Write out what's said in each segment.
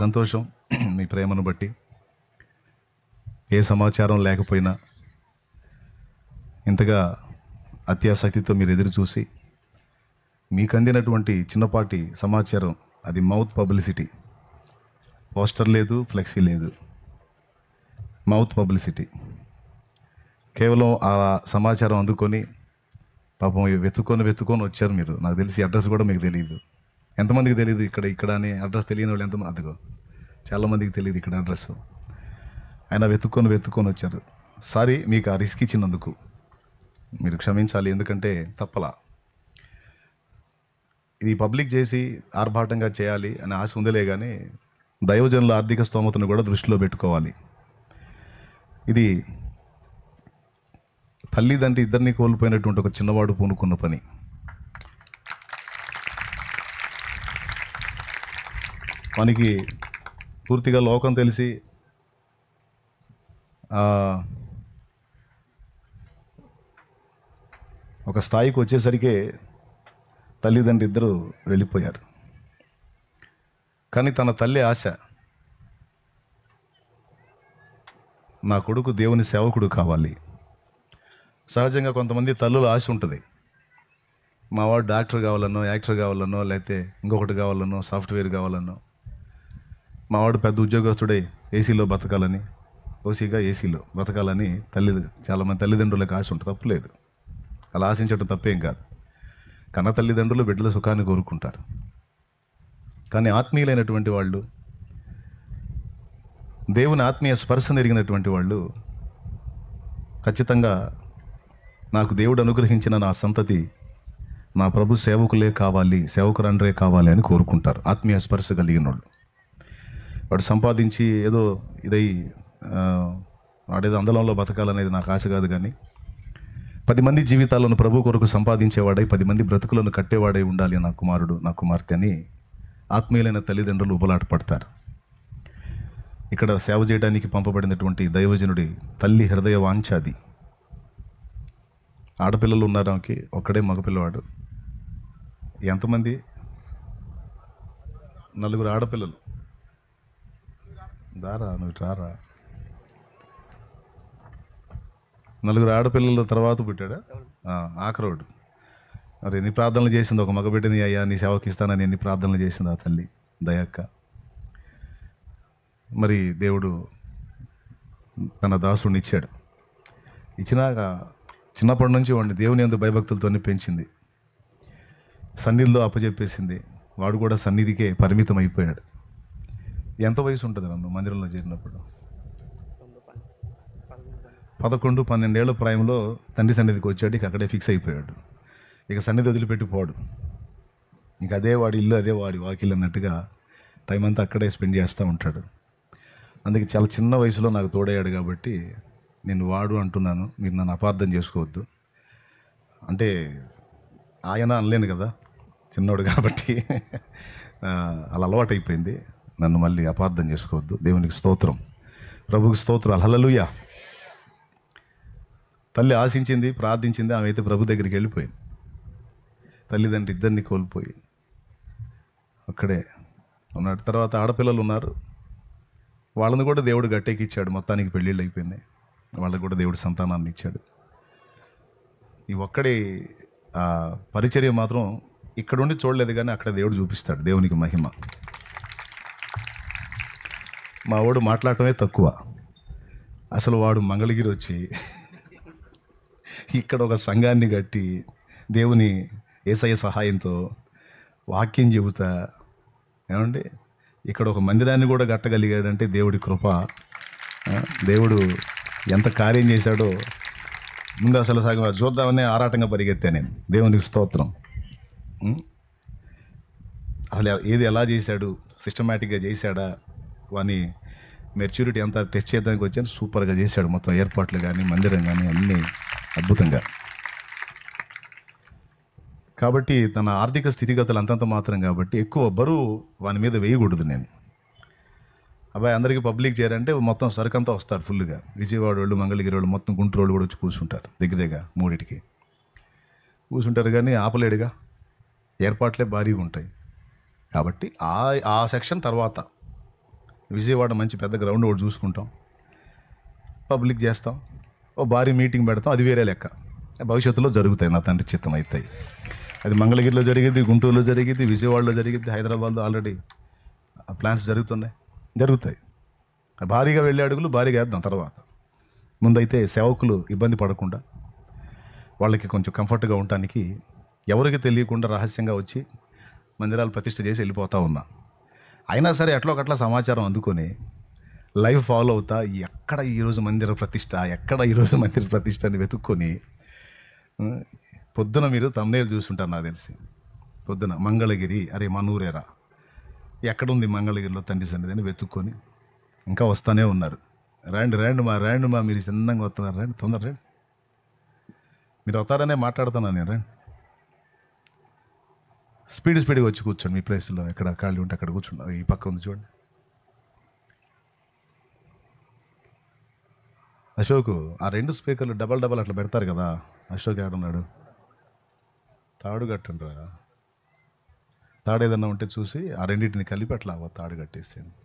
సంతోషం మీ ప్రేమను బట్టి. ఏ సమాచారం లేకపోయినా ఇంతగా అత్యాసక్తితో మీరు ఎదురు చూసి మీకు అందినటువంటి చిన్నపాటి సమాచారం, అది మౌత్ పబ్లిసిటీ. పోస్టర్ లేదు, ఫ్లెక్సీ లేదు, మౌత్ పబ్లిసిటీ. కేవలం ఆ సమాచారం అందుకొని పాపం వెతుక్కొని వచ్చారు మీరు. నాకు తెలిసి అడ్రస్ కూడా మీకు తెలియదు. ఎంతమందికి తెలియదు ఇక్కడ అని అడ్రస్ తెలియని వాళ్ళు ఎంతమంది? అదిగో చాలామందికి తెలియదు ఇక్కడ అడ్రస్. ఆయన వెతుక్కొని వచ్చారు. సారీ మీకు ఆ రిస్క్ ఇచ్చినందుకు మీరు క్షమించాలి. ఎందుకంటే తప్పలా. ఇది పబ్లిక్ చేసి ఆర్భాటంగా చేయాలి అనే ఆశ ఉందిలే, కానీ దైవజనుల ఆర్థిక స్తోమతను కూడా దృష్టిలో పెట్టుకోవాలి. ఇది తల్లిదండ్రి ఇద్దరిని కోల్పోయినటువంటి ఒక చిన్నవాడు పూనుకున్న పని. మనకి పూర్తిగా లోకం తెలిసి ఒక స్థాయికి వచ్చేసరికి తల్లిదండ్రి ఇద్దరు వెళ్ళిపోయారు. కానీ తన తల్లి ఆశ, నా కొడుకు దేవుని సేవకుడు కావాలి. సహజంగా కొంతమంది తల్లుల ఆశ ఉంటుంది, మావాడు డాక్టర్ కావాలనో, యాక్టర్ కావాలనో, లేకపోతే ఇంకొకటి కావాలనో, సాఫ్ట్వేర్ కావాలనో, మావాడు పెద్ద ఉద్యోగస్తుడై ఏసీలో బతకాలని, ఓసీగా ఏసీలో బతకాలని చాలామంది తల్లిదండ్రులకు ఆశ ఉంటుంది. తప్పులేదు, అలా ఆశించడం తప్పేం కాదు. కన్న తల్లిదండ్రులు బిడ్డల సుఖాన్ని కోరుకుంటారు. కానీ ఆత్మీయులైనటువంటి వాళ్ళు, దేవుని ఆత్మీయ స్పర్శను ఎరిగినటువంటి వాళ్ళు ఖచ్చితంగా నాకు దేవుడు అనుగ్రహించిన నా సంతతి నా ప్రభు సేవకులే కావాలి, సేవకురండ్రే కావాలి అని కోరుకుంటారు. ఆత్మీయ స్పర్శ కలిగిన వాళ్ళు. వాడు సంపాదించి ఏదో వాడేదో అందలంలో బతకాలనేది నాకు ఆశ కాదు, కానీ 10 మంది జీవితాలను ప్రభు కొరకు సంపాదించేవాడై 10 మంది బ్రతుకులను కట్టేవాడై ఉండాలి నా కుమారుడు, నా కుమార్తె అని ఆత్మీయులైన తల్లిదండ్రులు ఉబలాట పడతారు. ఇక్కడ సేవ చేయడానికి పంపబడినటువంటి దైవజనుడి తల్లి హృదయ వాంఛాది. ఆడపిల్లలు ఉన్నారు ఆమెకి, ఒక్కడే మగపిల్లవాడు. ఎంతమంది? 4 ఆడపిల్లలు. నువ్వు రారా. 4 ఆడపిల్లల తర్వాత పుట్టాడా ఆఖరోడు. మరి ఎన్ని ప్రార్థనలు చేసింది ఒక మగబిడ్డని, అయ్యా నీ సేవకి ఇస్తానని ఎన్ని ప్రార్థనలు చేసింది ఆ తల్లి దయక్క. మరి దేవుడు తన దాసుడిని ఇచ్చాడు. ఇచ్చినాక చిన్నప్పటి నుంచి వాడిని దేవుని యందు భయభక్తులతోనే పెంచింది, సన్నిధిలో అప్పచెప్పేసింది. వాడు కూడా సన్నిధికే పరిమితం అయిపోయాడు. ఎంత వయసు ఉంటుంది నన్ను మందిరంలో చేరినప్పుడు? 11-12 ఏళ్ళ ప్రాయంలో తండ్రి సన్నిధికి వచ్చాడు. ఇక అక్కడే ఫిక్స్ అయిపోయాడు. ఇక సన్నిధి వదిలిపెట్టిపోడు. ఇక అదే వాడి ఇల్లు, అదే వాడి వాకిల్ అన్నట్టుగా టైం అంతా అక్కడే స్పెండ్ చేస్తూ ఉంటాడు. అందుకే చాలా చిన్న వయసులో నాకు తోడయ్యాడు. కాబట్టి నేను వాడు అంటున్నాను, మీరు నన్ను అపార్థం చేసుకోవద్దు. అంటే ఆయన అనలేను కదా, చిన్నోడు కాబట్టి అలా అలవాటు అయిపోయింది. నన్ను మళ్ళీ అపార్థం చేసుకోవద్దు. దేవునికి స్తోత్రం, ప్రభుకి స్తోత్రం, హల్లెలూయా. తల్లి ఆశించింది, ప్రార్థించింది, ఆమె అయితే ప్రభు దగ్గరికి వెళ్ళిపోయింది. తల్లిదండ్రి ఇద్దరిని కోల్పోయి అక్కడే ఉన్నాడు. తర్వాత ఆడపిల్లలు ఉన్నారు, వాళ్ళని కూడా దేవుడు గట్టెక్కిచ్చాడు. మొత్తానికి పెళ్ళిళ్ళు అయిపోయినాయి, వాళ్ళకి కూడా దేవుడు సంతానాన్ని ఇచ్చాడు. ఈ ఒక్కడి పరిచర్య మాత్రం ఇక్కడ ఉండి చూడలేదు, కానీ అక్కడ దేవుడు చూపిస్తాడు. దేవునికి మహిమ. మా వాడు మాట్లాడటమే తక్కువ. అసలు వాడు మంగళగిరి వచ్చి ఇక్కడ ఒక సంఘాన్ని కట్టి దేవుని యేసయ్య సహాయంతో వాక్యం చెబుతా, ఏమండి ఇక్కడ ఒక మందిరాన్ని కూడా కట్టగలిగాడంటే దేవుడి కృప. దేవుడు ఎంత కార్యం చేశాడో ముందు అసలు సగం చూద్దామని ఆరాటంగా పరిగెత్తా నేను. దేవునికి స్తోత్రం. అసలు ఏది ఎలా చేశాడు, సిస్టమేటిక్గా చేశాడా, వాని మెచ్యూరిటీ అంతా టెస్ట్ చేయడానికి వచ్చాను. సూపర్గా చేశాడు. మొత్తం ఏర్పాట్లు కానీ, మందిరం కానీ అన్నీ అద్భుతంగా. కాబట్టి తన ఆర్థిక స్థితిగతులు అంతంత మాత్రం కాబట్టి ఎక్కువ బరువు వాని మీద వేయకూడదు. నేను అబ్బాయి అందరికీ పబ్లిక్ చేయాలంటే మొత్తం సరుకంతా వస్తారు ఫుల్గా. విజయవాడ వాళ్ళు, మంగళగిరి వాళ్ళు, మొత్తం గుంటూరు వాళ్ళు కూడా వచ్చి కూర్చుంటారు. దగ్గరగా 3కి కూర్చుంటారు, కానీ ఆపలేడుగా. ఏర్పాట్లే భారీగా ఉంటాయి. కాబట్టి ఆ సెక్షన్ తర్వాత విజయవాడ మంచి పెద్ద గ్రౌండ్ ఒకటి చూసుకుంటాం, పబ్లిక్ చేస్తాం, ఓ భారీ మీటింగ్ పెడతాం, అది వేరే లెక్క. భవిష్యత్తులో జరుగుతాయి, నా తండ్రి చిత్తం అవుతాయి. అది మంగళగిరిలో జరిగింది, గుంటూరులో జరిగింది, విజయవాడలో జరిగింది, హైదరాబాద్లో ఆల్రెడీ ప్లాన్స్ జరుగుతాయి. భారీగా వెళ్ళే అడుగులు భారీగా వేద్దాం. తర్వాత ముందైతే సేవకులు ఇబ్బంది పడకుండా వాళ్ళకి కొంచెం కంఫర్ట్గా ఉండటానికి ఎవరికి తెలియకుండా రహస్యంగా వచ్చి మందిరాలు ప్రతిష్ఠ చేసి వెళ్ళిపోతూ ఉన్నా. అయినా సరే ఎట్లా సమాచారం అందుకొని లైవ్ ఫాలో అవుతా, ఎక్కడ ఈరోజు మందిర ప్రతిష్ఠ అని వెతుక్కొని, పొద్దున మీరు తమ్నేలు చూస్తుంటారు నాకు తెలిసి, పొద్దున మంగళగిరి, అరే మనూరేరా, ఎక్కడుంది మంగళగిరిలో తండ్రి సన్నిధి అని వెతుక్కొని ఇంకా వస్తూనే ఉన్నారు. రండి మా మీరు చిన్నంగా వస్తున్నారు, రండి, తొందర రండి, మీరు వస్తారనే మాట్లాడుతున్నాను నేను. రండి, స్పీడ్గా వచ్చి కూర్చోండి మీ ప్లేస్లో, ఎక్కడ ఖాళీ ఉంటే అక్కడ కూర్చోండి. ఈ పక్క ఉంది చూడండి, అశోక్. ఆ 2 స్పీకర్లు డబల్ అట్లా పెడతారు కదా, అశోక్ ఏడున్నాడు? తాడు కట్టండి రా, తాడు ఏదన్నా ఉంటే చూసి ఆ రెండింటిని కలిపి అట్లా తాడు కట్టేసేయండి,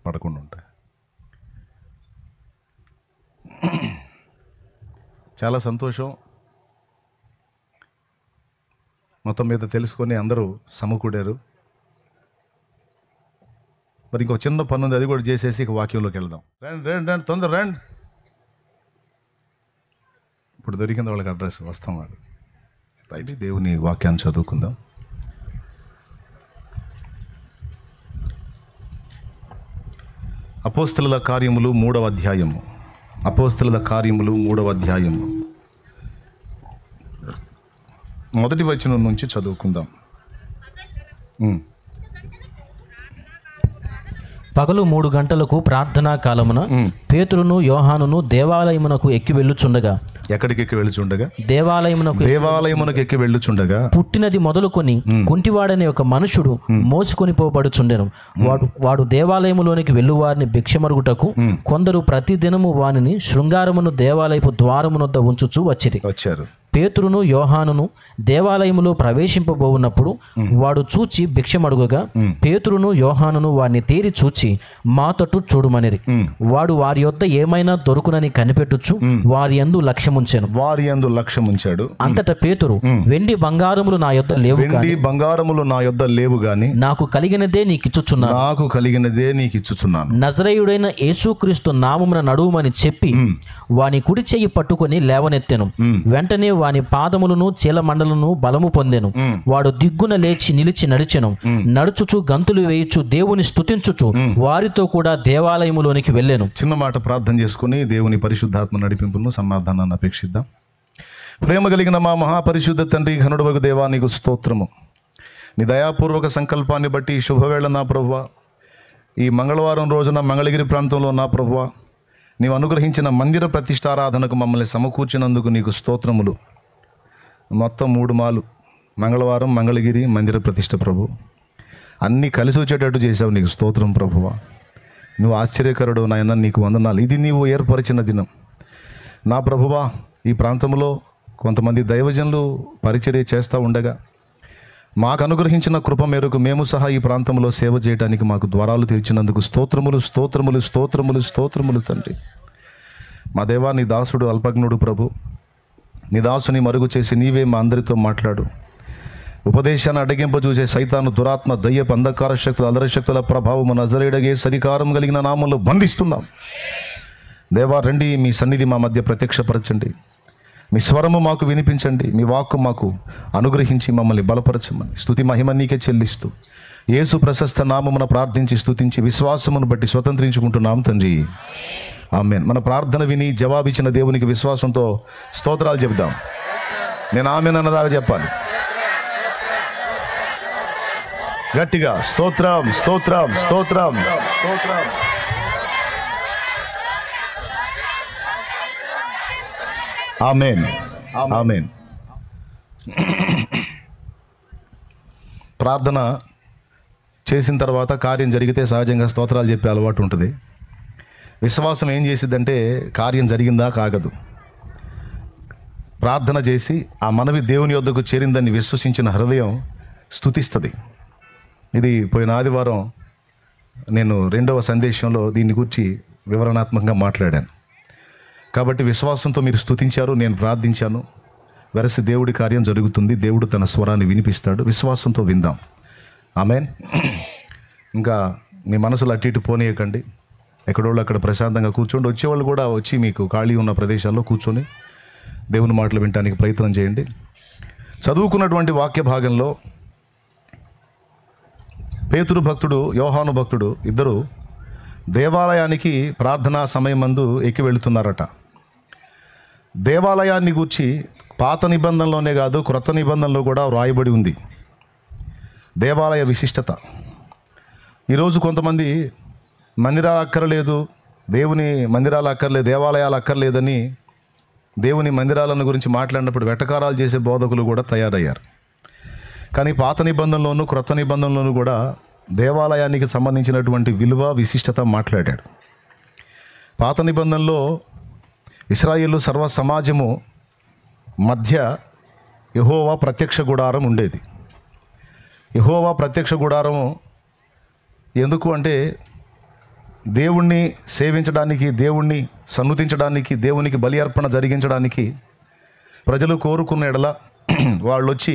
పడకుండా ఉంటాయి. చాలా సంతోషం. మొత్తం మీద తెలుసుకొని అందరూ సమకూడారు. మరి ఇంకో చిన్న పని ఉంది, అది కూడా చేసేసి ఇక వాక్యంలోకి వెళ్దాం. రండి తొందర రండి. ఇప్పుడు దొరికింది వాళ్ళకి అడ్రస్, వస్తాం వాళ్ళు. అయితే దేవుని వాక్యాన్ని చదువుకుందాం. అపోస్తలుల కార్యములు 3వ అధ్యాయము. అపోస్తలుల కార్యములు 3వ అధ్యాయము మొదటి వచనం నుంచి చదువుకుందాం. పగలు 3 గంటలకు ప్రార్థనా కాలమున పేతురును యోహానును దేవాలయమునకు ఎక్కి వెళ్ళుచుండగా. ఎక్కడికి ఎక్కి వెళ్ళుచుండగా? దేవాలయమునకు ఎక్కి వెళ్ళుచుండగా పుట్టినది మొదలుకొని కుంటివాడనే ఒక మనుషుడు మోసుకొని పోబడుచుండెను. వాడు దేవాలయములోనికి వెళ్ళువారిని భిక్షమరుగుటకు కొందరు ప్రతి దినము వానిని శృంగారమును దేవాలయపు ద్వారమునొద్ద ఉంచుచూ వచ్చారు. పేతురును యోహానును దేవాలయములో ప్రవేశింపబోవున్నప్పుడు వాడు చూచి భిక్షమడుగగా పేతురును యోహానును వారిని తేరి చూచి మా తట్టు చూడుమనిరి. వాడు వారి యొద్ద ఏమైనా దొరుకునని కనిపెట్టుచు వారి యందు లక్ష్యముంచాడు. అంతటా పేతురు, వెండి బంగారములు నా యొద్ద లేవు గాని నాకు కలిగినదే నీకిచ్చుచున్నాను. నజరేయుడైన యేసుక్రీస్తు నామమున నడువుమని చెప్పి వాని కుడి చెయ్యి పట్టుకొని లేవనెత్తెను. వెంటనే వాని పాదములను చీలమండలను బలము పొందెను. వాడు దిగ్గున లేచి నిలిచి నడిచెను. నడుచుచు గంతులు వేయుచు దేవుని స్తుతించుచు వారితో కూడా దేవాలయములోనికి వెళ్ళెను. చిన్న మాట ప్రార్థన చేసుకుని దేవుని పరిశుద్ధాత్మ నడిపింపును సమాధానాన్ని అపేక్షిద్దాం. ప్రేమ కలిగిన మా మహాపరిశుద్ధ తండ్రి, ఘనుడవగు దేవా, నీకు స్తోత్రము. నీ దయాపూర్వక సంకల్పాన్ని బట్టి శుభవేళ నా ప్రభువా, ఈ మంగళవారం రోజున మంగళగిరి ప్రాంతంలో నా ప్రభువా నీవు అనుగ్రహించిన మందిర ప్రతిష్టారాధనకు మమ్మల్ని సమకూర్చినందుకు నీకు స్తోత్రములు. మొత్తం 3 మాలు మంగళవారం మంగళగిరి మందిర ప్రతిష్ట ప్రభు, అన్నీ కలిసి వచ్చేటట్టు చేసావు. నీకు స్తోత్రం ప్రభువా. నువ్వు ఆశ్చర్యకరుడు నాయన, నీకు వందనాలు. ఇది నీవు ఏర్పరిచిన దినం నా ప్రభువా. ఈ ప్రాంతంలో కొంతమంది దైవజనులు పరిచర్య చేస్తూ ఉండగా మాకు అనుగ్రహించిన కృప మేరకు మేము సహా ఈ ప్రాంతంలో సేవ చేయడానికి మాకు ద్వారాలు తెరిచినందుకు స్తోత్రములు తండ్రి. మా దేవా, నీ దాసుడు అల్పజ్ఞుడు ప్రభు, నీ దాసుని మరుగు చేసి నీవే మా అందరితో మాట్లాడు. ఉపదేశాన్ని అడ్డగింపజూసే సైతాను, దురాత్మ, దయ్యపు అంధకార శక్తులు, అదర శక్తుల ప్రభావము నజరేయుడగే అధికారం కలిగిన నామంలో బంధిస్తున్నాం. దేవా, రండి, మీ సన్నిధి మా మధ్య ప్రత్యక్షపరచండి. మీ స్వరము మాకు వినిపించండి. మీ వాక్కు మాకు అనుగ్రహించి మమ్మల్ని బలపరచమని స్తుతి మహిమ నీకే చెల్లిస్తూ యేసు ప్రశస్త నామమున ప్రార్థించి స్తుతించి విశ్వాసమును బట్టి స్వతంత్రించుకుంటున్నాం తండ్రి, ఆమేన్. మన ప్రార్థన విని జవాబిచ్చిన దేవునికి విశ్వాసంతో స్తోత్రాలు చెబుదాం. నేను ఆమేన్ అన్నదాకా చెప్పాలి గట్టిగా. స్తోత్రం స్తోత్రం స్తోత్రం స్తోత్రం. ఆమేన్ ఆమేన్. ప్రార్థన చేసిన తర్వాత కార్యం జరిగితే సహజంగా స్తోత్రాలు చెప్పే అలవాటు ఉంటుంది. విశ్వాసం ఏం చేసిద్దంటే కార్యం జరిగిందా కాగదు. ప్రార్థన చేసి ఆ మనవి దేవుని యొద్దకు చేరిందని విశ్వసించిన హృదయం స్తుతిస్తుంది. ఇది పోయిన ఆదివారం నేను 2వ సందేశంలో దీని గురించి వివరణాత్మకంగా మాట్లాడాను. కాబట్టి విశ్వాసంతో మీరు స్తుతించారు, నేను ప్రార్థించాను. వెరసి దేవుడి కార్యం జరుగుతుంది. దేవుడు తన స్వరాన్ని వినిపిస్తాడు. విశ్వాసంతో విందాం. ఆమేన్. ఇంకా మీ మనసులు అటు ఇటు పోనీయకండి. ఎక్కడోళ్ళు అక్కడ ప్రశాంతంగా కూర్చోండి. వచ్చేవాళ్ళు కూడా వచ్చి మీకు ఖాళీ ఉన్న ప్రదేశాల్లో కూర్చొని దేవుని మాటలు వినడానికి ప్రయత్నం చేయండి. చదువుకున్నటువంటి వాక్య భాగంలో పేతురు భక్తుడు, యోహాను భక్తుడు ఇద్దరు దేవాలయానికి ప్రార్థనా సమయం మందు ఎక్కి వెళుతున్నారట. దేవాలయాన్ని గూర్చి పాత నిబంధనలోనే కాదు, క్రొత్త నిబంధనలో కూడా వ్రాయబడి ఉంది దేవాలయ విశిష్టత. ఈరోజు కొంతమంది మందిరాలు అక్కర్లేదు, దేవుని మందిరాలు అక్కర్లేదు, దేవాలయాలు అక్కర్లేదని దేవుని మందిరాలను గురించి మాట్లాడినప్పుడు వెటకారాలు చేసే బోధకులు కూడా తయారయ్యారు. కానీ పాత నిబంధనలోనూ క్రొత్త నిబంధనలోనూ కూడా దేవాలయానికి సంబంధించినటువంటి విలువ విశిష్టత మాట్లాడాడు. పాత నిబంధనలో ఇశ్రాయేలు సర్వ సమాజము మధ్య యెహోవా ప్రత్యక్ష గుడారం ఉండేది. యెహోవా ప్రత్యక్ష గుడారము ఎందుకు అంటే దేవుణ్ణి సేవించడానికి, దేవుణ్ణి సన్నుతించడానికి, దేవునికి బలి అర్పణ జరిగించడానికి ప్రజలు కోరుకున్న ఎడల వాళ్ళు వచ్చి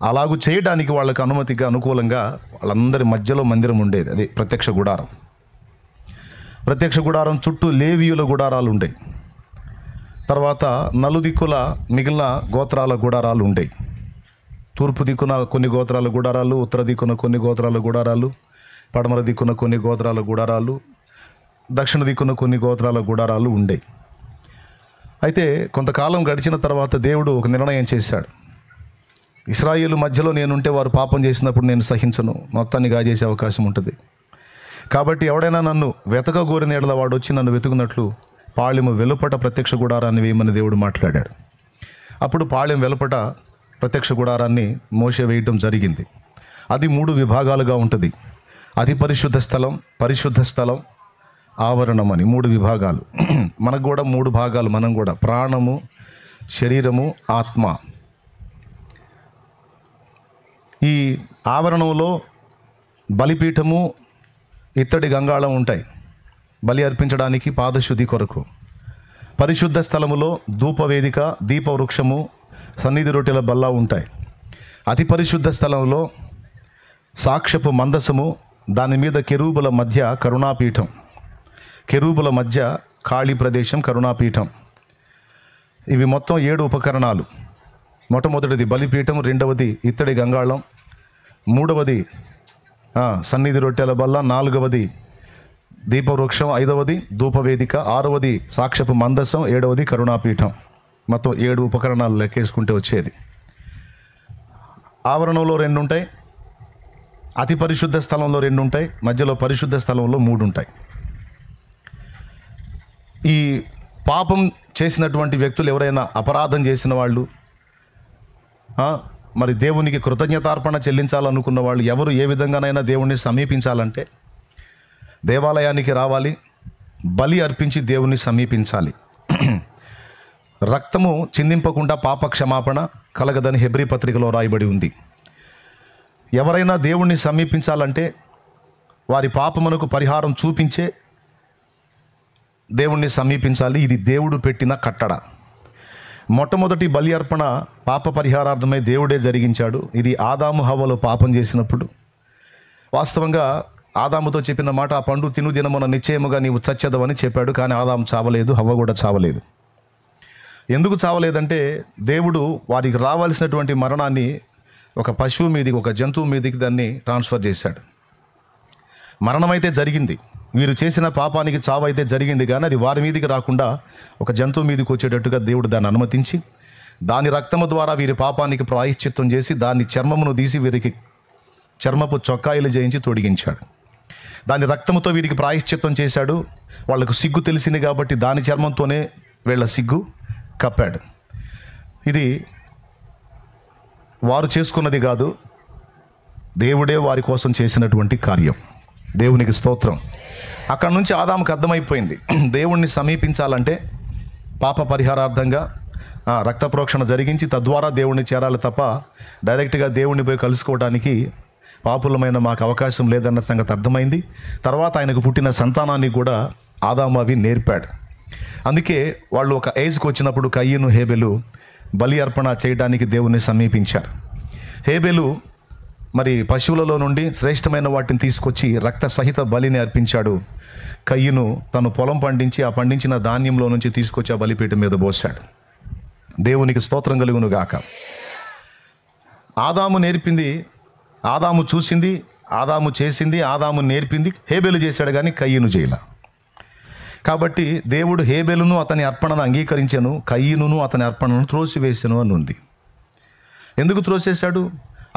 అలాగూ చేయడానికి వాళ్ళకు అనుమతిగా అనుకూలంగా వాళ్ళందరి మధ్యలో మందిరం ఉండేది. అదే ప్రత్యక్ష గుడారం. ప్రత్యక్ష గుడారం చుట్టూ లేవీయుల గుడారాలు ఉండేవి. తర్వాత నలుదిక్కుల మిగిలిన గోత్రాల గుడారాలు ఉండేవి. తూర్పు దిక్కున కొన్ని గోత్రాల గుడారాలు, ఉత్తర దిక్కున కొన్ని గోత్రాల గుడారాలు, పడమర దిక్కున కొన్ని గోత్రాల గుడారాలు, దక్షిణ దిక్కున కొన్ని గోత్రాల గుడారాలు ఉండేవి. అయితే కొంతకాలం గడిచిన తర్వాత దేవుడు ఒక నిర్ణయం చేశాడు. ఇశ్రాయేలు మధ్యలో నేనుంటే వారు పాపం చేసినప్పుడు నేను సహించను, మొత్తాన్ని గాజేసే అవకాశం ఉంటుంది. కాబట్టి ఎవడైనా నన్ను వెతకగోరిన ఎడల వాడు వచ్చి నన్ను వెతుకున్నట్లు పాళెము వెలుపట ప్రత్యక్ష గుడారాన్ని వేయమని దేవుడు మాట్లాడాడు. అప్పుడు పాళెం వెలుపట ప్రత్యక్ష గుడారాన్ని మోషే వేయటం జరిగింది. అది 3 విభాగాలుగా ఉంటుంది. అతి పరిశుద్ధ స్థలం, పరిశుద్ధ స్థలం, ఆవరణం అని 3 విభాగాలు. మనకు కూడా 3 భాగాలు. మనం కూడా ప్రాణము, శరీరము, ఆత్మ. ఈ ఆవరణంలో బలిపీఠము, ఇత్తడి గంగాళం ఉంటాయి బలి అర్పించడానికి పాదశుద్ధి కొరకు. పరిశుద్ధ స్థలములో ధూపవేదిక, దీపవృక్షము, సన్నిధి రొట్టెల బల్ల ఉంటాయి. అతి పరిశుద్ధ స్థలంలో సాక్ష్యపు మందసము, దాని మీద కెరూబుల మధ్య కరుణాపీఠం, కెరూబుల మధ్య ఖాళీ ప్రదేశం కరుణాపీఠం. ఇవి మొత్తం 7 ఉపకరణాలు. మొట్టమొదటిది బలిపీఠం, రెండవది ఇత్తడి గంగాళం, మూడవది సన్నిధి రొట్టెల బల్ల, నాలుగవది దీపవృక్షం, ఐదవది ధూపవేదిక, ఆరవది సాక్ష్యపు మందసం, 7వది కరుణాపీఠం. మొత్తం 7 ఉపకరణాలు లెక్కేసుకుంటే వచ్చేది. ఆవరణంలో 2 ఉంటాయి, అతి పరిశుద్ధ స్థలంలో 2 ఉంటాయి, మధ్యలో పరిశుద్ధ స్థలంలో 3 ఉంటాయి. ఈ పాపం చేసినటువంటి వ్యక్తులు ఎవరైనా అపరాధం చేసిన వాళ్ళు, మరి దేవునికి కృతజ్ఞతార్పణ చెల్లించాలనుకున్న వాళ్ళు ఎవరు ఏ విధంగానైనా దేవుణ్ణి సమీపించాలంటే దేవాలయానికి రావాలి, బలి అర్పించి దేవుణ్ణి సమీపించాలి. రక్తము చిందింపకుండా పాప క్షమాపణ కలగదని హెబ్రీ పత్రికలో రాయబడి ఉంది. ఎవరైనా దేవుణ్ణి సమీపించాలంటే వారి పాపమునకు పరిహారం చూపించే దేవుణ్ణి సమీపించాలి. ఇది దేవుడు పెట్టిన కట్టడ. మొట్టమొదటి బలి అర్పణ పాప పరిహారార్థమై దేవుడే జరిగించాడు. ఇది ఆదాము హవ్వలు పాపం చేసినప్పుడు. వాస్తవంగా ఆదాముతో చెప్పిన మాట, ఆ పండు తిను దినమున నిశ్చయముగా నీవు చచ్చెదవని చెప్పాడు. కానీ ఆదాము చావలేదు, హవ్వ కూడా చావలేదు. ఎందుకు చావలేదంటే దేవుడు వారికి రావాల్సినటువంటి మరణాన్ని ఒక పశువు మీదకి, ఒక జంతువు మీదకి దాన్ని ట్రాన్స్ఫర్ చేశాడు. మరణమైతే జరిగింది, వీరు చేసిన పాపానికి చావు అయితే జరిగింది, కానీ అది వారి మీదకి రాకుండా ఒక జంతువు మీదకి వచ్చేటట్టుగా దేవుడు దాన్ని అనుమతించి దాని రక్తము ద్వారా వీరి పాపానికి ప్రాయశ్చిత్తం చేసి దాని చర్మమును తీసి వీరికి చర్మపు చొక్కాయిలు చేయించి తొడిగించాడు. దాని రక్తముతో వీరికి ప్రాయశ్చిత్తం చేశాడు. వాళ్ళకు సిగ్గు తెలిసింది కాబట్టి దాని చర్మంతోనే వీళ్ళ సిగ్గు కప్పాడు. ఇది వారు చేసుకున్నది కాదు, దేవుడే వారి కోసం చేసినటువంటి కార్యం. దేవునికి స్తోత్రం. అక్కడ నుంచి ఆదాముకు అర్థమైపోయింది, దేవుణ్ణి సమీపించాలంటే పాప పరిహారార్థంగా రక్త ప్రోక్షణ జరిగించి తద్వారా దేవుణ్ణి చేరాలి తప్ప డైరెక్ట్గా దేవుణ్ణి పోయి కలుసుకోవడానికి పాపులమైన మాకు అవకాశం లేదన్న సంగతి అర్థమైంది. తర్వాత ఆయనకు పుట్టిన సంతానాన్ని కూడా ఆదాము అవి నేర్పాడు. అందుకే వాళ్ళు ఒక ఏజ్కి వచ్చినప్పుడు కయ్యను హేబెలు బలి అర్పణ చేయడానికి దేవుణ్ణి సమీపించారు. హేబెలు మరి పశువులలో నుండి శ్రేష్టమైన వాటిని తీసుకొచ్చి రక్త సహిత బలిని అర్పించాడు. కయ్యను తను పొలం పండించి ఆ పండించిన ధాన్యంలో నుంచి తీసుకొచ్చి ఆ బలిపీఠం మీద పోశాడు. దేవునికి స్తోత్రం కలుగును గాక. ఆదాము నేర్పింది, ఆదాము చూసింది, ఆదాము చేసింది, ఆదాము నేర్పింది హేబెలు చేశాడు, కానీ కయ్యను చేయలే. కాబట్టి దేవుడు హేబెలును అతని అర్పణను అంగీకరించాను, కయ్యనును అతని అర్పణను త్రోసివేశాను అని ఉంది. ఎందుకు త్రోసేశాడు?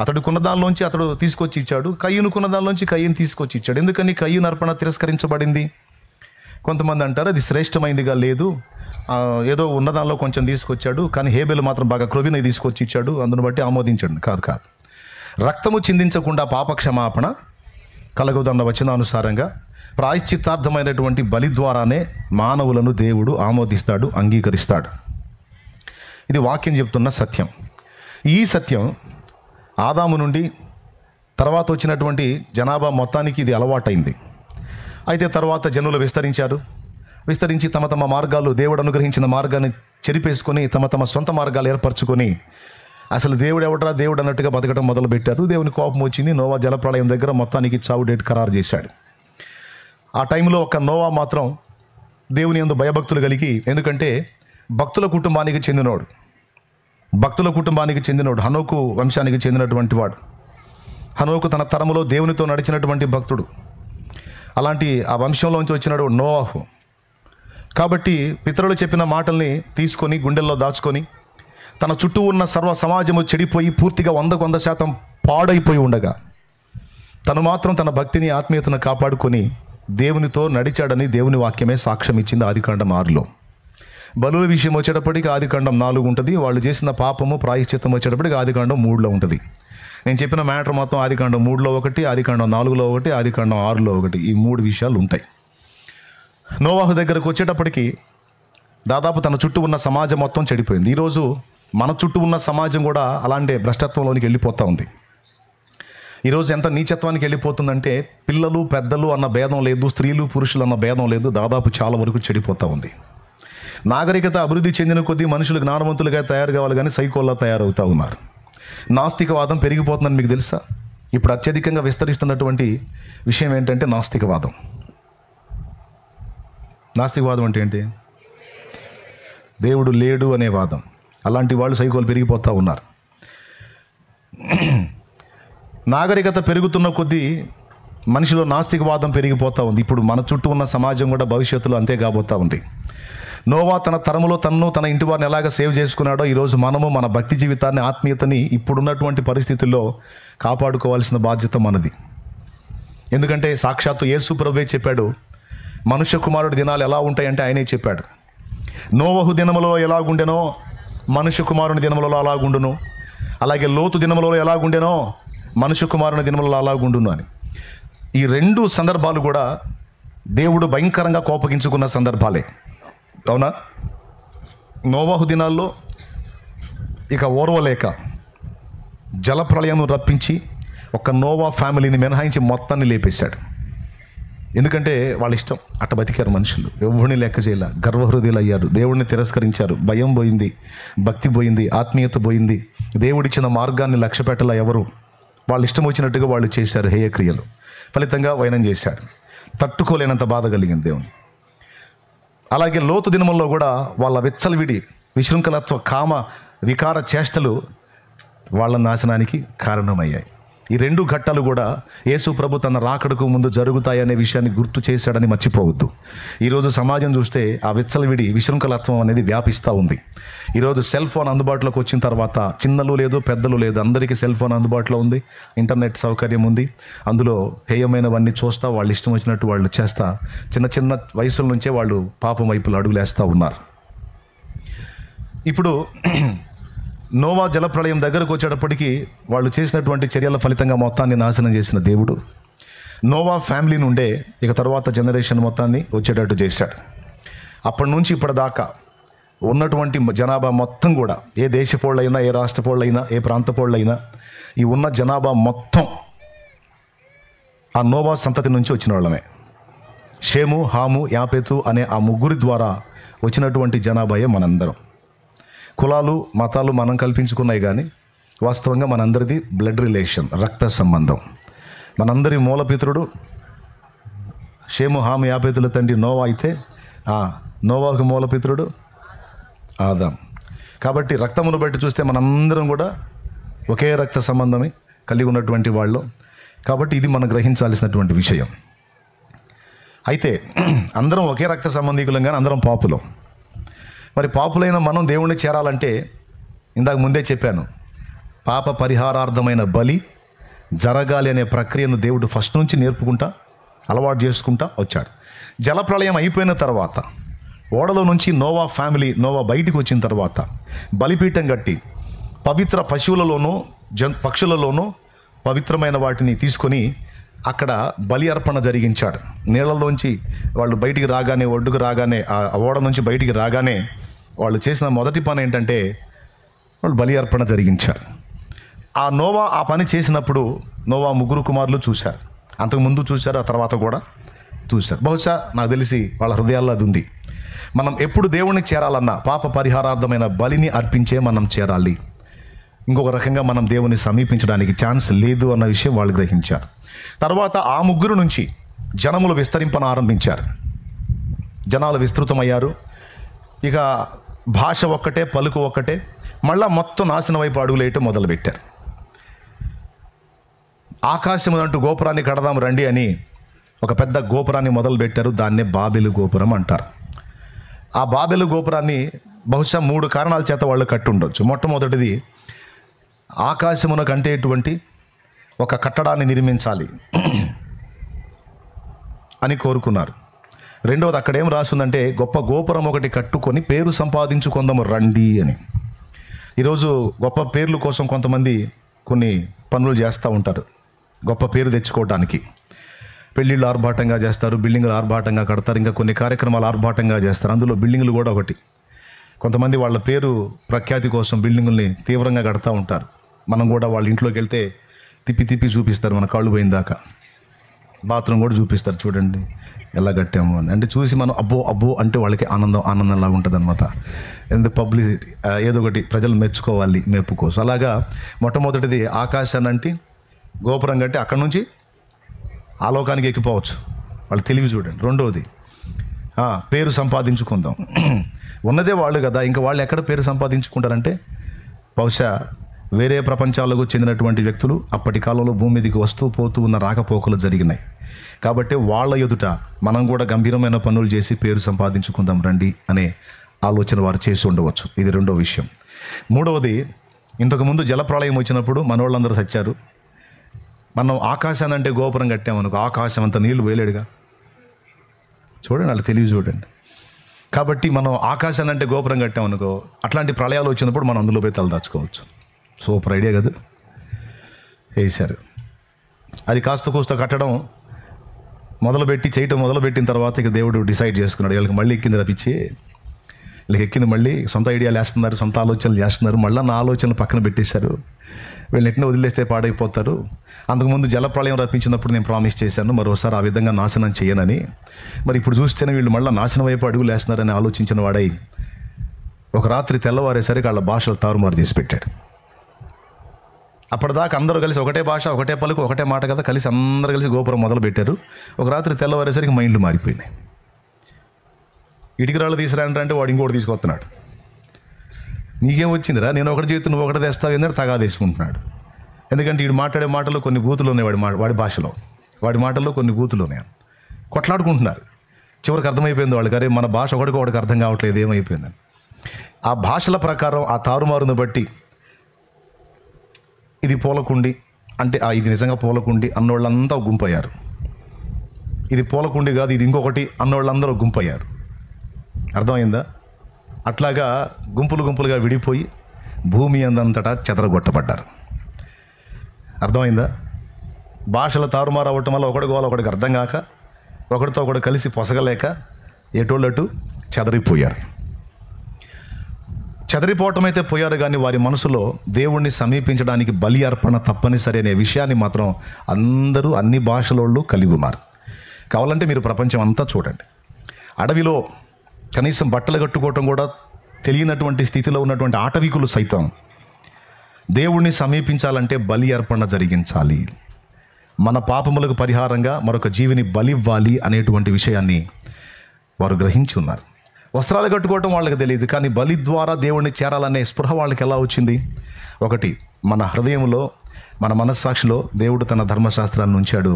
అతడు కొన్నదానిలోంచి అతడు తీసుకొచ్చి ఇచ్చాడు, కయ్యను కొన్నదానిలోంచి కయ్యను తీసుకొచ్చి ఇచ్చాడు. ఎందుకని కయ్యను అర్పణ తిరస్కరించబడింది? కొంతమంది అంటారు అది శ్రేష్టమైందిగా లేదు, ఏదో ఉన్నదానిలో కొంచెం తీసుకొచ్చాడు, కానీ హేబెలు మాత్రం బాగా క్రొవిని తీసుకొచ్చి ఇచ్చాడు, అందును బట్టి ఆమోదించాడు. కాదు. రక్తము చిందించకుండా పాపక్షమాపణ కలగదన్న వచనానుసారంగా ప్రాయశ్చిత్తార్థమైనటువంటి బలి ద్వారానే మానవులను దేవుడు ఆమోదిస్తాడు, అంగీకరిస్తాడు. ఇది వాక్యం చెప్తున్న సత్యం. ఈ సత్యం ఆదాము నుండి తర్వాత వచ్చినటువంటి జనాభా మొత్తానికి ఇది అలవాటైంది. అయితే తర్వాత జనులు విస్తరించి తమ తమ మార్గాలు, దేవుడు అనుగ్రహించిన మార్గాన్ని చెరిపేసుకొని తమ తమ సొంత మార్గాలు ఏర్పరచుకొని అసలు దేవుడు ఎవడరా దేవుడు అన్నట్టుగా బతకడం మొదలుపెట్టారు. దేవుని కోపం వచ్చింది. నోవా జలప్రళయం దగ్గర మొత్తానికి చావు డేట్ ఖరారు చేశాడు. ఆ టైంలో ఒక నోవా మాత్రం దేవుని యందు భయభక్తులు కలిగి, ఎందుకంటే భక్తుల కుటుంబానికి చెందినోడు హనోకు వంశానికి చెందినటువంటి వాడు. హనోకు తన తరములో దేవునితో నడిచినటువంటి భక్తుడు. అలాంటి ఆ వంశంలోంచి వచ్చినాడు నోవాహు. కాబట్టి పితరులు చెప్పిన మాటల్ని తీసుకొని గుండెల్లో దాచుకొని తన చుట్టూ ఉన్న సర్వ సమాజము చెడిపోయి పూర్తిగా 100% పాడైపోయి ఉండగా తను మాత్రం తన భక్తిని, ఆత్మీయతను కాపాడుకొని దేవునితో నడిచాడని దేవుని వాక్యమే సాక్ష్యం ఇచ్చింది. ఆదికాండం 6లో. బలుల విషయం వచ్చేటప్పటికి ఆదికాండం 4 ఉంటుంది. వాళ్ళు చేసిన పాపము ప్రాయశ్చిత్తం వచ్చేటప్పటికి ఆదికాండం 3లో ఉంటుంది. నేను చెప్పిన మ్యాటర్ మొత్తం ఆదికాండం 3లో ఒకటి, ఆదికాండం 4లో ఒకటి, ఆదికాండం 6లో ఒకటి, ఈ 3 విషయాలు ఉంటాయి. నోవాహు దగ్గరకు వచ్చేటప్పటికి దాదాపు తన చుట్టూ ఉన్న సమాజం మొత్తం చెడిపోయింది. ఈరోజు మన చుట్టూ ఉన్న సమాజం కూడా అలాంటి భ్రష్టత్వంలోనికి వెళ్ళిపోతూ ఉంది. ఈరోజు ఎంత నీచత్వానికి వెళ్ళిపోతుందంటే పిల్లలు పెద్దలు అన్న భేదం లేదు, స్త్రీలు పురుషులు అన్న భేదం లేదు, దాదాపు చాలా వరకు చెడిపోతూ ఉంది. నాగరికత అభివృద్ధి చెందిన కొద్దీ మనుషులు జ్ఞానవంతులుగా తయారు కావాలి, కానీ సైకోల్లా తయారవుతూ ఉన్నారు. నాస్తికవాదం పెరిగిపోతుందని మీకు తెలుసా? ఇప్పుడు అత్యధికంగా విస్తరిస్తున్నటువంటి విషయం ఏంటంటే నాస్తికవాదం. నాస్తికవాదం అంటే ఏంటి? దేవుడు లేడు అనే వాదం. అలాంటి వాళ్ళు సైకోలు పెరిగిపోతూ ఉన్నారు. నాగరికత పెరుగుతున్న కొద్దీ మనిషిలో నాస్తికవాదం పెరిగిపోతూ ఉంది. ఇప్పుడు మన చుట్టూ ఉన్న సమాజం కూడా భవిష్యత్తులో అంతే కాబోతూ ఉంది. నోవా తన తరములో తన ఇంటి వారిని ఎలాగ సేవ్ చేసుకున్నాడో ఈరోజు మనము మన భక్తి జీవితాన్ని, ఆత్మీయతని ఇప్పుడున్నటువంటి పరిస్థితుల్లో కాపాడుకోవాల్సిన బాధ్యత మనది. ఎందుకంటే సాక్షాత్తు యేసు ప్రభువే చెప్పాడు, మనుష్య కుమారుడి దినాలు ఎలా ఉంటాయంటే ఆయనే చెప్పాడు. నోవహు దినములో ఎలాగుండెనో మనుష్య కుమారుని దినములలో అలాగుండును, అలాగే లోతు దినములలో ఎలాగుండెనో మనుష్య కుమారుని దినములలో అలాగుండును అని. ఈ 2 సందర్భాలు కూడా దేవుడు భయంకరంగా కోపగించుకున్న సందర్భాలే. అవునా? నోవాహు దినాల్లో ఇక ఓర్వలేక జలప్రళయం రప్పించి ఒక నోవా ఫ్యామిలీని మినహాయించి మొత్తాన్ని లేపేశాడు. ఎందుకంటే వాళ్ళ ఇష్టం, అట్ట బతికారు మనుషులు. ఎవరిని లెక్క చేయాల, గర్వహృదయులు అయ్యారు, దేవుడిని తిరస్కరించారు, భయం పోయింది, భక్తి పోయింది, ఆత్మీయత పోయింది, దేవుడిచ్చిన మార్గాన్ని లక్ష్య పెట్టాల ఎవరు. వాళ్ళు ఇష్టం వచ్చినట్టుగా వాళ్ళు చేశారు హేయక్రియలు. ఫలితంగా వైనం చేశాడు. తట్టుకోలేనంత బాధ కలిగింది దేవుని. అలాగే లోతు దినముల్లో కూడా వాళ్ళ విచ్చలవిడి విశృంఖలత్వ కామ వికార చేష్టలు వాళ్ళ నాశనానికి కారణమయ్యాయి. ఈ 2 ఘట్టాలు కూడా యేసు ప్రభు తన రాకడకు ముందు జరుగుతాయనే విషయాన్ని గుర్తు చేశాడని మర్చిపోవద్దు. ఈరోజు సమాజం చూస్తే ఆ విచ్చలవిడి విశృంఖలత్వం అనేది వ్యాపిస్తూ ఉంది. ఈరోజు సెల్ ఫోన్ అందుబాటులోకి వచ్చిన తర్వాత చిన్నలు లేదు, పెద్దలు లేదు, అందరికీ సెల్ ఫోన్ అందుబాటులో ఉంది, ఇంటర్నెట్ సౌకర్యం ఉంది. అందులో హేయమైనవన్నీ చూస్తా వాళ్ళు ఇష్టం వచ్చినట్టు వాళ్ళు చేస్తా చిన్న చిన్న వయసుల నుంచే వాళ్ళు పాపం వైపులు అడుగులేస్తూ ఉన్నారు. ఇప్పుడు నోవా జలప్రళయం దగ్గరకు వచ్చేటప్పటికి వాళ్ళు చేసినటువంటి చర్యల ఫలితంగా మొత్తాన్ని నాశనం చేసిన దేవుడు నోవా ఫ్యామిలీ నుండే ఇక తర్వాత జనరేషన్ మొత్తాన్ని వచ్చేటట్టు చేశాడు. అప్పటి నుంచి ఇప్పటిదాకా ఉన్నటువంటి జనాభా మొత్తం కూడా, ఏ దేశపోళ్ళైనా, ఏ రాష్ట్రపోళ్ళైనా, ఏ ప్రాంతపోళ్ళైనా, ఈ ఉన్న జనాభా మొత్తం ఆ నోవా సంతతి నుంచి వచ్చిన వాళ్ళమే. షేము, హాము, యాపెతు అనే ఆ ముగ్గురి ద్వారా వచ్చినటువంటి జనాభాయే మనందరం. కులాలు మతాలు మనం కల్పించుకున్నాయి, కానీ వాస్తవంగా మనందరిది బ్లడ్ రిలేషన్, రక్త సంబంధం. మనందరి మూలపితరుడు షేము, హాము, యాపెతుల తండ్రి నోవా అయితే నోవాకు మూలపితరుడు ఆదాం. కాబట్టి రక్తమును బట్టి చూస్తే మనందరం కూడా ఒకే రక్త సంబంధమే కలిగి ఉన్నటువంటి వాళ్ళు. కాబట్టి ఇది మనం గ్రహించాల్సినటువంటి విషయం. అయితే అందరం ఒకే రక్త సంబంధికులం, కానీ అందరం పాపులం. మరి పాపులైన మనం దేవుణ్ణి చేరాలంటే ఇందాక ముందే చెప్పాను, పాప పరిహారార్థమైన బలి జరగాలి అనే ప్రక్రియను దేవుడు ఫస్ట్ నుంచి నేర్పుకుంటా అలవాటు చేసుకుంటా వచ్చాడు. జలప్రళయం అయిపోయిన తర్వాత ఓడలో నుంచి నోవా బయటికి వచ్చిన తర్వాత బలిపీఠం కట్టి పవిత్ర పశువులలోనూ పక్షులలోనూ పవిత్రమైన వాటిని తీసుకొని అక్కడ బలి అర్పణ జరిగించాడు. నీళ్ళలోంచి వాళ్ళు బయటికి రాగానే, ఒడ్డుకు రాగానే, ఆ ఓడ నుంచి బయటికి రాగానే వాళ్ళు చేసిన మొదటి పని ఏంటంటే వాళ్ళు బలి అర్పణ జరిగించారు. నోవా ఆ పని చేసినప్పుడు నోవా ముగ్గురు కుమారులు చూశారు. అంతకుముందు చూశారు, ఆ తర్వాత కూడా చూశారు. బహుశా నాకు తెలిసి వాళ్ళ హృదయాల్లో అది ఉంది. మనం ఎప్పుడు దేవుణ్ణి చేరాలన్నా పాప పరిహారార్థమైన బలిని అర్పించే మనం చేరాలి. ఇంకొక రకంగా మనం దేవుని సమీపించడానికి ఛాన్స్ లేదు అన్న విషయం వాళ్ళు గ్రహించారు. తర్వాత ఆ ముగ్గురు నుంచి జనములు విస్తరింపన ఆరంభించారు. జనాలు విస్తృతమయ్యారు. ఇక భాష ఒక్కటే, పలుకు ఒక్కటే, మళ్ళా మొత్తం నాశనం వైపు అడుగులేయటం మొదలుపెట్టారు. ఆకాశం అంటూ గోపురాన్ని కడదాం రండి అని ఒక పెద్ద గోపురాన్ని మొదలుపెట్టారు. దాన్నే బాబెలు గోపురం అంటారు. ఆ బాబెలు గోపురాన్ని బహుశా 3 కారణాల చేత వాళ్ళు కట్టి ఉండొచ్చు. మొట్టమొదటిది, ఆకాశమున కంటేటువంటి ఒక కట్టడాన్ని నిర్మించాలి అని కోరుకున్నారు. రెండవది, అక్కడేం రాస్తుందంటే గొప్ప గోపురం ఒకటి కట్టుకొని పేరు సంపాదించుకుందాము రండి అని. ఈరోజు గొప్ప పేర్ల కోసం కొంతమంది కొన్ని పనులు చేస్తూ ఉంటారు, గొప్ప పేరు తెచ్చుకోవడానికి. పెళ్ళిళ్ళు ఆర్భాటంగా చేస్తారు, బిల్డింగ్లు ఆర్భాటంగా కడతారు, ఇంకా కొన్ని కార్యక్రమాలు ఆర్భాటంగా చేస్తారు. అందులో బిల్డింగ్లు కూడా ఒకటి. కొంతమంది వాళ్ళ పేరు ప్రఖ్యాతి కోసం బిల్డింగుల్ని తీవ్రంగా కడతా ఉంటారు. మనం కూడా వాళ్ళ ఇంట్లోకి వెళ్తే తిప్పి చూపిస్తారు, మన కాళ్ళు పోయిన దాకా. బాత్రూమ్ కూడా చూపిస్తారు, చూడండి ఎలా కట్టాము అని. అంటే చూసి మనం అబ్బో అంటే వాళ్ళకి ఆనందంలాగా ఉంటుంది అనమాట. ఎందుకంటే పబ్లిసిటీ, ఏదో ఒకటి ప్రజలు మెచ్చుకోవాలి, మెప్పు కోసం. అలాగా మొట్టమొదటిది ఆకాశాన్ని అంటే గోపురం కట్టి అక్కడి నుంచి ఆలోకానికి ఎక్కిపోవచ్చు. వాళ్ళు తెలివి చూడండి. రెండవది, పేరు సంపాదించుకుందాం. ఉన్నదే వాళ్ళు కదా, ఇంకా వాళ్ళు ఎక్కడ పేరు సంపాదించుకుంటారంటే బహుశా వేరే ప్రపంచాలకు చెందినటువంటి వ్యక్తులు అప్పటి కాలంలో భూమి మీదకి వస్తూ పోతూ ఉన్న రాకపోకలు జరిగినాయి. కాబట్టి వాళ్ళ ఎదుట మనం కూడా గంభీరమైన పనులు చేసి పేరు సంపాదించుకుందాం రండి అనే ఆలోచన వారు చేసి ఉండవచ్చు. ఇది రెండో విషయం. మూడవది, ఇంతకుముందు జలప్రళయం వచ్చినప్పుడు మనోళ్ళందరూ చచ్చారు. మనం ఆకాశాన్ని అంటే గోపురం కట్టామనుకో, ఆకాశం అంత నీళ్లు వేయలేడుగా. చూడండి, వాళ్ళు తెలివి చూడండి. కాబట్టి మనం ఆకాశాన్ని అంటే గోపురం కట్టామనుకో, అట్లాంటి ప్రళయాలు వచ్చినప్పుడు మనం అందులో పోయి తలదాచుకోవచ్చు. సూపర్ ఐడియా కదా, వేశారు. అది కాస్త కూస్త కట్టడం చేయటం మొదలుపెట్టిన తర్వాత ఇక దేవుడు డిసైడ్ చేసుకున్నాడు, వీళ్ళకి మళ్ళీ ఎక్కింది రప్పించి, వీళ్ళకి ఎక్కింది మళ్ళీ సొంత ఐడియాలు వేస్తున్నారు, సొంత ఆలోచనలు చేస్తున్నారు. మళ్ళీ నా ఆలోచనలు పక్కన పెట్టేశారు. వీళ్ళని ఎట్టిన వదిలేస్తే పాడైపోతారు. అంతకుముందు జలప్రళయం రప్పించినప్పుడు నేను ప్రామిస్ చేశాను మరోసారి ఆ విధంగా నాశనం చేయనని. మరి ఇప్పుడు చూస్తేనే వీళ్ళు మళ్ళీ నాశనం వైపు అడుగులు వేస్తున్నారని ఆలోచించిన వాడై ఒక రాత్రి తెల్లవారేసరికి వాళ్ళ భాషలు తారుమారు చేసి పెట్టాడు. అప్పటిదాకా అందరూ కలిసి ఒకటే భాష, ఒకటే పలుకు, ఒకటే మాట కదా, కలిసి అందరూ కలిసి గోపురం మొదలు పెట్టారు. ఒక రాత్రి తెల్లవారేసరికి మైండ్లు మారిపోయినాయి. ఇటుకి రాళ్ళు తీసుకురాంటే వాడు ఇంకోటి తీసుకొస్తున్నాడు. నీకేం వచ్చిందిరా, నేను ఒకటి చేతి నువ్వు ఒకటి తెస్తావు ఏంటంటే తగాదేసుకుంటున్నాడు. ఎందుకంటే వీడు మాట్లాడే మాటల్లో కొన్ని బూతులు ఉన్నాయి, వాడి భాషలో, వాడి మాటల్లో కొన్ని బూతులు ఉన్నాయి. కొట్లాడుకుంటున్నారు. చివరికి అర్థమైపోయింది వాళ్ళకి, అరే మన భాష ఒకటికి అర్థం కావట్లేదు, ఏమైపోయిందని. ఆ భాషల ప్రకారం ఆ తారుమారును బట్టి ఇది పూలకుండి అంటే ఇది నిజంగా పూలకుండి అన్నోళ్ళంతా గుంపయ్యారు. ఇది పూలకుండి కాదు, ఇది ఇంకొకటి అన్నోళ్ళందరూ గుంపయ్యారు. అర్థమైందా? అట్లాగా గుంపులుగా విడిపోయి భూమి అందంతటా చెదరగొట్టబడ్డారు. అర్థమైందా? భాషల తారుమారు అవ్వటం వల్ల ఒకడికి అర్థం కాక, ఒకడితో ఒకడు కలిసి పొసగలేక ఎటోళ్ళటు చెదరిపోయారు. చెదరిపోవటం అయితే పోయారు, కానీ వారి మనసులో దేవుణ్ణి సమీపించడానికి బలి అర్పణ తప్పనిసరి అనే విషయాన్ని మాత్రం అందరూ అన్ని భాషలోళ్ళు కలిగి ఉన్నారు. కావాలంటే మీరు ప్రపంచం అంతా చూడండి. అడవిలో కనీసం బట్టలు కట్టుకోవటం కూడా తెలియనటువంటి స్థితిలో ఉన్నటువంటి ఆటవికులు సైతం దేవుణ్ణి సమీపించాలంటే బలి అర్పణ జరిగించాలి, మన పాపములకు పరిహారంగా మరొక జీవిని బలి ఇవ్వాలి అనేటువంటి విషయాన్ని వారు గ్రహించి ఉన్నారు. వస్త్రాలు కట్టుకోవటం వాళ్ళకి తెలియదు, కానీ బలి ద్వారా దేవుణ్ణి చేరాలనే స్పృహ వాళ్ళకి ఎలా వచ్చింది? ఒకటి, మన హృదయంలో మన మనస్సాక్షిలో దేవుడు తన ధర్మశాస్త్రాన్ని ఉంచాడు,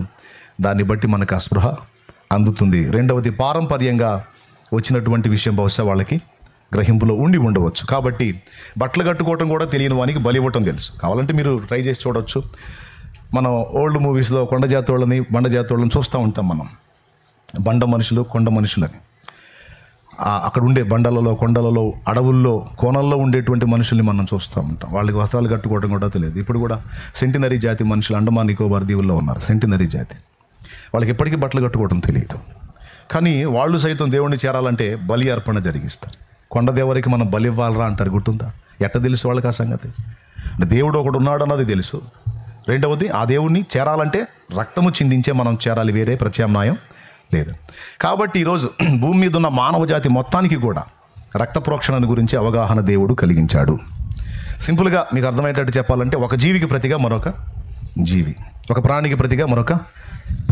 దాన్ని బట్టి మనకు ఆ స్పృహ అందుతుంది. రెండవది, పారంపర్యంగా వచ్చినటువంటి విషయం బహుశా వాళ్ళకి గ్రహింపులో ఉండి ఉండవచ్చు. కాబట్టి బట్టలు కట్టుకోవటం కూడా తెలియని వానికి బలి ఇవ్వటం తెలుసు. కావాలంటే మీరు ట్రై చేసి చూడవచ్చు. మనం ఓల్డ్ మూవీస్లో కొండ జాతి వాళ్ళని బండ జాతి వాళ్ళని చూస్తూ ఉంటాం. మనం బండ మనుషులు కొండ మనుషులని, అక్కడ ఉండే బండలలో కొండలలో అడవుల్లో కోణల్లో ఉండేటువంటి మనుషుల్ని మనం చూస్తూ ఉంటాం. వాళ్ళకి వస్త్రాలు కట్టుకోవడం కూడా తెలియదు. ఇప్పుడు కూడా సెంటినరీ జాతి మనుషులు అండమాన్ నికోబార్ దీవుల్లో ఉన్నారు. సెంటినరీ జాతి వాళ్ళకి ఎప్పటికీ బట్టలు కట్టుకోవడం తెలియదు, కానీ వాళ్ళు సైతం దేవుణ్ణి చేరాలంటే బలి అర్పణ జరిగిస్తారు. కొండ దేవరికి మనం బలి ఇవ్వాలరా అంటారు, గుర్తుందా? ఎట్ట తెలుసు వాళ్ళకి ఆ సంగతి? అంటే దేవుడు ఒకడు ఉన్నాడు అన్నది తెలుసు. రెండవది, ఆ దేవుణ్ణి చేరాలంటే రక్తము చిందించే మనం చేరాలి, వేరే ప్రత్యామ్నాయం లేదు. కాబట్టి ఈరోజు భూమి మీద ఉన్న మానవ జాతి మొత్తానికి కూడా రక్త ప్రోక్షణ గురించి అవగాహన దేవుడు కలిగించాడు. సింపుల్గా మీకు అర్థమయ్యేటట్టు చెప్పాలంటే, ఒక జీవికి ప్రతిగా మరొక జీవి, ఒక ప్రాణికి ప్రతిగా మరొక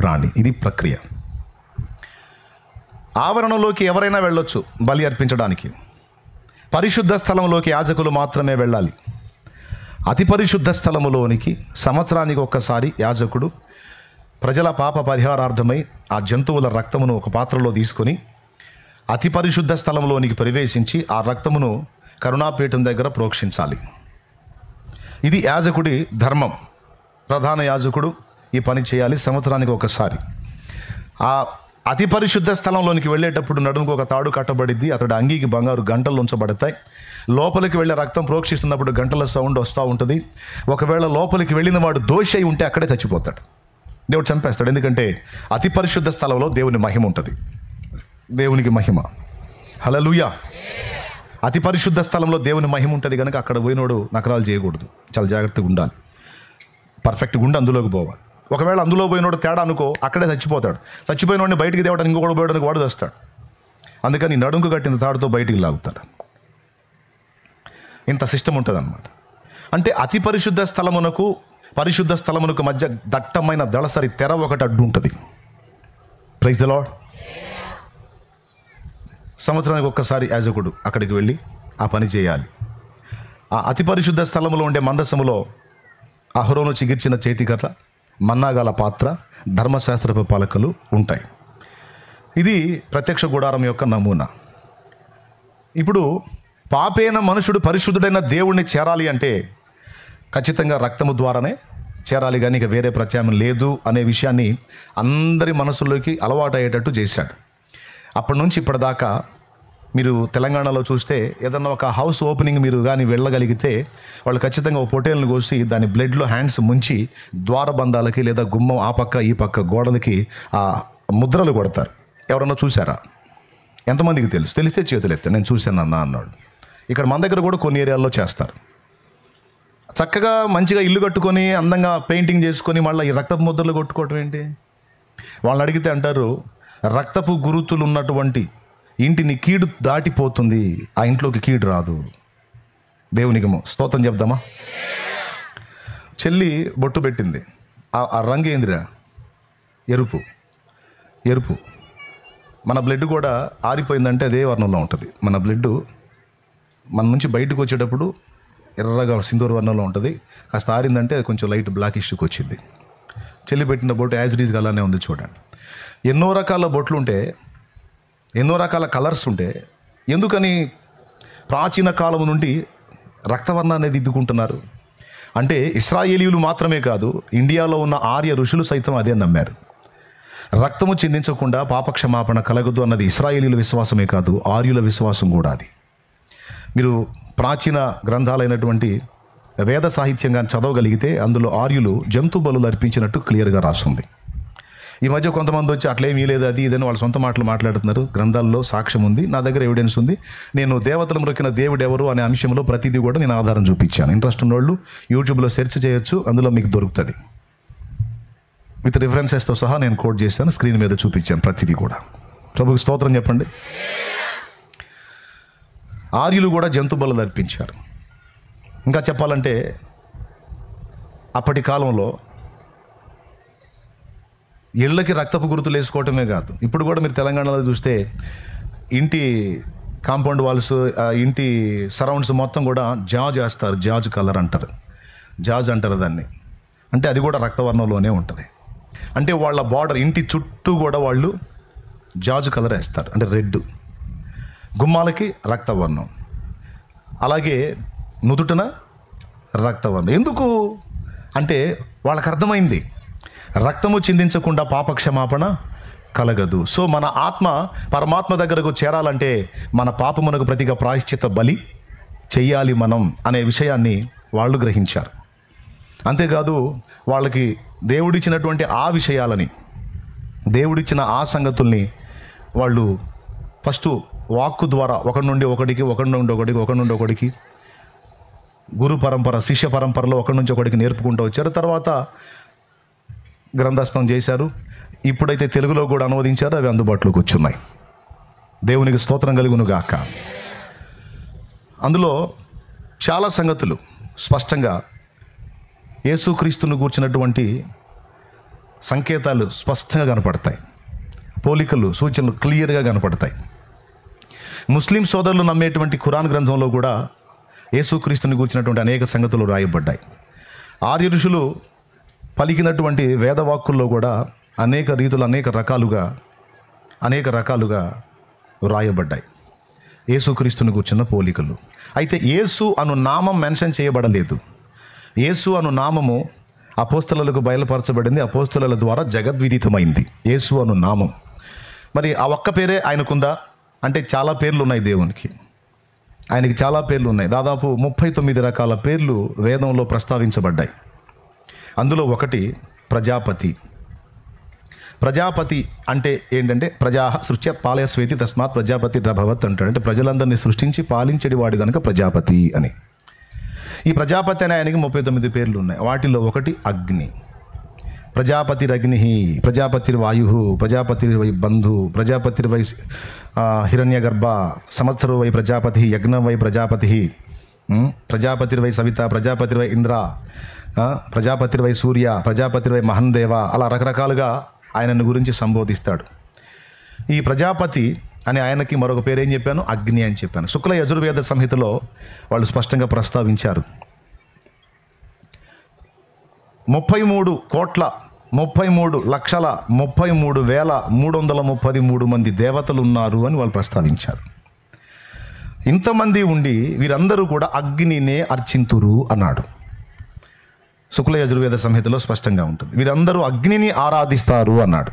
ప్రాణి, ఇది ప్రక్రియ. ఆవరణలోకి ఎవరైనా వెళ్ళొచ్చు బలి అర్పించడానికి. పరిశుద్ధ స్థలంలోకి యాజకులు మాత్రమే వెళ్ళాలి. అతి పరిశుద్ధ స్థలములోనికి సంవత్సరానికి ఒక్కసారి యాజకుడు ప్రజల పాప పరిహారార్థమై ఆ జంతువుల రక్తమును ఒక పాత్రలో తీసుకొని అతి పరిశుద్ధ స్థలంలోనికి ప్రవేశించి ఆ రక్తమును కరుణాపీఠం దగ్గర ప్రోక్షించాలి. ఇది యాజకుడి ధర్మం. ప్రధాన యాజకుడు ఈ పని చేయాలి సంవత్సరానికి ఒకసారి. ఆ అతి పరిశుద్ధ స్థలంలోనికి వెళ్ళేటప్పుడు నడుముకు ఒక తాడు కట్టబడిద్ది, అతడు అంగీకి బంగారు గంటలు ఉంచబడతాయి. లోపలికి వెళ్ళే రక్తం ప్రోక్షిస్తున్నప్పుడు గంటల సౌండ్ వస్తూ ఉంటుంది. ఒకవేళ లోపలికి వెళ్ళిన వాడు దోషి అయి ఉంటే అక్కడే చచ్చిపోతాడు, దేవుడు చంపేస్తాడు. ఎందుకంటే అతి పరిశుద్ధ స్థలంలో దేవుని మహిమ ఉంటుంది, దేవునికి మహిమ. హల్లెలూయా. అతి పరిశుద్ధ స్థలంలో దేవుని మహిమ ఉంటుంది కనుక అక్కడ పోయినోడు నకరాలు చేయకూడదు, చాలా జాగ్రత్తగా ఉండాలి, పర్ఫెక్ట్గా ఉండి అందులోకి పోవాలి. ఒకవేళ అందులో పోయినోడు తేడా అనుకో అక్కడే చచ్చిపోతాడు. చచ్చిపోయిన వాడిని బయటికి తేవడానికి ఇంకొకటి పోయడానికి వాడు తెస్తాడు. అందుకని నడుంకు కట్టిన తాడుతో బయటికి లాగుతాడు. ఇంత సిస్టమ్ ఉంటుంది అన్నమాట. అంటే అతి పరిశుద్ధ స్థలమునకు పరిశుద్ధ స్థలమునకు మధ్య దట్టమైన దళసరి తెర ఒకటి అడ్డు ఉంటుంది. Praise the Lord. సంవత్సరానికి ఒక్కసారి యాజకుడు అక్కడికి వెళ్ళి ఆ పని చేయాలి. ఆ అతి పరిశుద్ధ స్థలములో ఉండే మందసములో అహరోను చిగిర్చిన చేతికర్ర, మన్నాగాల పాత్ర, ధర్మశాస్త్రపు పలకలు ఉంటాయి. ఇది ప్రత్యక్ష గుడారం యొక్క నమూనా. ఇప్పుడు పాపైన మనుషుడు పరిశుద్ధుడైన దేవుణ్ణి చేరాలి అంటే ఖచ్చితంగా రక్తము ద్వారానే చేరాలి, కానీ ఇక వేరే ప్రత్యామ్నాయం లేదు అనే విషయాన్ని అందరి మనసుల్లోకి అలవాటు అయ్యేటట్టు చేశాడు. అప్పటి నుంచి ఇప్పటిదాకా మీరు తెలంగాణలో చూస్తే ఏదన్నా ఒక హౌస్ ఓపెనింగ్ మీరు కానీ వెళ్ళగలిగితే వాళ్ళు ఖచ్చితంగా ఒక పొటేల్ని కోసి దాని బ్లడ్లో హ్యాండ్స్ ముంచి ద్వారబంధాలకి లేదా గుమ్మం ఆ పక్క ఈ పక్క గోడలకి ఆ ముద్రలు కొడతారు. ఎవరన్నా చూసారా? ఎంతమందికి తెలుసు? తెలిస్తే చేతులు ఎత్తాను, నేను చూశాను అన్న అన్నాడు. ఇక్కడ మన దగ్గర కూడా కొన్ని ఏరియాల్లో చేస్తారు. చక్కగా మంచిగా ఇల్లు కట్టుకొని అందంగా పెయింటింగ్ చేసుకొని మళ్ళీ ఈ రక్తపు ముద్రలు కొట్టుకోవటం ఏంటి? వాళ్ళని అడిగితే అంటారు, రక్తపు గురుతులు ఉన్నటువంటి ఇంటిని కీడు దాటిపోతుంది, ఆ ఇంట్లోకి కీడు రాదు. దేవునికి స్తోత్రం చెప్దామా? చెల్లి బొట్టు పెట్టింది, ఆ రంగు ఏందిరా? ఎరుపు. ఎరుపు. మన బ్లడ్ కూడా ఆరిపోయిందంటే అదే వర్ణంలో ఉంటుంది. మన బ్లడ్ మన నుంచి బయటకు వచ్చేటప్పుడు ఎర్రగా సింధూర వర్ణంలో ఉంటుంది, కాస్త ఆరిందంటే కొంచెం లైట్ బ్లాకిష్కి వచ్చింది. చెల్లి పెట్టిన బొట్టు యాజ్ ఇట్ ఈజ్గా అలానే ఉంది. చూడండి, ఎన్నో రకాల బొట్లు ఉంటే, ఎన్నో రకాల కలర్స్ ఉంటే ఎందుకని ప్రాచీన కాలం నుండి రక్తవర్ణాన్ని దిద్దుకుంటున్నారు అంటే ఇశ్రాయేలీయులు మాత్రమే కాదు, ఇండియాలో ఉన్న ఆర్య ఋషులు సైతం అదే నమ్మారు. రక్తము చిందించకుండా పాపక్షమాపణ కలగదు అన్నది ఇశ్రాయేలీయుల విశ్వాసమే కాదు, ఆర్యుల విశ్వాసం కూడా. అది మీరు ప్రాచీన గ్రంథాలైనటువంటి వేద సాహిత్యంగా చదవగలిగితే అందులో ఆర్యులు జంతు బలులు అర్పించినట్టు క్లియర్గా రాస్తుంది. ఈ మధ్య కొంతమంది వచ్చి అట్లేమీ లేదు అది ఇదని వాళ్ళ సొంత మాటలు మాట్లాడుతున్నారు. గ్రంథాల్లో సాక్ష్యం ఉంది, నా దగ్గర ఎవిడెన్స్ ఉంది. నేను దేవతలు మొక్కిన దేవుడు ఎవరు అనే అంశంలో ప్రతిదీ కూడా నేను ఆధారం చూపించాను. ఇంట్రెస్ట్ ఉన్నోళ్ళు యూట్యూబ్లో సెర్చ్ చేయొచ్చు, అందులో మీకు దొరుకుతుంది. విత్ రిఫరెన్సెస్తో సహా నేను కోట్ చేశాను, స్క్రీన్ మీద చూపించాను ప్రతిదీ కూడా. ప్రభుకి స్తోత్రం చెప్పండి. ఆర్యులు కూడా జంతు బలులు అర్పించారు. ఇంకా చెప్పాలంటే అప్పటి కాలంలో ఇళ్ళకి రక్తపు గుర్తులు వేసుకోవటమే కాదు, ఇప్పుడు కూడా మీరు తెలంగాణలో చూస్తే ఇంటి కాంపౌండ్ వాల్స్, ఇంటి సరౌండ్స్ మొత్తం కూడా జాజ్ వేస్తారు. జాజ్ కలర్ అంటారు, జాజ్ అంటారు దాన్ని. అంటే అది కూడా రక్తవర్ణంలోనే ఉంటుంది. అంటే వాళ్ళ బార్డర్ ఇంటి చుట్టూ కూడా వాళ్ళు జాజ్ కలర్ వేస్తారు, అంటే రెడ్. గుమ్మాలకి రక్తవర్ణం, అలాగే నుదుటన రక్తవర్ణం. ఎందుకు అంటే వాళ్ళకి అర్థమైంది, రక్తము చిందించకుండా పాపక్షమాపణ కలగదు. సో మన ఆత్మ పరమాత్మ దగ్గరకు చేరాలంటే మన పాపమునకు ప్రతిగా ప్రాయశ్చిత్త బలి చెయ్యాలి మనం అనే విషయాన్ని వాళ్ళు గ్రహించారు. అంతేకాదు వాళ్ళకి దేవుడిచ్చినటువంటి ఆ విషయాలని, దేవుడిచ్చిన ఆ సంగతుల్ని వాళ్ళు ఫస్ట్ వాక్కు ద్వారా ఒకటి నుండి ఒకడికి గురు పరంపర, శిష్య పరంపరలో ఒకడి నుంచి ఒకడికి నేర్పుకుంటూ వచ్చారు. తర్వాత గ్రంథస్థం చేశారు. ఇప్పుడైతే తెలుగులో కూడా అనువదించారు, అవి అందుబాటులోకి వచ్చున్నాయి. దేవునికి స్తోత్రం కలుగును గాక. అందులో చాలా సంగతులు స్పష్టంగా యేసుక్రీస్తును గూర్చినటువంటి సంకేతాలు స్పష్టంగా కనపడతాయి, పోలికలు, సూచనలు క్లియర్గా కనపడతాయి. ముస్లిం సోదరులు నమ్మేటువంటి ఖురాన్ గ్రంథంలో కూడా యేసుక్రీస్తుని గూర్చినటువంటి అనేక సంగతులు రాయబడ్డాయి. ఆర్య ఋషులు పలికినటువంటి వేదవాక్కుల్లో కూడా అనేక రీతులు, అనేక రకాలుగా రాయబడ్డాయి యేసుక్రీస్తుని గూర్చిన పోలికలు. అయితే యేసు అను నామం మెన్షన్ చేయబడలేదు. యేసు అను నామము అపోస్తలులకు బయలుపరచబడింది, అపోస్తలుల ద్వారా జగద్విదితమైంది యేసు అను నామం. మరి ఆ ఒక్క పేరే ఆయనకుందా అంటే చాలా పేర్లు ఉన్నాయి దేవునికి. ఆయనకి చాలా పేర్లు ఉన్నాయి. దాదాపు 39 రకాల పేర్లు వేదంలో ప్రస్తావించబడ్డాయి. అందులో ఒకటి ప్రజాపతి. ప్రజాపతి అంటే ఏంటంటే ప్రజా సృష్ట్య పాలయస్వేతి తస్మాత్ ప్రజాపతి ప్రభవత్ అంటాడు. అంటే ప్రజలందరినీ సృష్టించి పాలించేది వాడు కనుక ప్రజాపతి అని. ఈ ప్రజాపతి అనే ఆయనకి 39 పేర్లు ఉన్నాయి. వాటిలో ఒకటి అగ్ని. ప్రజాపతిరగ్ని, ప్రజాపతిర్వాయు, ప్రజాపతిర్వై బంధు, ప్రజాపతిర్వై హిరణ్యగర్భ, సంవత్సరో వై ప్రజాపతి, యజ్ఞం వై ప్రజాపతి, ప్రజాపతిర్వై సవిత, ప్రజాపతిర్వై ఇంద్ర, ప్రజాపతిర్వై సూర్య, ప్రజాపతిర్వై మహందేవ. అలా రకరకాలుగా ఆయనను గురించి సంబోధిస్తాడు. ఈ ప్రజాపతి అని ఆయనకి మరొక పేరు ఏం చెప్పాను? అగ్ని అని చెప్పాను. శుక్ల యజుర్వేద సంహితలో వాళ్ళు స్పష్టంగా ప్రస్తావించారు. 33,33,33,333 మంది దేవతలు ఉన్నారు అని వాళ్ళు ప్రస్తావించారు. ఇంతమంది ఉండి వీరందరూ కూడా అగ్నినే అర్చింతురు అన్నాడు. శుక్ల యజుర్వేద సంహితలో స్పష్టంగా ఉంటుంది. వీరందరూ అగ్నిని ఆరాధిస్తారు అన్నాడు.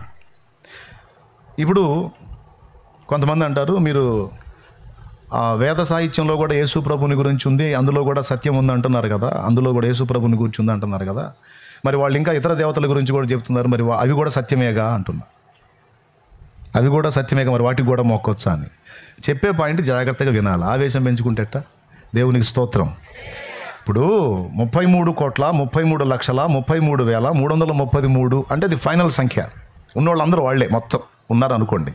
ఇప్పుడు కొంతమంది అంటారు, మీరు వేద సాహిత్యంలో కూడా యేసు ప్రభుని గురించి ఉంది, అందులో కూడా సత్యం ఉంది అంటున్నారు కదా, అందులో కూడా యేసు ప్రభుని గురించి ఉంది అంటున్నారు కదా, మరి వాళ్ళు ఇంకా ఇతర దేవతల గురించి కూడా చెప్తున్నారు, మరి అవి కూడా సత్యమేగా అంటున్నారు. అవి కూడా సత్యమేగా, మరి వాటికి కూడా మొక్కొచ్చా అని చెప్పే పాయింట్ జాగ్రత్తగా వినాలి. ఆవేశం పెంచుకుంటేట. దేవునికి స్తోత్రం. ఇప్పుడు 33,33,33,333 అంటే అది ఫైనల్ సంఖ్య. ఉన్నవాళ్ళందరూ వాళ్ళే మొత్తం ఉన్నారు అనుకోండి.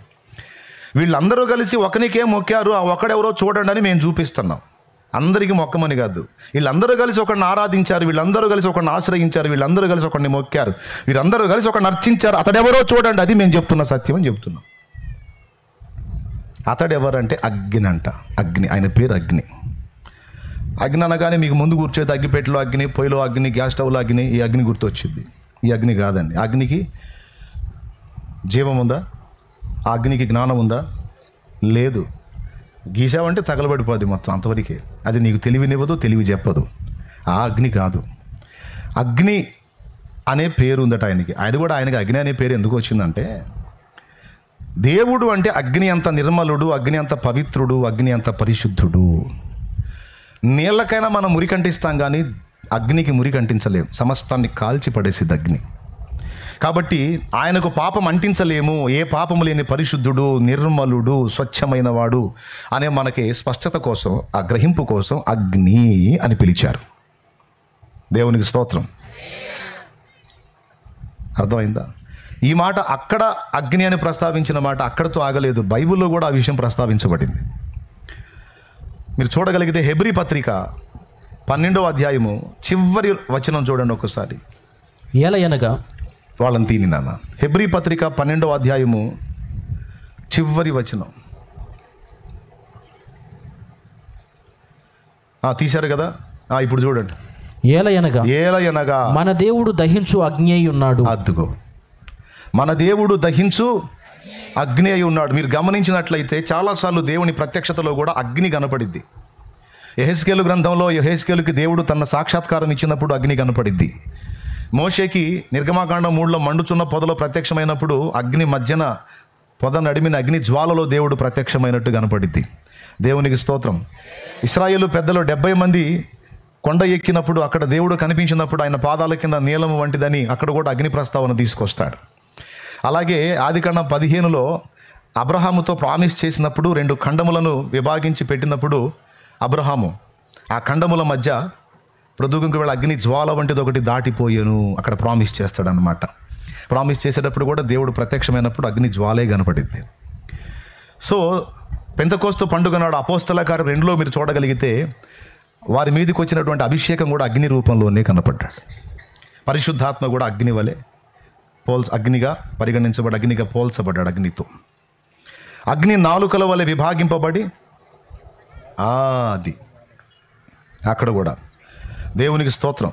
వీళ్ళందరూ కలిసి ఒకనికే మొక్కారు, ఆ ఒకడెవరో చూడండి అని మేము చూపిస్తున్నాం. అందరికీ మొక్కమని కాదు, వీళ్ళందరూ కలిసి ఒకడిని ఆరాధించారు, వీళ్ళందరూ కలిసి ఒకడిని ఆశ్రయించారు, వీళ్ళందరూ కలిసి ఒకడిని మొక్కారు, వీరందరూ కలిసి ఒకడిని అర్చించారు, అతడెవరో చూడండి, అది మేము చెప్తున్న సత్యం అని చెప్తున్నాం. అతడెవరంటే అగ్ని అంట. అగ్ని, ఆయన పేరు అగ్ని. అగ్ని అనగానే మీకు ముందు కూర్చోదు అగ్గిపెట్టెలో అగ్ని, పొయ్యిలో అగ్ని, గ్యాస్ స్టవ్లో అగ్ని, ఈ అగ్ని గుర్తొచ్చింది. ఈ అగ్ని కాదండి. అగ్నికి జీవం ఉందా? ఆ అగ్నికి జ్ఞానం ఉందా? లేదు. గీసావంటే తగలబడిపోద్ది మొత్తం, అంతవరకే. అది నీకు తెలివినివ్వదు, తెలివి చెప్పదు. ఆ అగ్ని కాదు. అగ్ని అనే పేరు ఉందట ఆయనకి. అది కూడా ఆయనకి అగ్ని అనే పేరు ఎందుకు వచ్చిందంటే, దేవుడు అంటే అగ్ని అంత నిర్మలుడు, అగ్ని అంత పవిత్రుడు, అగ్ని అంత పరిశుద్ధుడు. నీళ్ళకైనా మనం మురికంటిస్తాం కానీ అగ్నికి మురికంటించలేం. సమస్తాన్ని కాల్చి పడేసిద్ది అగ్ని. కాబట్టి ఆయనకు పాపం అంటించలేము, ఏ పాపము లేని పరిశుద్ధుడు, నిర్మలుడు, స్వచ్ఛమైన వాడు అనే మనకి స్పష్టత కోసం, ఆ గ్రహింపు కోసం అగ్ని అని పిలిచారు. దేవునికి స్తోత్రం. అర్థమైందా? ఈ మాట అక్కడ అగ్ని అని ప్రస్తావించిన మాట అక్కడతో ఆగలేదు, బైబిల్లో కూడా ఆ విషయం ప్రస్తావించబడింది. మీరు చూడగలిగితే హెబ్రీ పత్రిక 12వ అధ్యాయము చివరి వచనం చూడండి ఒకసారి. ఏలయనగా వాళ్ళని తీని నాన్న. హెబ్రీ పత్రిక 12వ అధ్యాయము చివరి వచనం. తీశారు కదా, ఇప్పుడు చూడండి. ఏలయనగా మన దేవుడు దహించు అగ్ని అయి ఉన్నాడు. అద్దుగో, మన దేవుడు దహించు అగ్ని అయి ఉన్నాడు. మీరు గమనించినట్లయితే చాలాసార్లు దేవుని ప్రత్యక్షతలో కూడా అగ్ని కనపడిద్ది. యెహెజ్కేలు గ్రంథంలో యెహెజ్కేలుకి దేవుడు తన సాక్షాత్కారం ఇచ్చినప్పుడు అగ్ని కనపడిద్ది. మోషేకి నిర్గమాకాండం 3లో మండుచున్న పొదలో ప్రత్యక్షమైనప్పుడు అగ్ని మధ్యన పొద నడిమిన అగ్ని జ్వాలలో దేవుడు ప్రత్యక్షమైనట్టు కనపడిద్ది. దేవునికి స్తోత్రం. ఇశ్రాయేలు పెద్దలు 70 మంది కొండ ఎక్కినప్పుడు అక్కడ దేవుడు కనిపించినప్పుడు ఆయన పాదాల కింద నీలము వంటిదని అక్కడ కూడా అగ్ని ప్రస్తావన తీసుకొస్తాడు. అలాగే ఆదికాండం 15లో అబ్రహాముతో ప్రామిస్ చేసినప్పుడు 2 ఖండములను విభాగించి పెట్టినప్పుడు అబ్రహాము ఆ ఖండముల మధ్య ప్రొద్దుగుంకు వేళ అగ్ని జ్వాల వంటిది ఒకటి దాటిపోయాను అక్కడ ప్రామిస్ చేస్తాడనమాట. ప్రామిస్ చేసేటప్పుడు కూడా దేవుడు ప్రత్యక్షమైనప్పుడు అగ్ని జ్వాలే కనపడింది. సో పెంతెకోస్తు పండుగ నాడు అపోస్తల కార్యం 2లో మీరు చూడగలిగితే వారి మీదకి వచ్చినటువంటి అభిషేకం కూడా అగ్ని రూపంలోనే కనపడ్డాడు. పరిశుద్ధాత్మ కూడా అగ్ని వలె అగ్నిగా పరిగణించబడి అగ్నిగా పోల్చబడ్డాడు. అగ్నితో అగ్ని నాలుకల వలె విభాగింపబడి అది అక్కడ కూడా దేవునికి స్తోత్రం.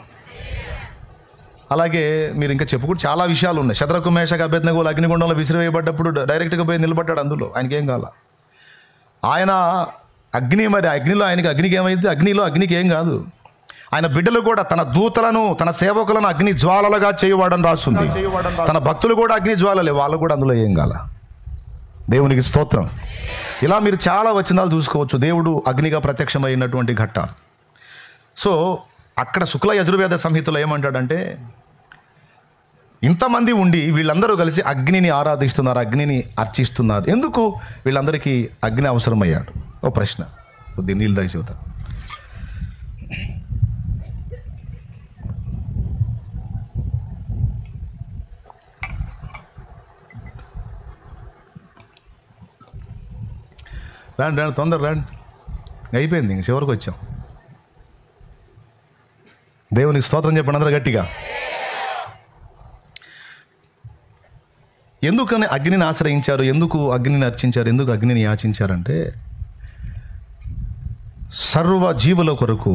అలాగే మీరు ఇంకా చెప్పుకుంటే చాలా విషయాలు ఉన్నాయి. శద్రకు మేషకు అబేద్నెగోలు అగ్నిగుండంలో విసిరివేయబడ్డప్పుడు డైరెక్ట్గా పోయి నిలబడ్డాడు. అందులో ఆయనకేం కాల. ఆయన అగ్ని, మరి అగ్నిలో ఆయనకి అగ్నికి ఏమైంది? అగ్నిలో అగ్నికి ఏం కాదు. ఆయన బిడ్డలు కూడా తన దూతలను తన సేవకులను అగ్ని జ్వాలలుగా చేయవాడని రాస్తుంది. తన భక్తులు కూడా అగ్ని జ్వాలలే, వాళ్ళు కూడా అందులో ఏం కాల. దేవునికి స్తోత్రం. ఇలా మీరు చాలా వచనాలు చూసుకోవచ్చు దేవుడు అగ్నిగా ప్రత్యక్షమైనటువంటి ఘట్టాలు. సో అక్కడ శుక్ల యజుర్వేద సంహితలో ఏమంటాడంటే, ఇంతమంది ఉండి వీళ్ళందరూ కలిసి అగ్నిని ఆరాధిస్తున్నారు, అగ్నిని అర్చిస్తున్నారు. ఎందుకు వీళ్ళందరికీ అగ్ని అవసరమయ్యాడు? ఓ ప్రశ్న. కొద్ది నీళ్ళు దాగి చెబుతా. రండి రండి, తొందర రండి, అయిపోయింది, ఇంక చివరికి వచ్చాం. దేవునికి స్తోత్రం చెప్పండి అందరూ గట్టిగా. ఎందుకని అగ్నిని ఆశ్రయించారు? ఎందుకు అగ్నిని అర్చించారు? ఎందుకు అగ్నిని యాచించారంటే, సర్వ జీవుల కొరకు,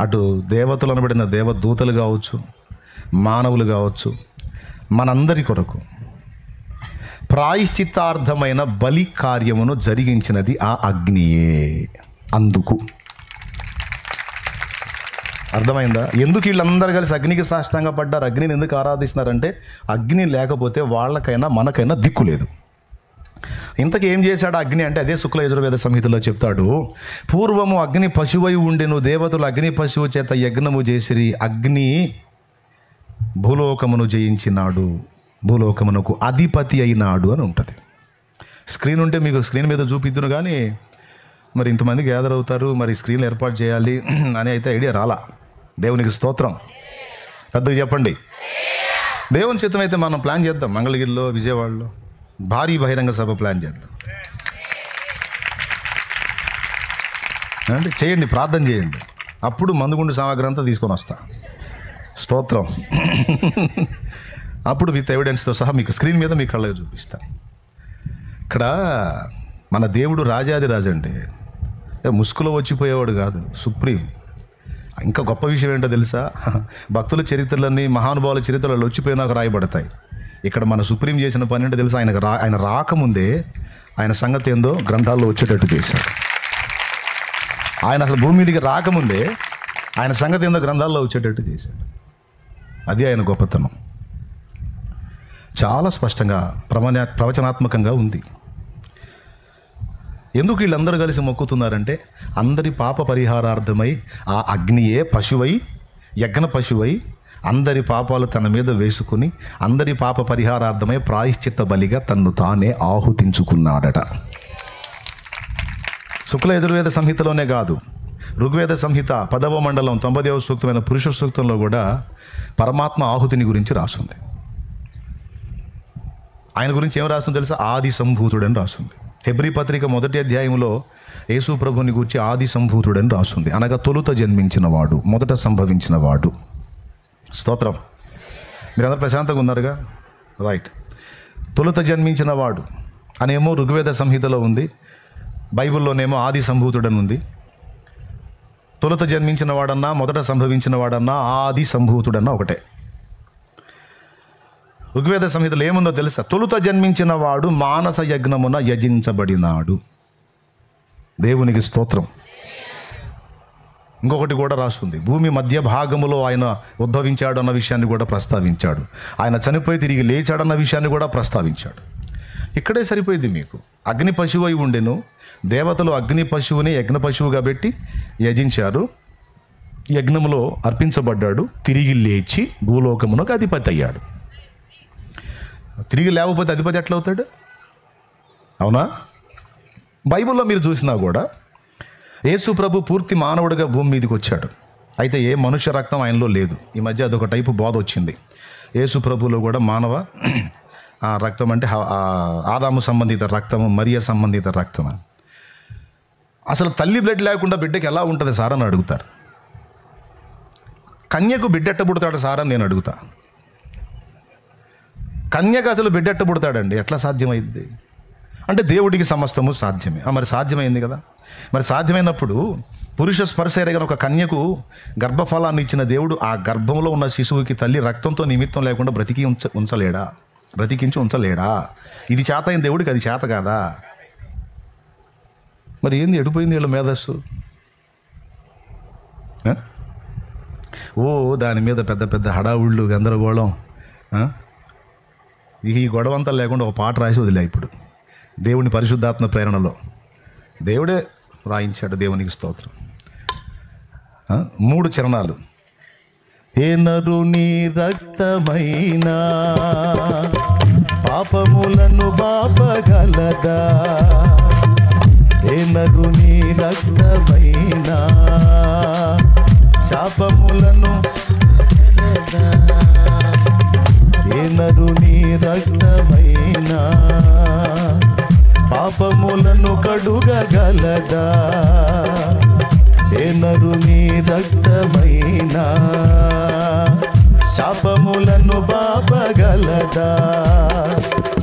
అటు దేవతలు అనబడిన దేవదూతలు కావచ్చు, మానవులు కావచ్చు, మనందరి కొరకు ప్రాయశ్చిత్తార్థమైన బలి కార్యమును జరిగించినది ఆ అగ్నియే. అందుకు అర్థమైందా? ఎందుకు వీళ్ళందరూ కలిసి అగ్నికి సాష్టాంగ పడ్డారు, అగ్నిని ఎందుకు ఆరాధిస్తున్నారంటే, అగ్ని లేకపోతే వాళ్ళకైనా మనకైనా దిక్కు లేదు. ఇంతకు ఏం చేశాడు అగ్ని అంటే, అదే శుక్ల యజుర్వేద సంహితలో చెప్తాడు. పూర్వము అగ్ని పశువై ఉండెను, దేవతలు అగ్ని పశువు చేత యజ్ఞము చేసిరి, అగ్ని భూలోకమును జయించినాడు, భూలోకమునకు అధిపతి అయినాడు అని ఉంటుంది. స్క్రీన్ ఉంటే మీకు స్క్రీన్ మీద చూపిద్దును, కానీ మరి ఇంతమంది గ్యాదర్ అవుతారు, మరి స్క్రీన్లు ఏర్పాటు చేయాలి అని అయితే ఐడియా రాలా. దేవునికి స్తోత్రం. పెద్దగా చెప్పండి. దేవుని చిత్తం అయితే మనం ప్లాన్ చేద్దాం. మంగళగిరిలో, విజయవాడలో భారీ బహిరంగ సభ ప్లాన్ చేద్దాం. అంటే చేయండి, ప్రార్థన చేయండి. అప్పుడు మందుగుండు సామగ్రి అంతా తీసుకొని వస్తా. స్తోత్రం. అప్పుడు విత్ ఎవిడెన్స్తో సహా మీకు స్క్రీన్ మీద మీ కళ్ళకి చూపిస్తాను. ఇక్కడ మన దేవుడు రాజాది రాజు అండి, ముసుగులో వచ్చిపోయేవాడు కాదు, సుప్రీం. ఇంకా గొప్ప విషయం ఏంటో తెలుసా? భక్తుల చరిత్రలన్నీ, మహానుభావుల చరిత్రలలో వచ్చిపోయినాక రాయబడతాయి. ఇక్కడ మన సుప్రీం చేసిన పని ఏంటో తెలుసా? ఆయన రాకముందే ఆయన సంగతి ఏందో గ్రంథాల్లో వచ్చేటట్టు చేశాడు. ఆయన అసలు భూమి మీదకి రాకముందే ఆయన సంగతి ఏందో గ్రంథాల్లో వచ్చేటట్టు చేశాడు. అది ఆయన గొప్పతనం. చాలా స్పష్టంగా ప్రవచనాత్మకంగా ఉంది. ఎందుకు వీళ్ళందరూ కలిసి మొక్కుతున్నారంటే, అందరి పాప పరిహారార్థమై ఆ అగ్నియే పశువై, యజ్ఞ పశువై అందరి పాపాలు తన మీద వేసుకుని అందరి పాప పరిహారార్థమై ప్రాయశ్చిత్త బలిగా తన్ను తానే ఆహుతించుకున్నాడట. శుక్ల యజుర్వేద సంహితలోనే కాదు, ఋగ్వేద సంహిత 10వ మండలం 90వ సూక్తమైన పురుష సూక్తంలో కూడా పరమాత్మ ఆహుతిని గురించి రాస్తుంది. ఆయన గురించి ఏం రాస్తుంది తెలుసా? ఆది సంభూతుడని రాస్తుంది. హెబ్రీ పత్రిక 1వ అధ్యాయంలో యేసు ప్రభుని గురించి ఆది సంభూతుడని రాస్తుంది. అనగా తొలుత జన్మించిన వాడు, మొదట సంభవించిన వాడు. స్తోత్రం. మీరందరూ ప్రశాంతంగా ఉన్నారుగా? రైట్. తొలుత జన్మించిన వాడు అనేమో ఋగ్వేద సంహితలో ఉంది, బైబిల్లోనేమో ఆది సంభూతుడని ఉంది. తొలుత జన్మించిన వాడన్నా మొదట సంభవించిన వాడన్నా ఆది సంభూతుడన్నా ఒకటే. ఋగ్వేద సంహితలో ఏముందో తెలుసా? తొలుత జన్మించిన వాడు మానస యజ్ఞమున యజించబడినాడు. దేవునికి స్తోత్రం. ఇంకొకటి కూడా రాస్తుంది, భూమి మధ్య భాగములో ఆయన ఉద్భవించాడు అన్న విషయాన్ని కూడా ప్రస్తావించాడు. ఆయన చనిపోయి తిరిగి లేచాడన్న విషయాన్ని కూడా ప్రస్తావించాడు. ఇక్కడే సరిపోయింది మీకు. అగ్ని పశువు అయి ఉండెను, దేవతలు అగ్ని పశువుని యజ్ఞ పశువుగా పెట్టి యజించారు, యజ్ఞములో అర్పించబడ్డాడు, తిరిగి లేచి భూలోకమునకు అధిపతి అయ్యాడు. తిరిగి లేకపోతే అధిపతి ఎట్లా అవుతాడు? అవునా? బైబిల్లో మీరు చూసినా కూడా యేసు ప్రభు పూర్తి మానవుడిగా భూమి మీదకి వచ్చాడు. అయితే ఏ మనుష్య రక్తం ఆయనలో లేదు. ఈ మధ్య అదొక టైపు బోధ వచ్చింది. యేసు ప్రభులో కూడా మానవ రక్తం అంటే ఆదాము సంబంధిత రక్తము, మరియ సంబంధిత రక్తము. అసలు తల్లి బ్లడ్ లేకుండా బిడ్డకి ఎలా ఉంటుంది సార్ అని అడుగుతారు. కన్యకు బిడ్డెట్ట పుడతాడు సార్ అని నేను అడుగుతా. కన్యకు అసలు బిడ్డెట్ట పుడతాడండి? ఎట్లా సాధ్యమైంది అంటే దేవుడికి సమస్తము సాధ్యమే. మరి సాధ్యమైంది కదా. మరి సాధ్యమైనప్పుడు పురుష స్పర్శ ఎరగిన ఒక కన్యకు గర్భఫలాన్ని ఇచ్చిన దేవుడు ఆ గర్భంలో ఉన్న శిశువుకి తల్లి రక్తంతో నిమిత్తం లేకుండా బ్రతికించి ఉంచలేడా? ఇది చేత అయిన దేవుడికి అది చేత కాదా? మరి ఏంది ఎడిపోయింది వీళ్ళ మేధస్సు? దాని మీద పెద్ద పెద్ద హడావుళ్ళు, గందరగోళం. ఈ గొడవంతా లేకుండా ఒక పాట రాసి వదిలే. ఇప్పుడు దేవుని పరిశుద్ధాత్మ ప్రేరణలో దేవుడే రాయించాడు. దేవునికి స్తోత్రం. 3 చరణాలు. ఏ నరుని రక్తమైనా పాపములను బాపగలదా? ఏ నరుని రక్తమైనా శాపములను, ఏ నరుని రక్తమైనా పాపములను కడుగగలదా? ఏ నరుని రక్తమైనా శాపములను బాపగలదా?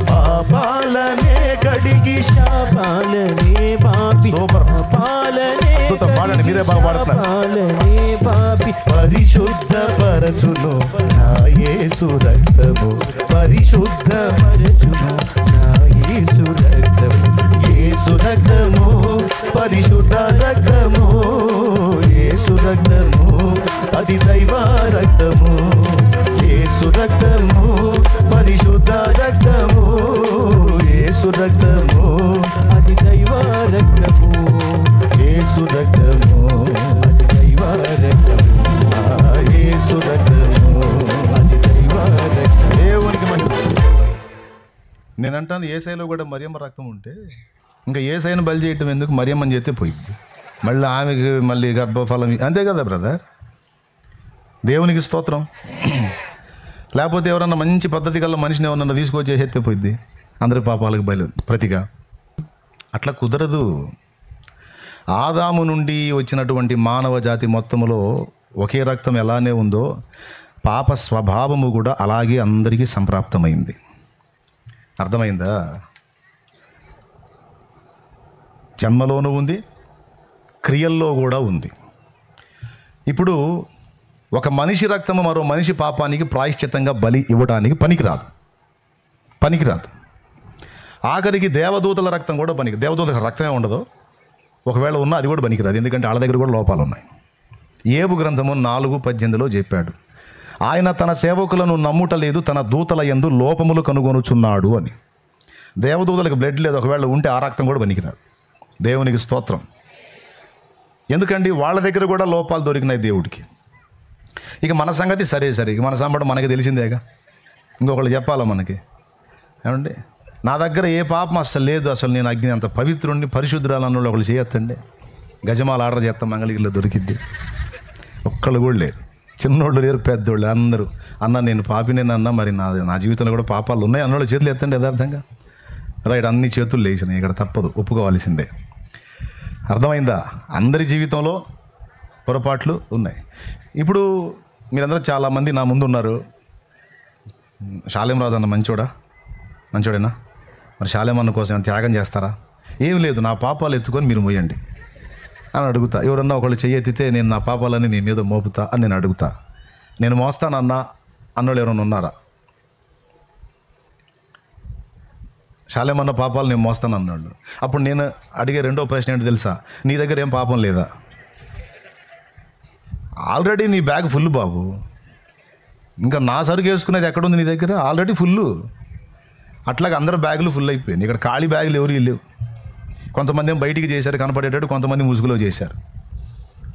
పాపాలనే కడిగి శాపాలనే బాపి, పాపాలనే మీరే బాగా బాపి పరిశుద్ధపరచును నా యేసు రక్తము, పరిశుద్ధపరచును నా యేసు రక్తము. యేసు రక్తము పరిశుద్ధ రక్తము, యేసు రక్తము అది దైవ రక్తము. యేసు రక్తము పరిశుద్ధ రక్తము, యేసు రక్తము అది దైవ రక్తము. యేసు రక్తము అది దైవ రక్తము, యేసు రక్తము అది దైవ రక్తము. దేవునికి నేనంటాను, ఏసైలో కూడా మరియమ్మ రక్తం ఉంటే ఇంకా ఏసైను బలి చేయటం ఎందుకు? మరియమ్మని చేస్తే పోయింది. మళ్ళీ ఆమెకి మళ్ళీ గర్భఫలం, అంతే కదా బ్రదర్? దేవునికి స్తోత్రం. లేకపోతే ఎవరన్నా మంచి పద్ధతి కల్లా మనిషిని ఎవరన్నా తీసుకొచ్చి చేసేస్తే పోయింది అందరి పాపాలకు బలి ప్రతిగా. అట్లా కుదరదు. ఆదాము నుండి వచ్చినటువంటి మానవ జాతి మొత్తములో ఒకే రక్తం ఎలానే ఉందో పాప స్వభావము కూడా అలాగే అందరికీ సంప్రాప్తమైంది. అర్థమైందా? జన్మలోనూ ఉంది, క్రియల్లో కూడా ఉంది. ఇప్పుడు ఒక మనిషి రక్తము మరో మనిషి పాపానికి ప్రాయశ్చిత్తంగా బలి ఇవ్వడానికి పనికిరాదు. ఆఖరికి దేవదూతల రక్తం కూడా దేవదూతల రక్తమే ఉండదు. ఒకవేళ ఉన్నా అది కూడా పనికిరాదు. ఎందుకంటే వాళ్ళ దగ్గర కూడా లోపాలు ఉన్నాయి. ఏబు గ్రంథము 4:18 చెప్పాడు, ఆయన తన సేవకులను నమ్ముటలేదు, తన దూతల యందు లోపములు కనుగొనుచున్నాడు అని. దేవదూతలకు బ్లడ్ లేదు, ఒకవేళ ఉంటే ఆ రక్తం కూడా పనికిరాదు. దేవునికి స్తోత్రం. ఎందుకండి వాళ్ళ దగ్గర కూడా లోపాలు దొరికినాయి దేవుడికి. ఇక మన సంగతి సరే ఇక మన సంబడం మనకి తెలిసిందేగా, ఇంకొకళ్ళు చెప్పాలా మనకి? ఏమండి, నా దగ్గర ఏ పాపం అసలు లేదు, అసలు నేను అగ్ని అంత పవిత్రుడిని పరిశుద్ధురాలు అన్నోళ్ళు ఒకళ్ళు చేయొచ్చండి. గజమాల ఆర్డర్ చేస్తాం, మంగళగిరిలో దొరికిద్ది. ఒక్కళ్ళు కూడా లేరు, చిన్నోళ్ళు లేరు, పెద్దోళ్ళు అందరూ అన్న నేను పాపినేనన్నా, మరి నా జీవితంలో కూడా పాపాలు ఉన్నాయి అన్నోళ్ళు చేతులు ఎత్తండి యథార్థంగా. రైట్, అన్ని చేతులు లేచినాయి, ఇక్కడ తప్పదు, ఒప్పుకోవాల్సిందే. అర్థమైందా? అందరి జీవితంలో పొరపాట్లు ఉన్నాయి. ఇప్పుడు మీరందరూ చాలామంది నా ముందు ఉన్నారు. శాలేం రాజు అన్న మంచోడేనా? మరి శాలేం అన్న కోసం త్యాగం చేస్తారా? ఏం లేదు, నా పాపాలు ఎత్తుకొని మీరు మోయండి అని అడుగుతా. ఎవరన్నా ఒకళ్ళు చెయ్యెత్తితే నేను నా పాపాలని మీ మీద మోపుతా అని నేను అడుగుతా. నేను మోస్తానన్నా అన్నోళ్ళు ఎవరైనా ఉన్నారా? శాలేమన్న పాపాలు నేను మోస్తాను అన్నాడు. అప్పుడు నేను అడిగే రెండో ప్రశ్న ఏంటో తెలుసా? నీ దగ్గర ఏం పాపం లేదా? ఆల్రెడీ నీ బ్యాగ్ ఫుల్ బాబు, ఇంకా నా సరుకు వేసుకునేది ఎక్కడుంది నీ దగ్గర? Already full. అట్లాగే అందరు బ్యాగులు ఫుల్ అయిపోయింది. ఇక్కడ ఖాళీ బ్యాగులు ఎవరు లేవు. కొంతమంది ఏం బయటికి చేశారు కనపడేటట్టు, కొంతమంది ముసుగులో చేశారు,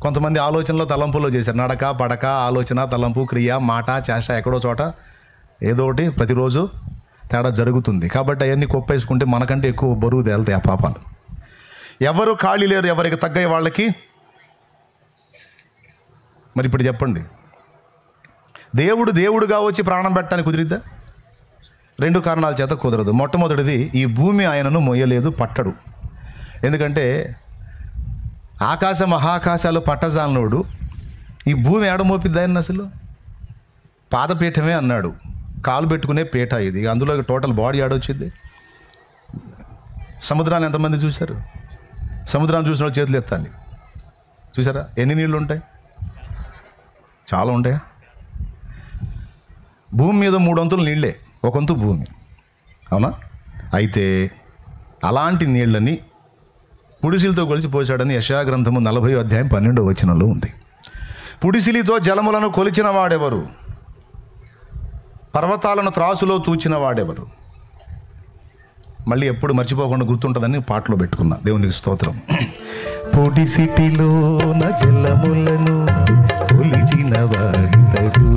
కొంతమంది ఆలోచనలో తలంపులో చేశారు. నడక పడక ఆలోచన తలంపు క్రియ మాట చేష ఎక్కడో చోట ఏదో ఒకటి ప్రతిరోజు తేడా జరుగుతుంది. కాబట్టి అవన్నీ కొప్పేసుకుంటే మనకంటే ఎక్కువ బరువు తేలుతాయి ఆ పాపాలు. ఎవరు ఖాళీ లేరు, ఎవరికి తగ్గ వాళ్ళకి. మరి ఇప్పుడు చెప్పండి, దేవుడుగా వచ్చి ప్రాణం పెట్టడానికి కుదిరిద్దా? రెండు కారణాల చేత కుదరదు. మొట్టమొదటిది, ఈ భూమి ఆయనను మొయ్యలేదు, పట్టడు. ఎందుకంటే ఆకాశ మహాకాశాలు పట్టజాలనోడు ఈ భూమి ఏడమోపిద్ది ఆయన అసలు? పాదపీఠమే అన్నాడు, కాలు పెట్టుకునే పీఠ ఇది. అందులో టోటల్ బాడీ ఆడొచ్చింది. సముద్రాన్ని ఎంతమంది చూశారు? సముద్రాన్ని చూసిన వాళ్ళు చేతులు ఎత్తాలి. చూసారా ఎన్ని నీళ్ళు ఉంటాయి? చాలా ఉంటాయా? భూమి మీద 3 వంతులు నీళ్ళే, 1 వంతు భూమి, అవునా? అయితే అలాంటి నీళ్ళని పుడిసిలితో కొలిచి పోశాడని యెషయా గ్రంథము 40వ అధ్యాయం 12వ వచనంలో ఉంది. పుడిసిలితో జలములను కొలిచిన వాడెవరు? పర్వతాలను త్రాసులో తూచిన వాడెవరు? మళ్ళీ ఎప్పుడు మర్చిపోకుండా గుర్తుంటుందని పాటలో పెట్టుకున్నా. దేవునికి స్తోత్రం. పుడిసిటిలోన జలములను కొలిచిన వాడితడు,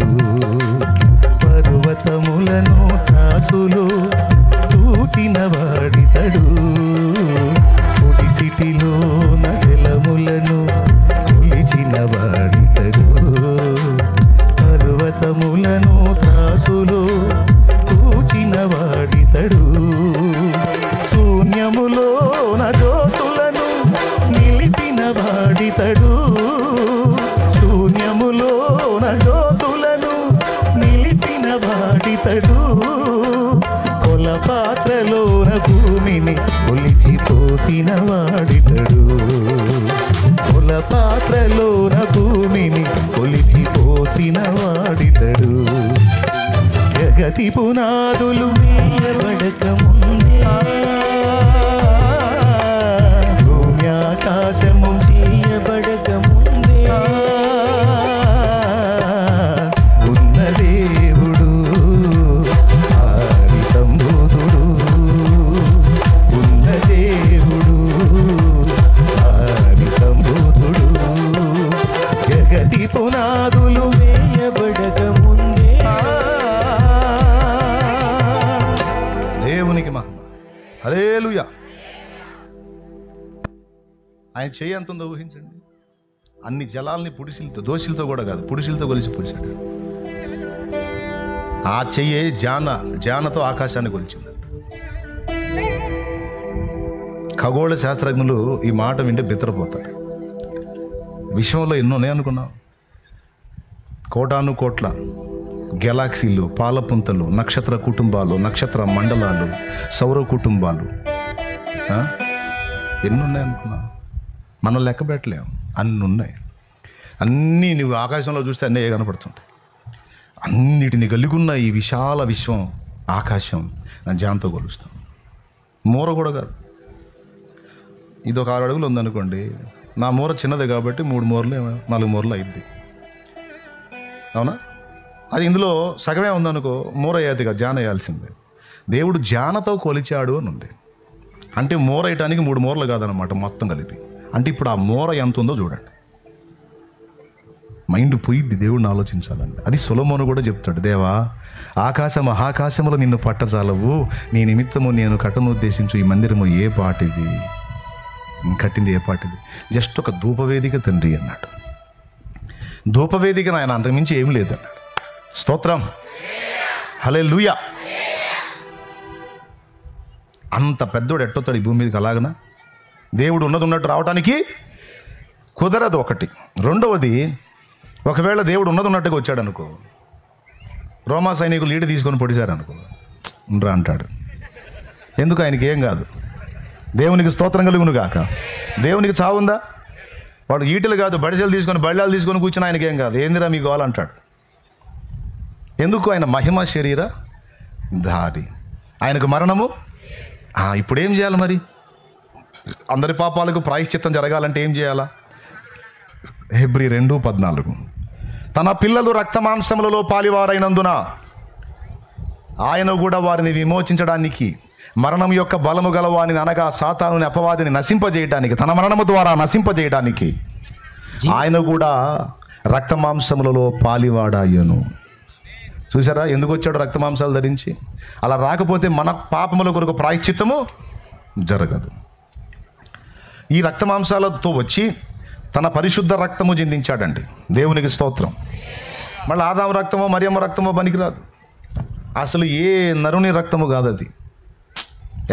పర్వతములను త్రాసులో తూచిన వాడితడు. పుడిసిటిలోన జలములను కొలిచిన వాడితడు, పర్వతములను త్రాసులో తూచిన వాడితడు. శూన్యములోన జ్యోతులను నిలిపిన వాడితడు, శూన్యములోన జ్యోతులను నిలిపిన వాడితడు. కొలపాత్రలోన భూమిని కొలిచి పోసిన వాడితడు, కొలపాత్రలోన భూమిని కొలిచి పోసిన వాడితడు. జగతి పునాదులు వేయబడక ముందే, భూమి ఆకాశము చేయబడక ముందే ఉన్న దేవుడు ఆది సంబోధుడు, ఉన్న దేవుడు ఆది సంబోధుడు. జగతి పునాదులు వేయబడక ముందే. దేవునికి మహిమ, హల్లెలూయా. ఆయన చెయ్యి ఎంత ఉందో ఊహించండి. అన్ని జలాల్ని పుడిసిలతో, దోషులతో కూడా కాదు, పుడిసిలతో కొలిచిపోసాడు. ఆ చెయ్యే జానతో ఆకాశాన్ని కొలిచింది. ఖగోళ శాస్త్రజ్ఞులు ఈ మాట వింటే బిత్తరపోతారు. విశ్వంలో ఎన్నో ఉన్నాయి అనుకున్నాం. కోటాను కోట్ల గెలాక్సీలు, పాలపుంతలు, నక్షత్ర కుటుంబాలు, నక్షత్ర మండలాలు, సౌర కుటుంబాలు ఎన్నున్నాయి అనుకున్నా? మనం లెక్క పెట్టలేము, అన్నీ ఉన్నాయి. అన్నీ నువ్వు ఆకాశంలో చూస్తే అన్నీ కనపడుతుంటాయి. అన్నిటిని కలిగి ఉన్న ఈ విశాల విశ్వం, ఆకాశం నా జాన్తో కొలుస్తాం. మూర కూడా కాదు, ఇది ఒక 6 అడుగులు ఉందనుకోండి. నా మూర చిన్నది కాబట్టి 3 మూరలు 4 మూరలు అయింది, అవునా? అది ఇందులో సగమే ఉందనుకో, మూర అయ్యేదిగా, జాన వేయాల్సిందే. దేవుడు జానతో కొలిచాడు అని ఉంది. అంటే మూర వేయటానికి 3 మూరలు కాదనమాట, మొత్తం కలిపి. అంటే ఇప్పుడు ఆ మూర ఎంత ఉందో చూడండి. మైండ్ పోయిద్ది దేవుడిని ఆలోచించాలని. అది సొలొమోను కూడా చెప్తాడు, దేవా ఆకాశ మహాకాశములు నిన్ను పట్టజాలవు, నీ నిమిత్తము నేను కట్టను ఉద్దేశించు ఈ మందిరము ఏ పాటిది, కట్టింది ఏ పాటిది, జస్ట్ ఒక ధూపవేదిక తండ్రి అన్నాడు. ధూపవేదిక ఆయన, అంతకుమించి ఏం లేదన్నాడు. స్తోత్రం, హల్లెలూయా. అంత పెద్దోడు ఎట్టొస్తాడు ఈ భూమి మీదకి? అలాగనా? దేవుడు ఉన్నది ఉన్నట్టు రావడానికి కుదరదు. ఒకటి. రెండవది, ఒకవేళ దేవుడు ఉన్నది ఉన్నట్టుగా వచ్చాడు అనుకో, రోమా సైనికులు ఈట తీసుకొని పొడిచారు అనుకో, ఉండరా అంటాడు. ఎందుకు? ఆయనకి ఏం కాదు. దేవునికి స్తోత్రం కలుగును గాక. దేవునికి చావుందా? వాడు ఈటలు కాదు బడిసెలు తీసుకొని బళ్ళాలు తీసుకొని కూర్చుని ఆయనకి ఏం కాదు. ఏందిరా మీ గోల అంటాడు. ఎందుకు? ఆయన మహిమ శరీర ధారి, ఆయనకు మరణము. ఇప్పుడు ఏం చేయాలి మరి? అందరి పాపాలకు ప్రాయశ్చిత్తం జరగాలంటే ఏం చేయాలా? హెబ్రీ 2:14, తన పిల్లలు రక్తమాంసములలో పాలివారైనందున ఆయన కూడా వారిని విమోచించడానికి, మరణం యొక్క బలము గల వారిని అనగా సాతానుని అపవాదిని నశింపజేయడానికి, తన మరణము ద్వారా నశింపజేయడానికి ఆయన కూడా రక్తమాంసములలో పాలివాడాయను. చూసారా ఎందుకు వచ్చాడు రక్తమాంసాలు ధరించి? అలా రాకపోతే మన పాపముల కొరకు ప్రాయశ్చిత్తము జరగదు. ఈ రక్తమాంసాలతో వచ్చి తన పరిశుద్ధ రక్తము చిందించాడండి. దేవునికి స్తోత్రం. మళ్ళీ ఆదాము రక్తమో మరియమ్మ రక్తమో పనికిరాదు. అసలు ఏ నరుని రక్తము కాదు అది.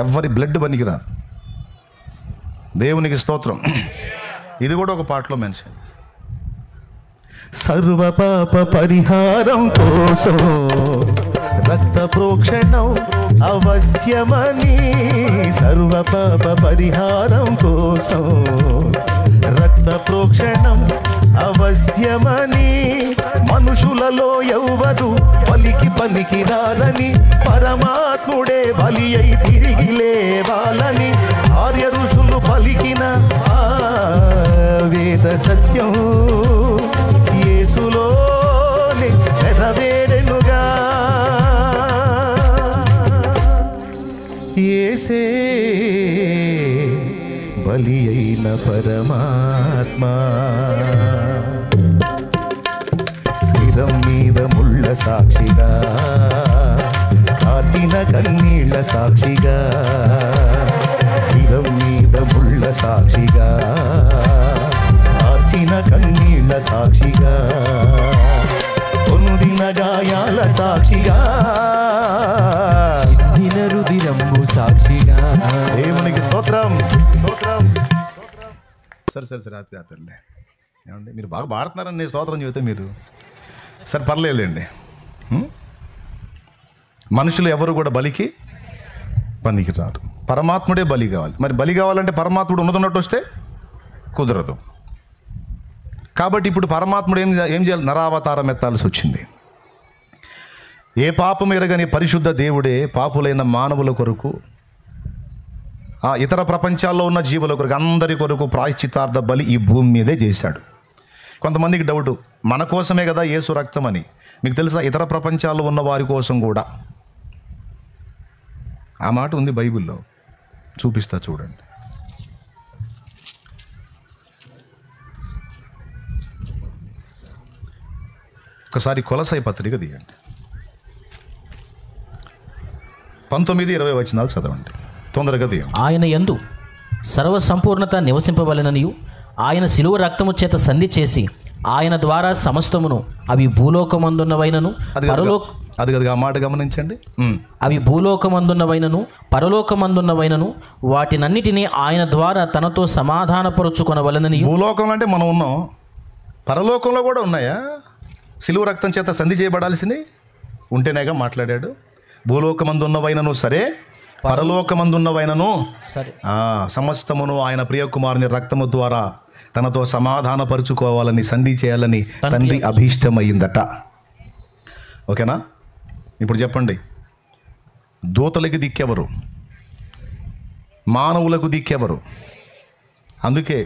ఎవరి బ్లడ్ పనికిరాదు. దేవునికి స్తోత్రం. ఇది కూడా ఒక పాటలో మెన్షన్. సర్వ పాప పరిహారం కోసం రక్త ప్రోక్షణం అవశ్యమని, సర్వ పాప పరిహారం కోసం రక్త ప్రోక్షణం అవశ్యమని, మనుషులలో ఎవ్వరు బలికి పనికి రాదని, పరమాత్ముడే బలి అయి తిరిగి లేవాలని ఆర్య ఋషులు పలికిన వేద సత్యం యేసులోనే నెరవేరెనుగా. యేసే బలి అయిన పరమాత్మ, శిరం మీద ముళ్ళ సాక్షిగా, కాచిన కన్నీళ్ళ సాక్షిగా, శిరం మీద ముళ్ళ సాక్షిగా, కార్చిన కన్నీళ్ళ సాక్షిగా, పొందిన గాయాల సాక్షిగా, రుదిరమ్ము సాక్షిగా. దేవునికి స్తోత్రం. సరే ఆపేలే. ఏమండి మీరు బాగా పాడుతున్నారని నేను స్తోత్రం చెబితే మీరు సరే పర్లేదులేండి. మనుషులు ఎవరు కూడా బలికి పనికి రారు. పరమాత్ముడే బలి కావాలి. మరి బలి కావాలంటే పరమాత్ముడు ఉన్నట్టు వస్తే కుదరదు. కాబట్టి ఇప్పుడు పరమాత్ముడు ఏం చేయాలి? నరావతారం ఎత్తాల్సి వచ్చింది. ఏ పాపం ఎరగని పరిశుద్ధ దేవుడే పాపులైన మానవుల కొరకు, ఇతర ప్రపంచాల్లో ఉన్న జీవుల కొరకు, అందరి కొరకు ప్రాయశ్చిత్తార్థ బలి ఈ భూమి మీదే చేశాడు. కొంతమందికి డౌట్, మన కోసమే కదా యేసు రక్తం అని. మీకు తెలుసా ఇతర ప్రపంచాల్లో ఉన్న వారి కోసం కూడా ఆ మాట ఉంది బైబిల్లో. చూపిస్తా చూడండి. ఒకసారి కొలసై పత్రిక తీయండి. 19-20 వచనాలు చదవండి. తొందరగా తీయండి. ఆయన యందు సర్వ సంపూర్ణత నివసింపవలెననియు, ఆయన శిలువ రక్తము చేత సంధి చేసి ఆయన ద్వారా సమస్తమును, అవి భూలోకమందున్నవైనను అది ఆ మాట గమనించండి. అవి భూలోకమందున్నవైనను పరలోకమందున్నవైనను వాటినన్నిటినీ ఆయన ద్వారా తనతో సమాధానపరుచుకొనవలెనని. భూలోకంలో అంటే మనం ఉన్నాం, పరలోకంలో కూడా ఉన్నాయా? శిలువ రక్తం చేత సంధి చేయబడాల్సినవి ఉంటేనేగా మాట్లాడాడు. భూలోకమందున్నవైనను సరే, పరలోకమందున్నవైనను సరే, సమస్తమును ఆయన ప్రియకుమారుని రక్తము ద్వారా తనతో సమాధానపరుచుకోవాలని, సంధి చేయాలని తండ్రి అభీష్టమైందట. ఓకేనా? ఇప్పుడు చెప్పండి, దూతలకి దిక్కెవరు? మానవులకు దిక్కెవరు? అందుకే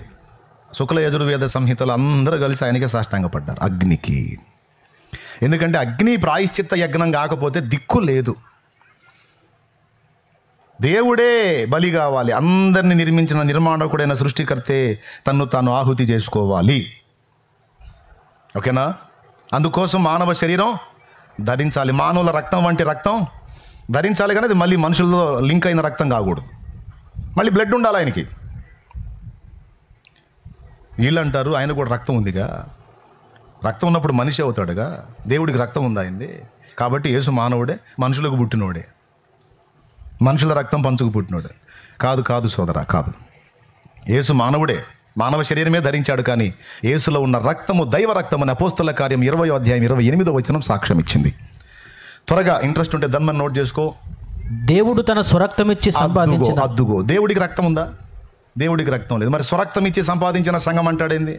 శుక్ల యజుర్వేద సంహితలు అందరూ కలిసి ఆయనకే సాష్టాంగపడ్డారు, అగ్నికి. ఎందుకంటే అగ్ని ప్రాయశ్చిత్త యజ్ఞం కాకపోతే దిక్కు లేదు. దేవుడే బలి కావాలి. అందరిని నిర్మించిన నిర్మాణకుడైన సృష్టికర్తే తన్ను తాను ఆహుతి చేసుకోవాలి. ఓకేనా? అందుకోసం మానవ శరీరం ధరించాలి. మానవుల రక్తం వంటి రక్తం ధరించాలి, కానీ అది మళ్ళీ మనుషులతో లింక్ అయిన రక్తం కాకూడదు. మళ్ళీ బ్లడ్ ఉండాలి ఆయనకి. వీళ్ళు అంటారు ఆయన కూడా రక్తం ఉందిగా, రక్తం ఉన్నప్పుడు మనిషి అవుతాడుగా, దేవుడికి రక్తం ఉంది ఆయనది, కాబట్టి యేసు మానవుడే, మనుషులకు పుట్టినోడే, మనుషుల రక్తం పంచుకు పుట్టినోడే. కాదు సోదరా, కాదు. యేసు మానవుడే, మానవ శరీరమే ధరించాడు, కానీ యేసులో ఉన్న రక్తము దైవ రక్తం అని అపోస్తల కార్యం 20వ అధ్యాయం 28వ వచనం సాక్ష్యం ఇచ్చింది. త్వరగా ఇంట్రెస్ట్ ఉంటే దాన్ని నోట్ చేసుకో. దేవుడు తన స్వరక్తం ఇచ్చి సంపాదించిన, అద్దుగో, దేవుడికి రక్తం ఉందా? దేవుడికి రక్తం లేదు. మరి స్వరక్తం ఇచ్చి సంపాదించిన సంఘం అంటాడేంది?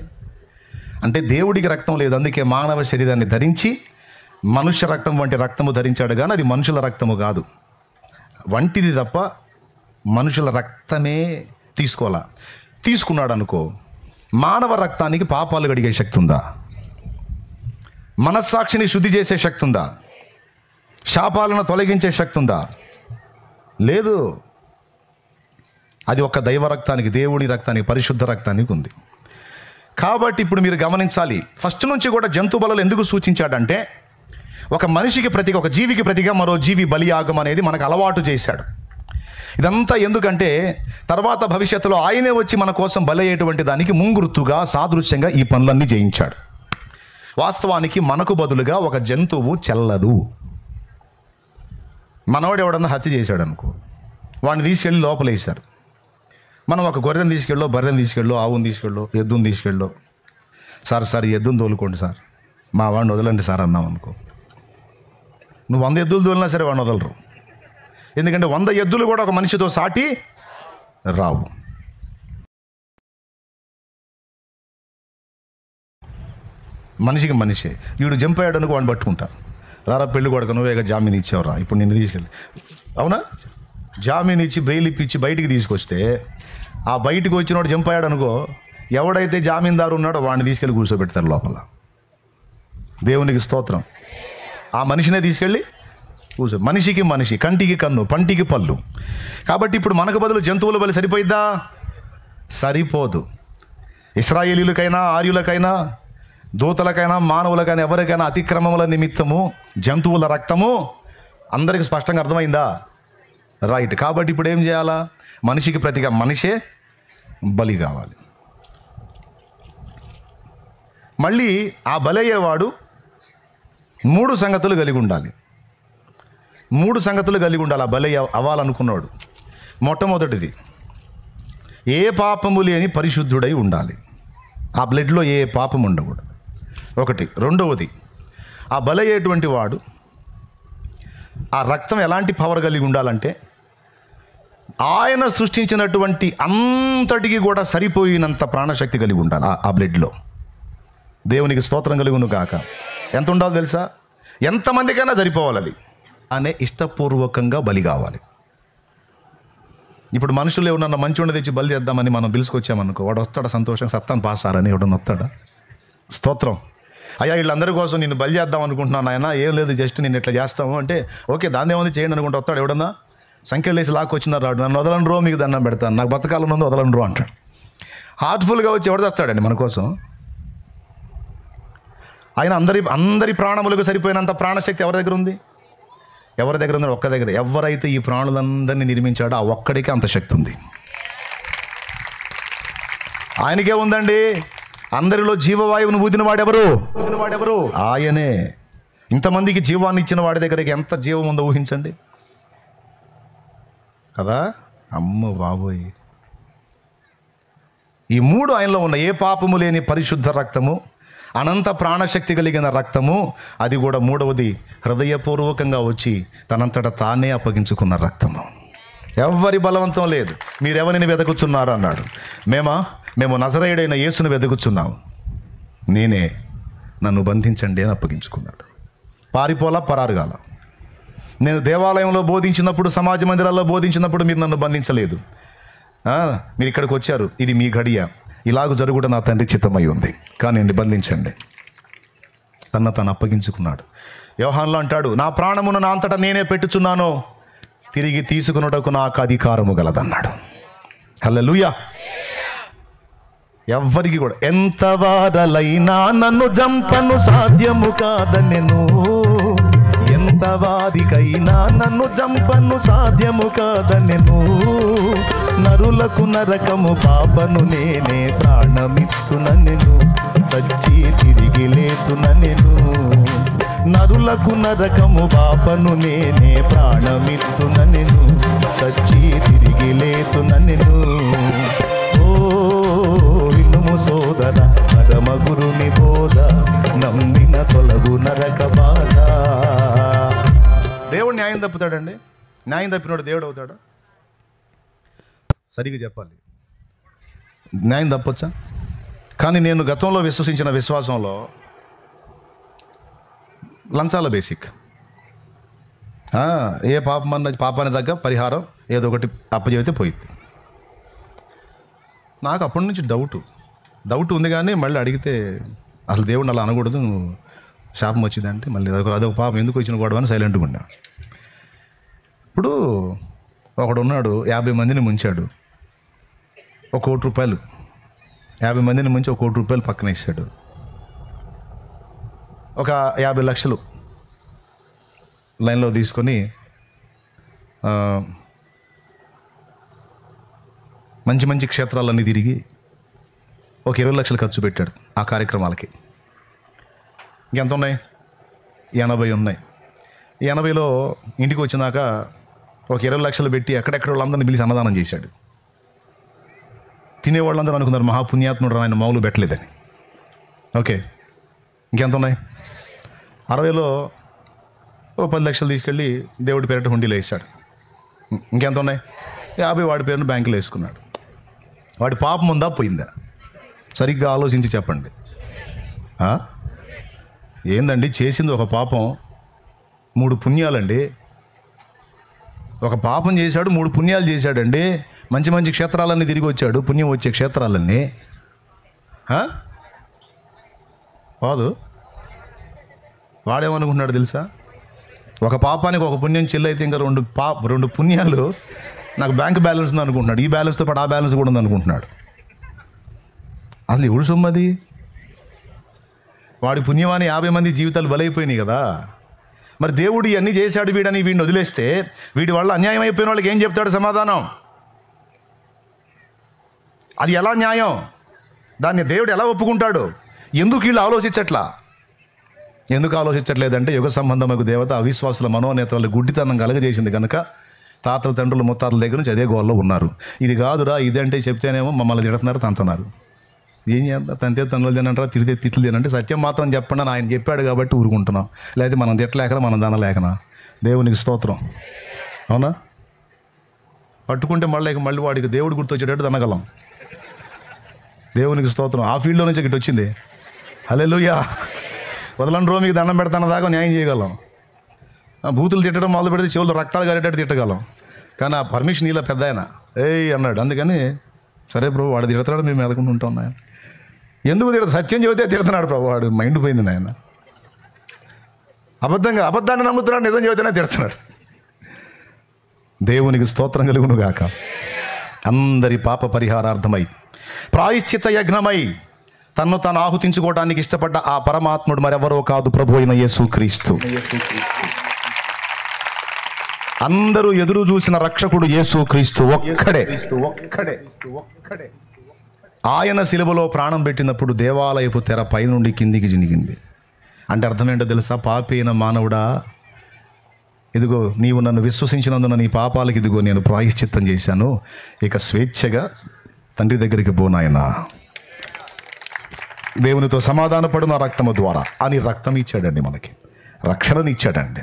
అంటే దేవుడికి రక్తం లేదు, అందుకే మానవ శరీరాన్ని ధరించి మనుష్య రక్తం వంటి రక్తము ధరించాడు, కానీ అది మనుషుల రక్తము కాదు, వంటిది తప్ప మనుషుల రక్తమే తీసుకోవాలా. తీసుకున్నాడు అనుకో, మానవ రక్తానికి పాపాలు కడిగే శక్తి ఉందా? మనస్సాక్షిని శుద్ధి చేసే శక్తి ఉందా? శాపాలను తొలగించే శక్తి ఉందా? లేదు. అది ఒక దైవ రక్తానికి, దేవుడి రక్తానికి, పరిశుద్ధ రక్తానికి ఉంది. కాబట్టి ఇప్పుడు మీరు గమనించాలి, ఫస్ట్ నుంచి కూడా జంతు బలులు ఎందుకు సూచించాడంటే, ఒక మనిషికి ప్రతిగా, ఒక జీవికి ప్రతిగా మరో జీవి బలియాగం అనేది మనకు అలవాటు చేశాడు. ఇదంతా ఎందుకంటే తర్వాత భవిష్యత్తులో ఆయనే వచ్చి మన కోసం బలయ్యేటువంటి దానికి ముంగుర్తుగా, సాదృశ్యంగా ఈ పనులన్నీ చేయించాడు. వాస్తవానికి మనకు బదులుగా ఒక జంతువు చెల్లదు. మనవాడు ఎవడన్నా హత్య చేశాడు అనుకో, వాడిని తీసుకెళ్ళి లోపలేశారు. మనం ఒక గొర్రెని తీసుకెళ్ళో, బర్రెని తీసుకెళ్ళో, ఆవుని తీసుకెళ్ళో, ఎద్దుని తీసుకెళ్ళో, సార్ ఎద్దుని తోలుకోండి సార్, మా వాడిని వదలండి సార్ అన్నాం అనుకో, నువ్వు 100 ఎద్దులు తోలినా సరే వాడిని వదలరు. ఎందుకంటే 100 ఎద్దులు కూడా ఒక మనిషితో సాటి రావు. మనిషికి మనిషే. వీడు జంపయ్యాడు అనుకో, వాడిని పట్టుకుంటా, రారా పెళ్ళి కొడక, నువ్వేగా జామీన్ ఇచ్చావురా, ఇప్పుడు నిన్ను తీసుకెళ్ళి, అవునా, జామీన్ ఇచ్చి బెయిల్ ఇప్పించి బయటికి తీసుకొస్తే, ఆ బయటికి వచ్చినోడు జంపయ్యాడు అనుకో, ఎవడైతే జామీందారు ఉన్నాడో వాడిని తీసుకెళ్ళి కూర్చోబెడతారు లోపల. దేవునికి స్తోత్రం. ఆ మనిషినే తీసుకెళ్ళి కూర్చో. మనిషికి మనిషి, కంటికి కన్ను, పంటికి పళ్ళు. కాబట్టి ఇప్పుడు మనకు బదులు జంతువుల బలి సరిపోయిద్దా? సరిపోదు. ఇశ్రాయేలీయులకైనా, ఆర్యులకైనా, దూతలకైనా, మానవులకైనా, ఎవరికైనా అతిక్రమముల నిమిత్తము జంతువుల రక్తము అందరికీ స్పష్టంగా అర్థమైందా? రైట్. కాబట్టి ఇప్పుడు ఏం చేయాలా? మనిషికి ప్రతిగా మనిషే బలి కావాలి. మళ్ళీ ఆ బలి అయ్యేవాడు 3 సంగతులు కలిగి ఉండాలి. 3 సంగతులు కలిగి ఉండాలి ఆ బలి అవ్వాలనుకున్నాడు. మొట్టమొదటిది, ఏ పాపము లేని పరిశుద్ధుడై ఉండాలి. ఆ బ్లడ్లో ఏ పాపం ఉండకూడదు. ఒకటి. రెండవది, ఆ బలి అయ్యేటువంటి వాడు ఆ రక్తం ఎలాంటి పవర్ కలిగి ఉండాలంటే, ఆయన సృష్టించినటువంటి అంతటికి కూడా సరిపోయినంత ప్రాణశక్తి కలిగి ఉండాలి ఆ బ్లడ్లో. దేవునికి స్తోత్రం కలుగును కాక. ఎంత ఉండాలో తెలుసా? ఎంతమందికైనా సరిపోవాలి అది. అనే ఇష్టపూర్వకంగా బలి కావాలి. ఇప్పుడు మనుషులు ఎవరన్నా మంచి తెచ్చి బలి చేద్దామని మనం పిలుచుకొచ్చామనుకో, వాడు వస్తాడా సంతోషం, సత్తాను పాసారని ఎవడన్నా వస్తాడా? స్తోత్రం. అయ్యా వీళ్ళందరి కోసం నేను బలి చేద్దాం అనుకుంటున్నాను ఆయన, ఏం లేదు జస్ట్ నేను ఇట్లా చేస్తాము అంటే, ఓకే దాన్ని ఏముంది చేయండి అనుకుంటా వస్తాడు ఎవడన్నా, సంఖ్యలు వేసి లాక్కొచ్చినారు రాడు, నన్ను వదలను రో, మీకు దండం పెడతాను, నాకు బతకాలన్నది వదలను రో అంటాడు. హార్ట్ఫుల్గా వచ్చి ఎవడు తెస్తాడండి మన కోసం? ఆయన అందరి ప్రాణములకు సరిపోయినంత ప్రాణశక్తి ఎవరి దగ్గర ఉంది? ఎవరి దగ్గర ఉంది? ఒక్క దగ్గర. ఎవరైతే ఈ ప్రాణులందరినీ నిర్మించాడో ఆ ఒక్కడికే అంత శక్తి ఉంది. ఆయనకే ఉందండి. అందరిలో జీవవాయువును ఊదిన వాడెవరు? ఆయనే. ఇంతమందికి జీవాన్ని ఇచ్చిన వాడి దగ్గరికి ఎంత జీవం ఉందో ఊహించండి కదా. అమ్మ బాబోయ్. ఈ 3 ఆయనలో ఉన్న ఏ పాపము లేని పరిశుద్ధ రక్తము, అనంత ప్రాణశక్తి కలిగిన రక్తము, అది కూడా 3వది హృదయపూర్వకంగా వచ్చి తనంతట తానే అప్పగించుకున్న రక్తము. ఎవ్వరి బలవంతం లేదు. మీరెవరిని వెతుకుతున్నారు అన్నాడు. మేము నజరేయుడైన యేసును వెతుకుతున్నాము, నేనే, నన్ను బంధించండి అని అప్పగించుకున్నాడు. పారిపోలా, పరారుగాల. నేను దేవాలయంలో బోధించినప్పుడు, సమాజ మందిరాల్లో బోధించినప్పుడు మీరు నన్ను బంధించలేదు. మీరు ఇక్కడికి వచ్చారు, ఇది మీ గడియ, ఇలాగ జరుగుట నా తండ్రి చిత్తమై ఉంది, కానీ బంధించండి. తను అప్పగించుకున్నాడు. యోహానులో అంటాడు, నా ప్రాణమును నా అంతటా నేనే పెట్టుచున్నాను, తిరిగి తీసుకున్నటకు నాకు అధికారము గలదన్నాడు. హల్లెలూయా. ఎవ్వరికి కూడా. ఎంత వారలైనా నన్ను జంపను సాధ్యము కాదనెను, ఎంత వారికైనా నన్ను జంపను సాధ్యము కాదనెను. నరులకు నరకము పాపను నేనే ప్రాణమిత్తుననెను, చచ్చి తిరిగి లేతుననెను. నరులకు నరకము పాపను నేనే ప్రాణమిత్తుననెను, చచ్చి తిరిగి లేతుననెను. ఓ వినుము సోదర పరమ గురుని బోధ, నమ్మిన తొలగు నరక బాధ. దేవుడు న్యాయం తప్పుతాడండి? న్యాయం తప్పినోడు దేవుడు అవుతాడా? సరిగ్గా చెప్పాలి. న్యాయం తప్పొచ్చా? కానీ నేను గతంలో విశ్వసించిన విశ్వాసంలో లంచాల బేసిక్. ఏ పాపాన్ని తగ్గ పరిహారం ఏదో ఒకటి అప్పచెబితే పోయింది. నాకు అప్పటి నుంచి డౌట్ ఉంది, కానీ మళ్ళీ అడిగితే అసలు దేవుడిని అలా అనకూడదు, శాపం వచ్చిందంటే మళ్ళీ అదొక పాపం, ఎందుకు వచ్చిన గొడవ అని సైలెంట్గా ఉన్నా. ఇప్పుడు ఒకడున్నాడు 50 మందిని ముంచాడు, 1 కోటి రూపాయలు, 50 మందిని ముంచి 1 కోటి రూపాయలు పక్కన వేసాడు. ఒక 50 లక్షలు లైన్లో తీసుకొని మంచి మంచి క్షేత్రాలన్నీ తిరిగి ఒక 20 లక్షలు ఖర్చు పెట్టాడు ఆ కార్యక్రమాలకి. ఇంకెంత ఉన్నాయి? 80 ఉన్నాయి. 80లో ఇంటికి వచ్చినాక ఒక 20 లక్షలు పెట్టి ఎక్కడెక్కడ వాళ్ళందరినీ పిలిచి అన్నదానం చేశాడు. తినేవాళ్ళందరూ అనుకున్నారు మహాపుణ్యాత్ముడు ఆయన మామూలు పెట్టలేదని. ఓకే, ఇంకెంత ఉన్నాయి? 60లో ఓ 10 లక్షలు తీసుకెళ్ళి దేవుడి పేరిట హుండీలో వేసాడు. ఇంకెంత ఉన్నాయి? 50 వాడి పేరును బ్యాంకులో వేసుకున్నాడు. వాడి పాపం ఉందా పోయిందా? సరిగ్గా ఆలోచించి చెప్పండి. ఏందండి చేసింది? ఒక పాపం 3 పుణ్యాలండి. ఒక పాపం చేశాడు, 3 పుణ్యాలు చేశాడండి. మంచి మంచి క్షేత్రాలన్నీ తిరిగి వచ్చాడు, పుణ్యం వచ్చే క్షేత్రాలన్నీ. కాదు, వాడేమనుకుంటున్నాడు తెలుసా? ఒక పాపానికి ఒక పుణ్యం చెల్లైతే ఇంకా 2 పుణ్యాలు నాకు బ్యాంక్ బ్యాలెన్స్ ఉంది అనుకుంటున్నాడు. ఈ బ్యాలెన్స్తో పాటు ఆ బ్యాలెన్స్ కూడా ఉంది అనుకుంటున్నాడు. అసలు ఎవడు సొమ్మది? వాడి పుణ్యమాని 50 మంది జీవితాలు బలైపోయినాయి కదా. మరి దేవుడు ఇవన్నీ చేశాడు వీడని వీడిని వదిలేస్తే వీడి వల్ల అన్యాయం అయిపోయిన వాళ్ళకి ఏం చెప్తాడు సమాధానం? అది ఎలా న్యాయం? దాన్ని దేవుడు ఎలా ఒప్పుకుంటాడు? ఎందుకు వీళ్ళు ఎందుకు ఆలోచించట్లేదంటే యుగ సంబంధమైన దేవత అవిశ్వాసుల మనోనేతల గుడ్డితనం కలగజేసింది కనుక తాతల తండ్రులు ముత్తాతల దగ్గర నుంచి అదే గోల్లో ఉన్నారు. ఇది కాదురా ఇదంటే చెప్తేనేమో మమ్మల్ని తిడుతున్నారు, తంతున్నారు. ఏం చేద్దాం? తంతే తన్నులు తినంటారా, తిడితే తిట్లు తినంటే సత్యం మాత్రం చెప్పండి అని ఆయన చెప్పాడు కాబట్టి ఊరుకుంటున్నాం. లేకపోతే మనం తిట్టలేకనా, మనం దనలేకనా? దేవునికి స్తోత్రం. అవునా? పట్టుకుంటే మళ్ళీ వాడికి దేవుడు గుర్తొచ్చేటట్టు దనగలం. దేవునికి స్తోత్రం. ఆ ఫీల్డ్లో నుంచి ఇటు వచ్చింది. హల్లెలూయా. వదలని రో మీకు దండం పెడతాన దాకా న్యాయం చేయగలం. బూతులు తిట్టడం మొదలు పెడితే చెవులు రక్తాలు గారేటట్టు తిట్టగలం. కానీ ఆ పర్మిషన్ ఇలా పెద్ద ఆయన అన్నాడు. అందుకని సరే ప్రభు వాడు తిడతాడు, మేము ఎదకుండా ఉంటాం నాయన. ఎందుకు సత్యం చెబితే తిడుతున్నాడు ప్రభు. వాడు మైండ్ పోయింది నాయన. అబద్ధాన్ని నమ్ముతున్నాడు, నిజం చెబితేనే తిడుతున్నాడు. దేవునికి స్తోత్రం కలుగును గాక. అందరి పాప పరిహారార్థమై ప్రాయశ్చిత యజ్ఞమై తన్ను తాను ఆహుతించుకోవడానికి ఇష్టపడ్డ ఆ పరమాత్ముడు మరెవరో కాదు, ప్రభు అయిన యేసుక్రీస్తు. అందరూ ఎదురు చూసిన రక్షకుడు యేసుక్రీస్తు ఒక్కడే. ఆయన శిలువలో ప్రాణం పెట్టినప్పుడు దేవాలయపు తెర పై నుండి కిందికి జినిగింది. అంటే అర్థం ఏంటో తెలుసా? పాపి అయిన మానవుడా, ఇదిగో నీవు నన్ను విశ్వసించినందున నీ పాపాలకు ఇదిగో నేను ప్రాయశ్చిత్తం చేశాను, ఇక స్వేచ్ఛగా తండ్రి దగ్గరికి పోనాయనా, దేవునితో సమాధానపడు నా రక్తము ద్వారా అని రక్తం ఇచ్చాడండి, మనకి రక్షణని ఇచ్చాడండి.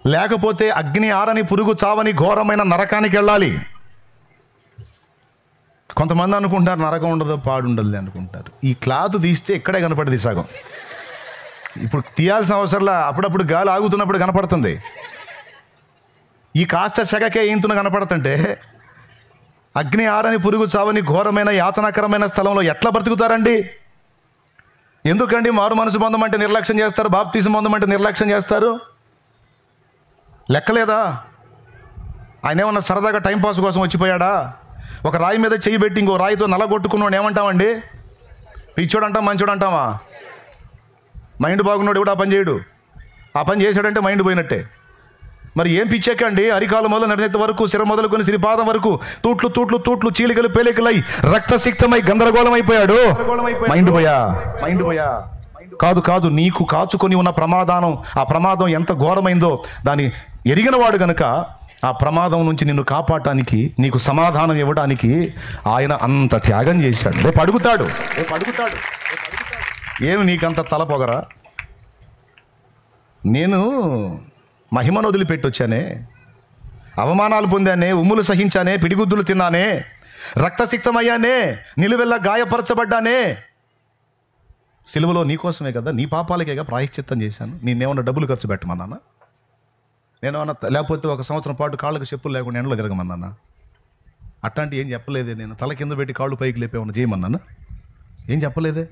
లేకపోతే అగ్ని ఆరని పురుగు చావని ఘోరమైన నరకానికి వెళ్ళాలి. కొంతమంది అనుకుంటారు నరకం ఉండదు పాడుండదు అనుకుంటారు. ఈ క్లాత్ తీస్తే ఇక్కడే కనపడుతుంది సగం. ఇప్పుడు తీయాల్సిన అవసరంలా, అప్పుడప్పుడు గాలి ఆగుతున్నప్పుడు కనపడుతుంది. ఈ కాస్త సెగకే ఇంతున కనపడుతుంటే అగ్ని ఆరని పురుగు చావని ఘోరమైన యాతనకరమైన స్థలంలో ఎట్లా బ్రతుకుతారండి? ఎందుకండి మారు మనసు బంధం అంటే నిర్లక్ష్యం చేస్తారు, బాప్తిజం బంధం అంటే నిర్లక్ష్యం చేస్తారు? లెక్కలేదా? ఆయన ఏమన్నా సరదాగా టైంపాస్ కోసం వచ్చిపోయాడా? ఒక రాయి మీద చెయ్యి పెట్టి ఇంకో రాయితో నలగొట్టుకున్నాడు ఏమంటామండి? పిచ్చోడు అంటాం, మంచోడు అంటామా? మైండ్ బాగున్నాడు కూడా ఆ పని చేయడు. ఆ పని చేశాడంటే మైండ్ పోయినట్టే. మరి ఏం పిచ్చెక్కండి? అరికాల మొదలు నడినెత్త వరకు, శిర మొదలుకొని శ్రీపాదం వరకు తూట్లు తూట్లు తూట్లు, చీలికలు పేలికలై రక్తసిక్తమై గందరగోళం అయిపోయాడు. మైండ్ పోయా. కాదు, నీకు కాచుకొని ఉన్న ప్రమాదం, ఆ ప్రమాదం ఎంత ఘోరమైందో దాన్ని ఎరిగినవాడు గనుక ఆ ప్రమాదం నుంచి నిన్ను కాపాడటానికి, నీకు సమాధానం ఇవ్వడానికి ఆయన అంత త్యాగం చేశాడు. రేపు అడుగుతాడు. ఏమి నీకంత తలపొగరా? నేను మహిమను వదిలిపెట్టొచ్చానే, అవమానాలు పొందానే, ఉమ్ములు సహించానే, పిడిగుద్దులు తిన్నానే, రక్తసిక్తమయ్యానే, నిలువెల్లా గాయపరచబడ్డానే. సిలువలో నీకోసమే కదా, నీ పాపాలకేగా ప్రాయశ్చిత్తం చేశాను. నేనేమన్నా డబ్బులు ఖర్చు పెట్టమన్నానా? నేనేమన్నా లేకపోతే ఒక సంవత్సరం పాటు కాళ్ళకు చెప్పులు లేకుండా ఎండలో తిరగమన్నానా? అట్లాంటి ఏం చెప్పలేదే. నేను తల కింద పెట్టి కాళ్ళు పైకి లేపేమన్నా చేయమన్నానా? ఏం చెప్పలేదే.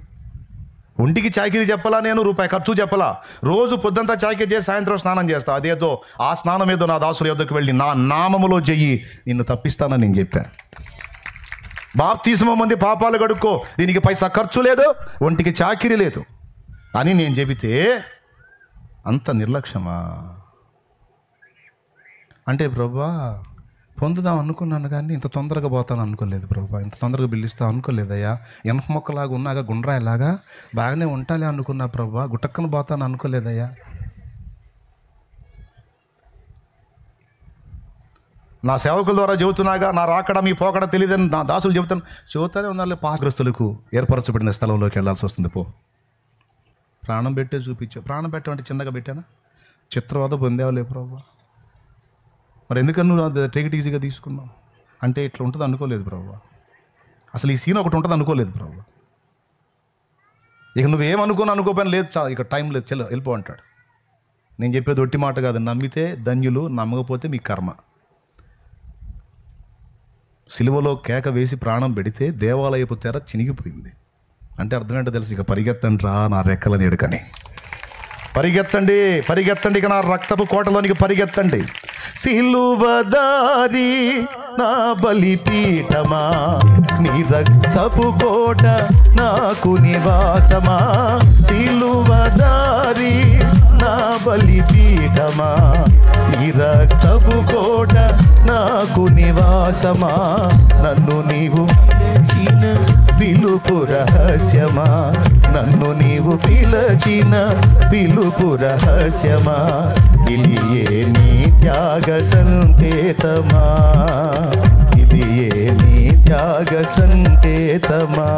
ఒంటికి చాకిరీ చెప్పలా, నేను రూపాయి ఖర్చు చెప్పలా. రోజు పొద్దంతా చాకిరీ చేసి సాయంత్రం స్నానం చేస్తా. అదేదో ఆ స్నానం ఏదో నా దాసుల యొద్దకు వెళ్ళి నా నామములో చెయ్యి, నిన్ను తప్పిస్తానని నేను చెప్పా. బాప్తిస్మం మంది పాపాలు కడుక్కో, దీనికి పైసా ఖర్చు లేదు, ఒంటికి చాకిరీ లేదు అని నేను చెబితే అంత నిర్లక్ష్యమా? అంటే ప్రభువా పొందుదాం అనుకున్నాను కానీ ఇంత తొందరగా పోతాను అనుకోలేదు ప్రభువా, ఇంత తొందరగా బిల్లిస్తా అనుకోలేదయ్యా. ఎనప మొక్కలాగా ఉన్నాగా గుండ్రాయిలాగా బాగానే ఉంటాలే అనుకున్నా ప్రభువా, గుటక్కన పోతాను అనుకోలేదయ్యా. నా సేవకుల ద్వారా చెబుతున్నాగా, నా రాకడ మీ పోకడ తెలియదని నా దాసులు చెబుతానే ఉన్నారు. పాగ్రస్తులకు ఏర్పరచబడిన స్థలంలోకి వెళ్ళాల్సి వస్తుంది. ప్రాణం పెట్టే చూపించావు. ప్రాణం పెట్టమంటే చిన్నగా పెట్టానా? చిత్రవద పొందేవాలే ప్రభువా. మరి ఎందుకని నువ్వు టేక్ ఈజీగా తీసుకున్నావు? అంటే ఇట్లా ఉంటుంది అనుకోలేదు ప్రభువా. అసలు ఈ సీన్ ఒకటి ఉంటుంది అనుకోలేదు ప్రభువా. ఇక అనుకోపోయినా లేదు, ఇక టైం లేదు, చెల్లు వెళ్ళిపో అంటాడు. నేను చెప్పేది ఒట్టి మాట కాదు. నమ్మితే ధన్యులు, నమ్మకపోతే మీ కర్మ. సిలువలో కేక వేసి ప్రాణం పెడితే దేవాలయపు తెర చినిగిపోయింది. అంటే అర్థం ఏంటో తెలుసు, ఇక పరిగెత్తండి రా నా రెక్కల నీడకని. పరిగెత్తండి, ఇక నా రక్తపు కోటలోనికి పరిగెత్తండి. సిలువదారి నా బలిపీఠమా, నీ రక్తపు కోట నాకు నివాసమా. సిలువదారి నా బలిపీఠమా, నీ రక్తపు కోట నాకు నివాసమా. నన్ను నీవు పిలుపు రహస్యమా, నన్ను నీవు పిలచిన పిలుపు రహస్యమా. ఇది ఏ నీ త్యాగ సంకేతమా, ఇది ఏ నీ త్యాగ సంకేతమా.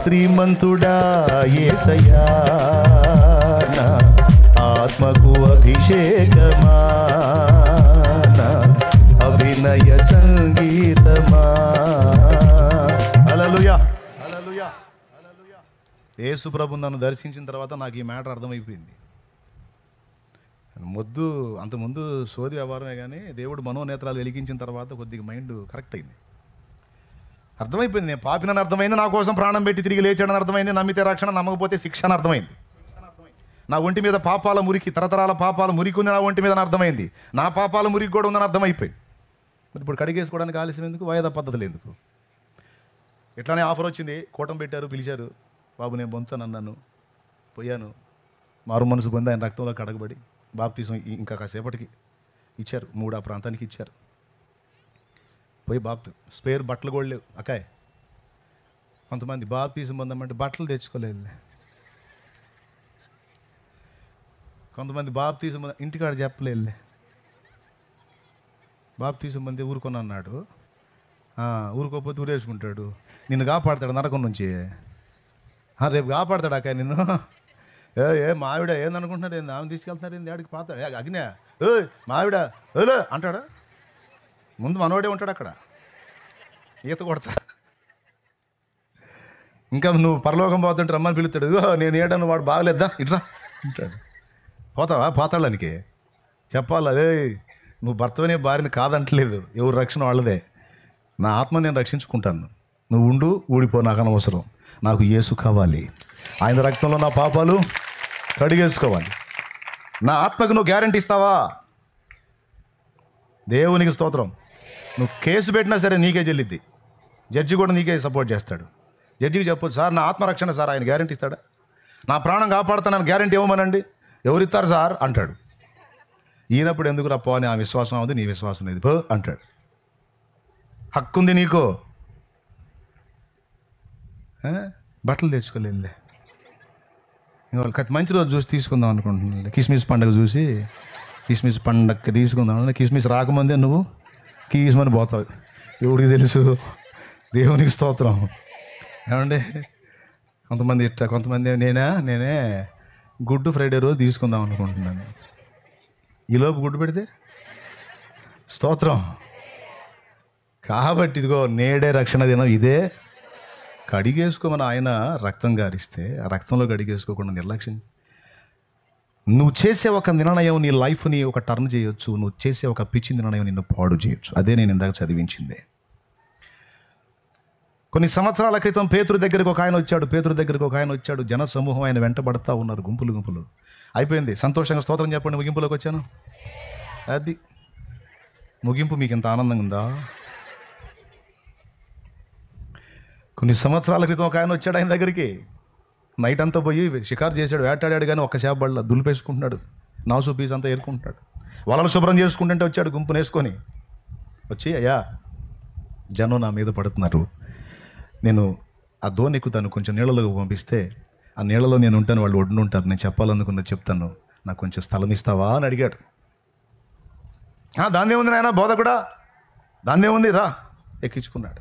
శ్రీమంతుడా యేసయ్యా నా ఆత్మకు అభిషేకమా, నా అభినయ సంగీతమా. హల్లెలూయా. యేసు ప్రభు నన్ను దర్శించిన తర్వాత నాకు ఈ మ్యాటర్ అర్థమైపోయింది. అంతకుముందు సోది వ్యవహారమే, కానీ దేవుడు మనోనేత్రాలు వెలిగించిన తర్వాత కొద్దిగా మైండ్ కరెక్ట్ అయింది. అర్థమైపోయింది, నేను పాపినని అర్థమైంది, నా కోసం ప్రాణం పెట్టి తిరిగి లేచాడని అర్థమైంది, నమ్మితే రక్షణ, నమ్మకపోతే శిక్ష అని అర్థమైంది. నా ఒంటి మీద పాపాల మురికి, తరతరాల పాపాల మురికి ఉంది నా ఒంటి మీద అర్థమైంది, నా పాపాల మురికి కూడా ఉందని అర్థమైపోయింది. మరి ఇప్పుడు కడిగేసుకోవడానికి ఆలస్యం ఎందుకు? వాయిదా పద్ధతులు ఎందుకు? ఇట్లానే ఆఫర్ వచ్చింది, కూటం పెట్టారు, పిలిచారు. బాబు నేను పొందుతాను అన్నాను, పోయాను. మారు మనసు పొంది ఆయన రక్తంలో కడగబడి బాప్తిజం ఇంకా కాసేపటికి ఇచ్చారు. 3 ఆ ప్రాంతానికి ఇచ్చారు. పోయి స్పేర్ బట్టలు కూడా లేవు అక్కాయ్. కొంతమంది బాప్తిజం పొందామంటే బట్టలు తెచ్చుకోలేదు. కొంతమంది బాప్తిజం ఇంటికాడ చెప్పలేదు. బాప్తిజం పొంది ఊరుకొని అన్నాడు, ఊరుకోకపోతే ఊరేసుకుంటాడు. నిన్ను కాపాడతాడు నరకం నుంచి. రేపు కాపాడతాడు అక్క నిన్ను. మావిడ ఏందనుకుంటున్నారు, ఏంది ఆమె తీసుకెళ్తున్నారు, ఏంది ఆడికి పాతాడు అగ్నే మావిడ అంటాడా? ముందు మనవాడే ఉంటాడు అక్కడ, ఈత కొడతా. ఇంకా నువ్వు పరలోకం పోతుంటే రమ్మని పిలుస్తాడు. నేను ఏడను వాడు బాగలేద్దా ఇట్రా అంటాడు. పోతావా? పాతాళ్ళనికి చెప్పాలి, అదే నువ్వు భర్తవనే భార్యని కాదంటలేదు, ఎవరు రక్షణ వాళ్ళదే. నా ఆత్మ నేను రక్షించుకుంటాను, నువ్వు ఉండు, ఊడిపో, నాకు అనవసరం. నాకు యేసు కావాలి, ఆయన రక్తంలో నా పాపాలు కడిగేసుకోవాలి. నా ఆత్మకు నువ్వు గ్యారంటీ ఇస్తావా? దేవునికి స్తోత్రం. నువ్వు కేసు పెట్టినా సరే నీకే చెల్లిద్ది. జడ్జి కూడా నీకే సపోర్ట్ చేస్తాడు. జడ్జికి చెప్పొచ్చు, సార్ నా ఆత్మరక్షణ సార్, ఆయన గ్యారంటీ ఇస్తాడా? నా ప్రాణం కాపాడుతానని గ్యారంటీ ఇవ్వమనండి, ఎవరిస్తారు సార్ అంటాడు. ఈయనప్పుడు ఎందుకు రా పోనీ, ఆ విశ్వాసం అవుతుంది, నీ విశ్వాసం ఇది పో అంటాడు. హక్కుంది నీకు. బట్టలు తెచ్చుకోలేదులే, మంచి రోజు చూసి తీసుకుందాం అనుకుంటున్నాను. కిస్మిస్ పండుగ చూసి కిస్మిస్ పండగకి తీసుకుందాం. కిస్మిస్ రాకముందే నువ్వు కీస్మని పోతావు. ఎవడికి తెలుసు? దేవునికి స్తోత్రం. ఏమండి, కొంతమంది ఇట్లా, కొంతమంది నేనే గుడ్ ఫ్రైడే రోజు తీసుకుందాం అనుకుంటున్నాను. ఈలోపు గుడ్డు పెడితే స్తోత్రం. కాబట్టి ఇదిగో నేడే రక్షణ దినం, ఇదే కడిగేసుకోమని ఆయన రక్తం గారిస్తే ఆ రక్తంలో కడిగేసుకోకుండా నిర్లక్ష్యం. నువ్వు చేసే ఒక నిర్ణయం నీ లైఫ్ని ఒక టర్న్ చేయొచ్చు. నువ్వు చేసే ఒక పిచ్చి నిర్ణయం నిన్ను పాడు చేయొచ్చు. అదే నేను ఇందాక చదివించిందే. కొన్ని సంవత్సరాల క్రితం పేతురు దగ్గరికి ఒక ఆయన వచ్చాడు. జన సమూహం ఆయన వెంటబడతా ఉన్నారు, గుంపులు. అయిపోయింది, సంతోషంగా స్తోత్రం చెప్పండి, ముగింపులోకి వచ్చాను. అది ముగింపు. మీకు ఇంత ఆనందంగా ఉందా? కొన్ని సంవత్సరాల క్రితం ఒక ఆయన వచ్చాడు ఆయన దగ్గరికి. నైట్ అంతా పోయి షికారు చేశాడు, వేటాడాడు, కానీ ఒక్క చేప బళ్ళ దులిపేసుకుంటున్నాడు, నాసు పీస్ అంతా ఏరుకుంటున్నాడు. వలలు శుభ్రం చేసుకుంటుంటే వచ్చాడు గుంపును వేసుకొని. వచ్చి, అయ్యా జనం నా మీద పడుతున్నారు, నేను ఆ దోణి ఎక్కుతాను, కొంచెం నీళ్ళలోకి పంపిస్తే ఆ నీళ్ళలో నేను ఉంటాను, వాళ్ళు ఒడ్డున ఉంటారు, నేను చెప్పాలనుకున్నది చెప్తాను, నాకు కొంచెం స్థలం ఇస్తావా అని అడిగాడు. దాన్నే ఉంది నాయన బోధకుడా, దాన్నే ఉంది, రా. ఎక్కించుకున్నాడు.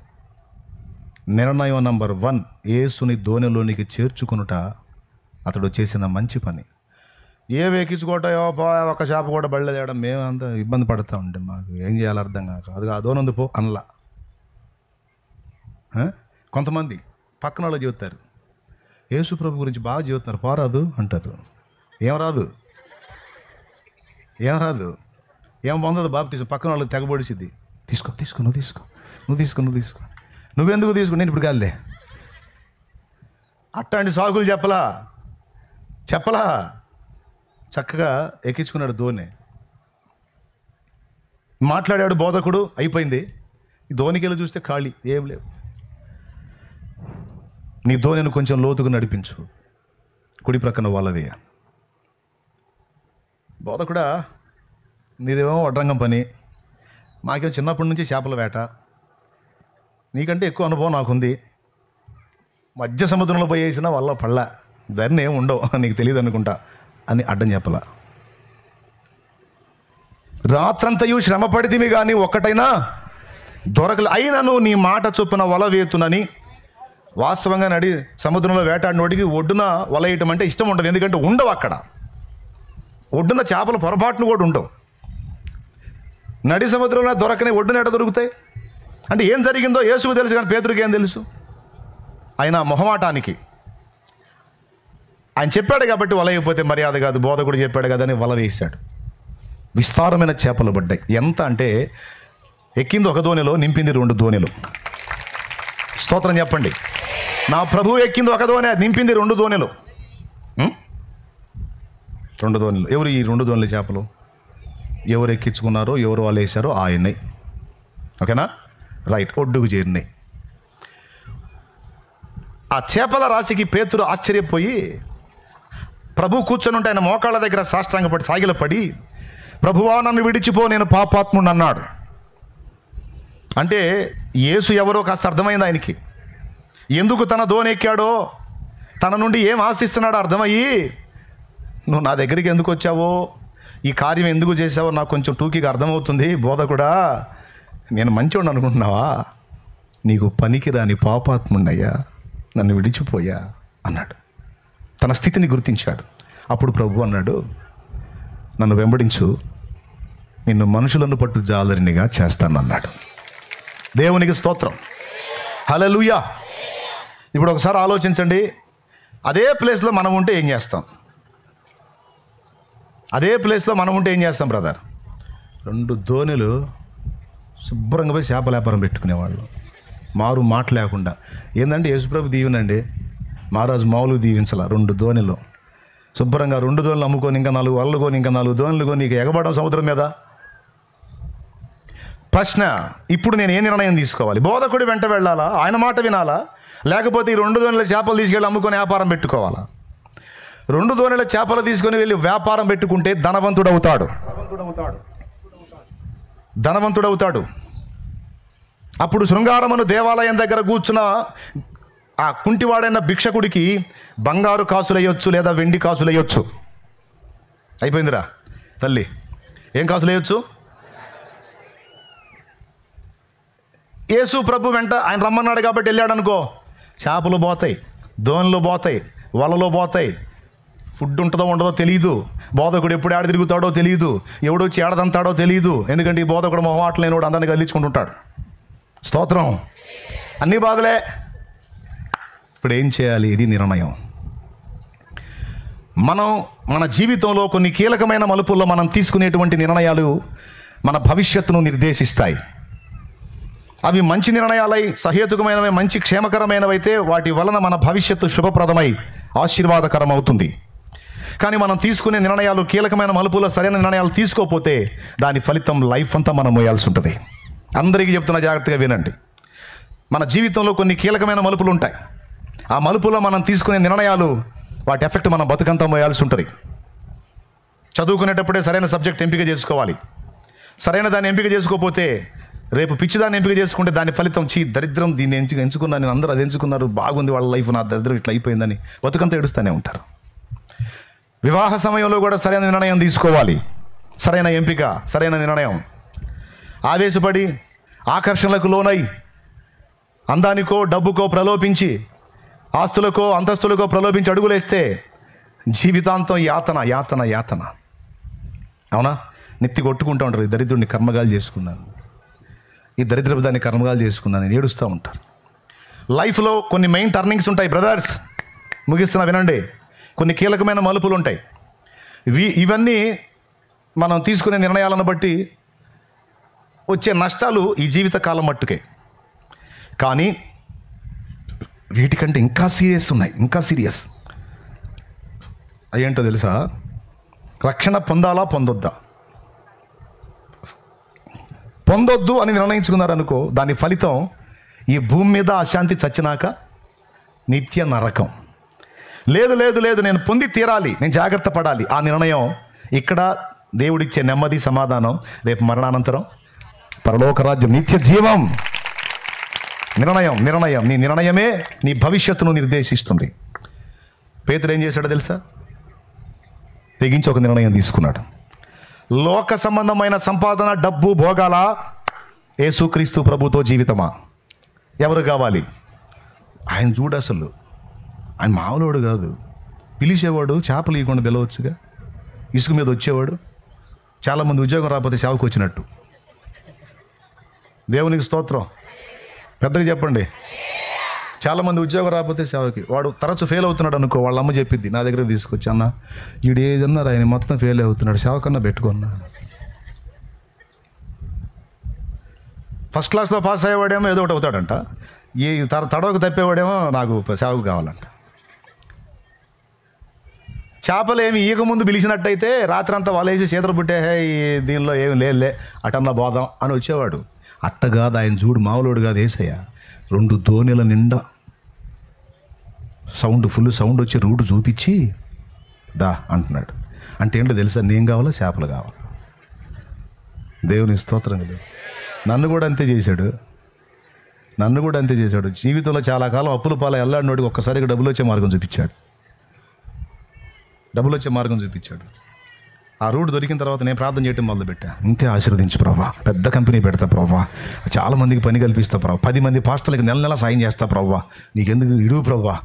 నిర్ణయం నంబర్ 1, యేసుని దోణిలోనికి చేర్చుకునుట అతడు చేసిన మంచి పని. ఏవి ఎక్కించుకోవటో ఒక చేప కూడా బళ్ళేయడం, మేమంతా ఇబ్బంది పడుతూ ఉంటే మాకు ఏం చేయాలో అర్థం కాక, అది ఆ దోణి ఉంది పో అనలా. కొంతమంది పక్కన వాళ్ళు చెబుతారు, యేసు ప్రభు గురించి బాగా చెబుతున్నారు, పోరాదు అంటారు. ఏం రాదు, ఏం పొందదు బాప్తిసం. పక్కన వాళ్ళకి తెగబడిసిద్ది, నువ్వు తీసుకో. నువ్వెందుకు తీసుకో, నేను ఇప్పుడు కాదులే. అట్లాంటి సాగులు చెప్పలా. చక్కగా ఎక్కించుకున్నాడు దోణి. మాట్లాడాడు బోధకుడు, అయిపోయింది. ఈ దోణికి వెళ్ళి చూస్తే ఖాళీ, ఏం లేవు. నీ దోణిని కొంచెం లోతుగా నడిపించు, కుడి ప్రక్కన వలవేయ. బోధకుడా, నీదేమో వడ్రంగం పని, మాకేమో చిన్నప్పటి నుంచి చేపల వేట, నీకంటే ఎక్కువ అనుభవం నాకుంది. మధ్య సముద్రంలో పోయేసిన వల్ల పళ్ళ దాన్ని ఏమి ఉండవు, నీకు తెలియదు అనుకుంటా అని అడ్డం చెప్పలా. రాత్రంతయు శ్రమ పడితిమి కానీ ఒక్కటైనా దొరకలే, అయినను నీ మాట చొప్పున వల వేతునని. వాస్తవంగా సముద్రంలో వేటాడినోడికి ఒడ్డున వల వేయటం అంటే ఇష్టం ఉండదు, ఎందుకంటే ఉండవు అక్కడ. ఒడ్డున చేపలు పొరపాటును కూడా ఉండవు. నడి సముద్రంలో దొరకని ఒడ్డున ఎట దొరుకుతాయి అంటే ఏం జరిగిందో యేసుకు తెలుసు, కానీ పేతురుకి ఏం తెలుసు? ఆయన మొహమాటానికి ఆయన చెప్పాడు కాబట్టి వల అయిపోతే మర్యాద కాదు, బోధకుడు చెప్పాడు కదా అని వల వేశాడు. విస్తారమైన చేపలు పడ్డాయి. ఎంత అంటే ఎక్కింది ఒక దోణిలో, నింపింది 2 దోణిలు. స్తోత్రం చెప్పండి. నా ప్రభువు ఎక్కింది ఒక దోణి, నింపింది 2 దోణిలు. 2 దోణిలు. ఎవరు ఈ 2 దోణిల చేపలు? ఎవరు ఎక్కించుకున్నారో, ఎవరు వాళ్ళు వేశారో ఆయన్ని. ఓకేనా? రైట్. ఒడ్డుకు చేరినాయి. ఆ చేపల రాశికి పేతురు ఆశ్చర్యపోయి, ప్రభు కూర్చొని ఉంటే ఆయన మోకాళ్ళ దగ్గర సాష్టాంగపడి సాగిలపడి, ప్రభువా నన్ను విడిచిపో, నేను పాపాత్ముడు అన్నాడు. అంటే యేసు ఎవరో కాస్త అర్థమైంది ఆయనకి. ఎందుకు తన దోణి ఎక్కాడో, తన నుండి ఏం ఆశిస్తున్నాడో అర్థమయ్యి, నువ్వు నా దగ్గరికి ఎందుకు వచ్చావో, ఈ కార్యం ఎందుకు చేసావో నాకు కొంచెం టూకీగా అర్థమవుతుంది. బోధకుడా, నేను మంచివాడు అనుకుంటున్నావా? నీకు పనికిరాని పాపాత్మున్నయ్యా, నన్ను విడిచిపోయా అన్నాడు. తన స్థితిని గుర్తించాడు. అప్పుడు ప్రభు అన్నాడు, నన్ను వెంబడించు, నిన్ను మనుషులను పట్టు జాలరినిగా చేస్తానన్నాడు. దేవునికి స్తోత్రం. హల్లెలూయా. ఇప్పుడు ఒకసారి ఆలోచించండి, అదే ప్లేస్లో మనం ఉంటే ఏం చేస్తాం? బ్రదర్? 2 దోణిలు శుభ్రంగా పోయి చేపల వ్యాపారం పెట్టుకునేవాళ్ళు, మారు మాట లేకుండా. ఏంటంటే యేసుప్రభు దీవెనండి, మహారాజు మామూలు దీవించాల. 2 దోణిలు శుభ్రంగా 2 దోణులు అమ్ముకొని, ఇంకా 4 వలలు కొని, ఇంకా 4 దోణులు కొని, ఇక ఎగబడడం సముద్రం మీద. ప్రశ్న, ఇప్పుడు నేను ఏ నిర్ణయం తీసుకోవాలి? బోధకుడి వెంట వెళ్ళాలా, ఆయన మాట వినాలా, లేకపోతే ఈ 2 దోణెల చేపలు తీసుకెళ్ళి అమ్ముకొని వ్యాపారం పెట్టుకోవాలా? 2 దోణెల చేపలు తీసుకొని వెళ్ళి వ్యాపారం పెట్టుకుంటే ధనవంతుడవుతాడు. అప్పుడు శృంగారమును దేవాలయం దగ్గర కూర్చున్న ఆ కుంటివాడైన భిక్షకుడికి బంగారు కాసులు వేయొచ్చు, లేదా వెండి కాసులు వేయొచ్చు. అయిపోయిందిరా తల్లి, ఏం కాసులు వేయొచ్చు? యేసు ప్రభు వెంట ఆయన రమ్మన్నాడు కాబట్టి వెళ్ళాడు అనుకో, చేపలు పోతాయి, దోణులు పోతాయి, వలలు పోతాయి, ఫుడ్ ఉంటుందో ఉండదో తెలియదు, బోధకుడు ఎప్పుడు ఆడ తిరుగుతాడో తెలియదు, ఎవడొచ్చి ఏడదంతాడో తెలియదు. ఎందుకంటే ఈ బోధకుడు మొహమాట లేనివాడు అందరినీ కదిలించుకుంటుంటాడు. స్తోత్రం. అన్ని బాధలే. ఇప్పుడు ఏం చేయాలి? ఇది నిర్ణయం. మన జీవితంలో కొన్ని కీలకమైన మలుపుల్లో మనం తీసుకునేటువంటి నిర్ణయాలు మన భవిష్యత్తును నిర్దేశిస్తాయి. అవి మంచి నిర్ణయాలై సహేతుకమైనవి, మంచి క్షేమకరమైనవైతే వాటి వలన మన భవిష్యత్తు శుభప్రదమై ఆశీర్వాదకరం అవుతుంది. కానీ మనం తీసుకునే నిర్ణయాలు కీలకమైన మలుపులో సరైన నిర్ణయాలు తీసుకోకపోతే దాని ఫలితం లైఫ్ అంతా మనం మోయాల్సి ఉంటుంది. అందరికీ చెప్తున్న, జాగ్రత్తగా వినండి. మన జీవితంలో కొన్ని కీలకమైన మలుపులు ఉంటాయి. ఆ మలుపులో మనం తీసుకునే నిర్ణయాలు, వాటి ఎఫెక్ట్ మనం బతుకంతా మోయాల్సి ఉంటుంది. చదువుకునేటప్పుడే సరైన సబ్జెక్ట్ ఎంపిక చేసుకోవాలి. సరైన దాన్ని ఎంపిక చేసుకోకపోతే రేపు పిచ్చిదాన్ని ఎంపిక చేసుకుంటే దాని ఫలితం దరిద్రం, దీన్ని ఎంచుకున్నాను నేను, అందరూ అది ఎంచుకున్నారు, బాగుంది వాళ్ళ లైఫ్, నా దరిద్రం ఇట్లా అయిపోయిందని బతుకంతా ఏడుస్తూనే ఉంటారు. వివాహ సమయంలో కూడా సరైన నిర్ణయం తీసుకోవాలి. సరైన ఎంపిక, సరైన నిర్ణయం. ఆవేశపడి ఆకర్షణలకు లోనై అందానికో డబ్బుకో ప్రలోభించి ఆస్తులకో అంతస్తులకో ప్రలోభించి అడుగులేస్తే జీవితాంతం యాతన యాతన యాతన. అవునా? నెత్తి కొట్టుకుంటూ ఉంటారు, ఈ దరిద్రుడిని కర్మగాలు చేసుకున్నాను, ఈ దరిద్రపు దాన్ని కర్మగాలు చేసుకున్నాను, ఏడుస్తూ ఉంటారు. లైఫ్లో కొన్ని మెయిన్ టర్నింగ్స్ ఉంటాయి బ్రదర్స్. ముగిస్తున్నా వినండి. కొన్ని కీలకమైన మలుపులు ఉంటాయి. ఇవన్నీ మనం తీసుకునే నిర్ణయాలను బట్టి వచ్చే నష్టాలు ఈ జీవిత కాలం మట్టుకే. కానీ వీటికంటే ఇంకా సీరియస్ ఉన్నాయి, ఇంకా సీరియస్. అదేంటో తెలుసా? రక్షణ పొందాలా పొందొద్దా? పొందొద్దు అని నిర్ణయించుకున్నారనుకో, దాని ఫలితం ఈ భూమి మీద అశాంతి, చచ్చినాక నిత్య నరకం. లేదు లేదు లేదు, నేను పొంది తీరాలి, నేను జాగ్రత్త పడాలి. ఆ నిర్ణయం ఇక్కడ దేవుడిచ్చే నెమ్మది, సమాధానం, రేపు మరణానంతరం పరలోక రాజ్యం, నిత్య జీవం. నిర్ణయం నిర్ణయం నీ నిర్ణయమే నీ భవిష్యత్తును నిర్దేశిస్తుంది. పేతురు ఏం చేశాడో తెలుసా? తెగించి ఒక నిర్ణయం తీసుకున్నాడు. లోక సంబంధమైన సంపాదన, డబ్బు, భోగాల, యేసుక్రీస్తు ప్రభుతో జీవితమా? ఎవరు కావాలి? ఆయన చూడు, అసలు ఆయన మామూలువాడు కాదు. పిలిచేవాడు, చేపలు ఇవ్వకుండా పిలవచ్చుగా, ఇసుక మీద వచ్చేవాడు. చాలామంది ఉద్యోగం రాకపోతే సేవకు వచ్చినట్టు. దేవునికి స్తోత్రం. పెద్దగా చెప్పండి. చాలామంది ఉద్యోగం రాకపోతే సేవకి, వాడు తరచు ఫెయిల్ అవుతున్నాడు అనుకో, వాళ్ళ అమ్మ చెప్పిద్ది, నా దగ్గర తీసుకొచ్చి, అన్న వీడు ఏదన్నారు ఆయన మొత్తం ఫెయిల్ అవుతున్నాడు, సేవకన్నా పెట్టుకున్నా. ఫస్ట్ క్లాస్లో పాస్ అయ్యేవాడేమో ఏదో ఒకటి అవుతాడంట, ఈ తడవకు తప్పేవాడేమో నాకు సేవకు కావాలంట. చేపలు ఏమి ఈగ ముందు పిలిచినట్టయితే రాత్రంతా వాళ్ళేసి చేతులు పుట్టే, దీనిలో ఏమి లేదులే అటన్నా పోదాం అని వచ్చేవాడు. అట్టగాదు ఆయన చూడు, మామూలుడు కాదు. ఏసయ్య 2 దోణెల నిండా ఫుల్ సౌండ్ వచ్చి రూట్ చూపించి దా అంటున్నాడు. అంటే ఏంటో తెలుసా? నేను కావాలా, చేపలు కావాలి. దేవుని స్తోత్రం కదా. నన్ను కూడా అంతే చేశాడు. జీవితంలో చాలా కాలం అప్పుల పాల ఎల్లాడినోడికి ఒక్కసారిగా డబ్బులు వచ్చే మార్గం చూపించాడు. ఆ రూట్ దొరికిన తర్వాత నేను ప్రార్థన చేయటం మొదలుపెట్టా. ఇంతే ఆశీర్వదించు ప్రభా, పెద్ద కంపెనీ పెడతా ప్రభా, చాలా మందికి పని కల్పిస్తా ప్రభా, 10 మంది పాస్టర్లకి నెల నెల సాయం చేస్తా ప్రభా, నీకెందుకు ఇడుగు ప్రభా.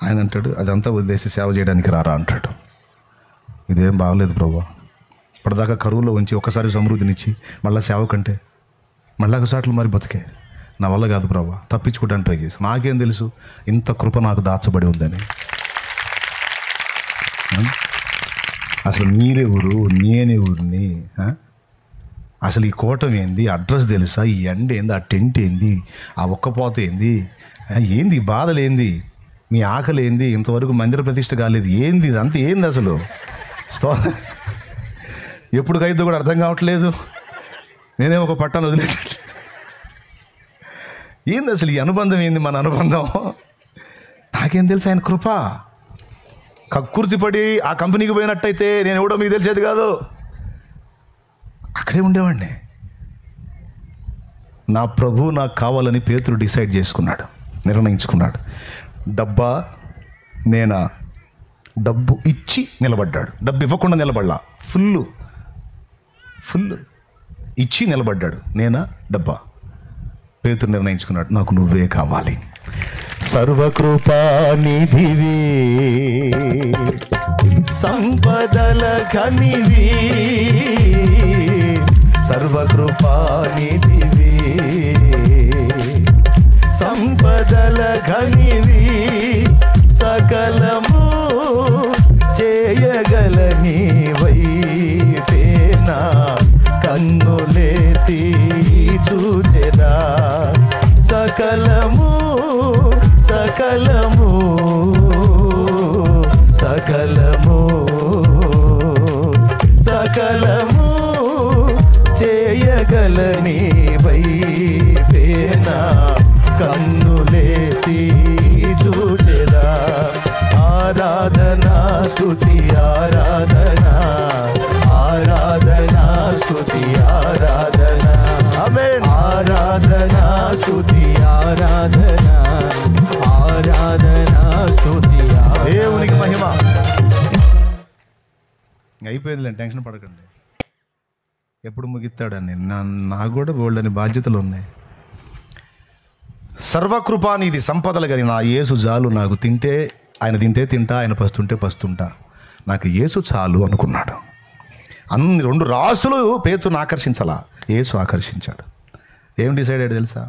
ఆయన అంటాడు, అదంతా వదిలేసి సేవ చేయడానికి రారా అంటాడు. ఇదేం బాగలేదు ప్రభా, ఇప్పటిదాకా కరువులో ఉంచి ఒకసారి సమృద్ధినిచ్చి మళ్ళీ సేవ కంటే మళ్ళీ ఒకసాట్లు మరి బతికే, నా వల్ల కాదు ప్రభా, తప్పించుకోవడానికి ట్రై చేసి. నాకేం తెలుసు ఇంత కృప నాకు దాచబడి ఉందని. అసలు మీరెవరు, నేనెవరిని, అసలు ఈ కోటం ఏంది, అడ్రస్ తెలుసా, ఈ ఎండ ఏంది, ఆ టెంట్ ఏంది, ఆ ఒక్కపోత ఏంది, ఏంది బాధలు ఏంది, మీ ఆకలి ఏంది, ఇంతవరకు మందిర ప్రతిష్ఠ కాలేదు ఏంది, ఇదంతా ఏంది అసలు, ఎప్పుడు కైద్దో కూడా అర్థం కావట్లేదు. నేనేమో ఒక పట్టాను వదిలేటట్టు. ఏంది అసలు ఈ అనుబంధం ఏంది? మన అనుబంధం నాకేం తెలుసు, ఆయన కృప. కక్కుర్తిపడి ఆ కంపెనీకి పోయినట్టయితే నేను ఎవడో మీకు తెలిసేది కాదు, అక్కడే ఉండేవాడిని. నా ప్రభు నాకు కావాలని పేతురు డిసైడ్ చేసుకున్నాడు, నిర్ణయించుకున్నాడు. డబ్బా నేనా? డబ్బు ఇచ్చి నిలబడ్డాడు, డబ్బు ఇవ్వకుండా నిలబడలా, ఫుల్ ఇచ్చి నిలబడ్డాడు. నేనా డబ్బా? పేతురు నిర్ణయించుకున్నాడు, నాకు నువ్వే కావాలి. సర్వకృపానిధివి, సంపదల ఘనివి, సర్వకృపానిధివి, సంపదల ఘనివి, సకలము చేయగలని వైపేనా కన్నులేతి చూచెదా. సకలము సకలము సకలము సకలము చేయగలని వైపేనా కన్నులేతి చూచెదా. ఆరాధనా స్తుతి ఆరాధనా, ఆరాధనా స్తుతి ఆరాధనా, ఆమేన్. ఆరాధనా స్తుతి ఆరాధనా, ఆరాధనా స్తుతి దేవునికి మహిమ. అయిపోయిందిలే, టెన్షన్ పడకండి. ఎప్పుడు ముగిస్తాడని నాకు కూడా బోల్డని బాధ్యతలు ఉన్నాయి. సర్వకృపానిధి, సంపదలు కానీ నా యేసు చాలు నాకు. తింటే ఆయన తింటే తింటా, ఆయన పస్తుంటే పస్తుంటా, నాకు యేసు చాలు అనుకున్నాడు. అన్ని 2 రాసులు పేతురుని ఆకర్షించాలా, యేసు ఆకర్షించాడు. ఏం డిసైడ్ అయ్యాడు తెలుసా?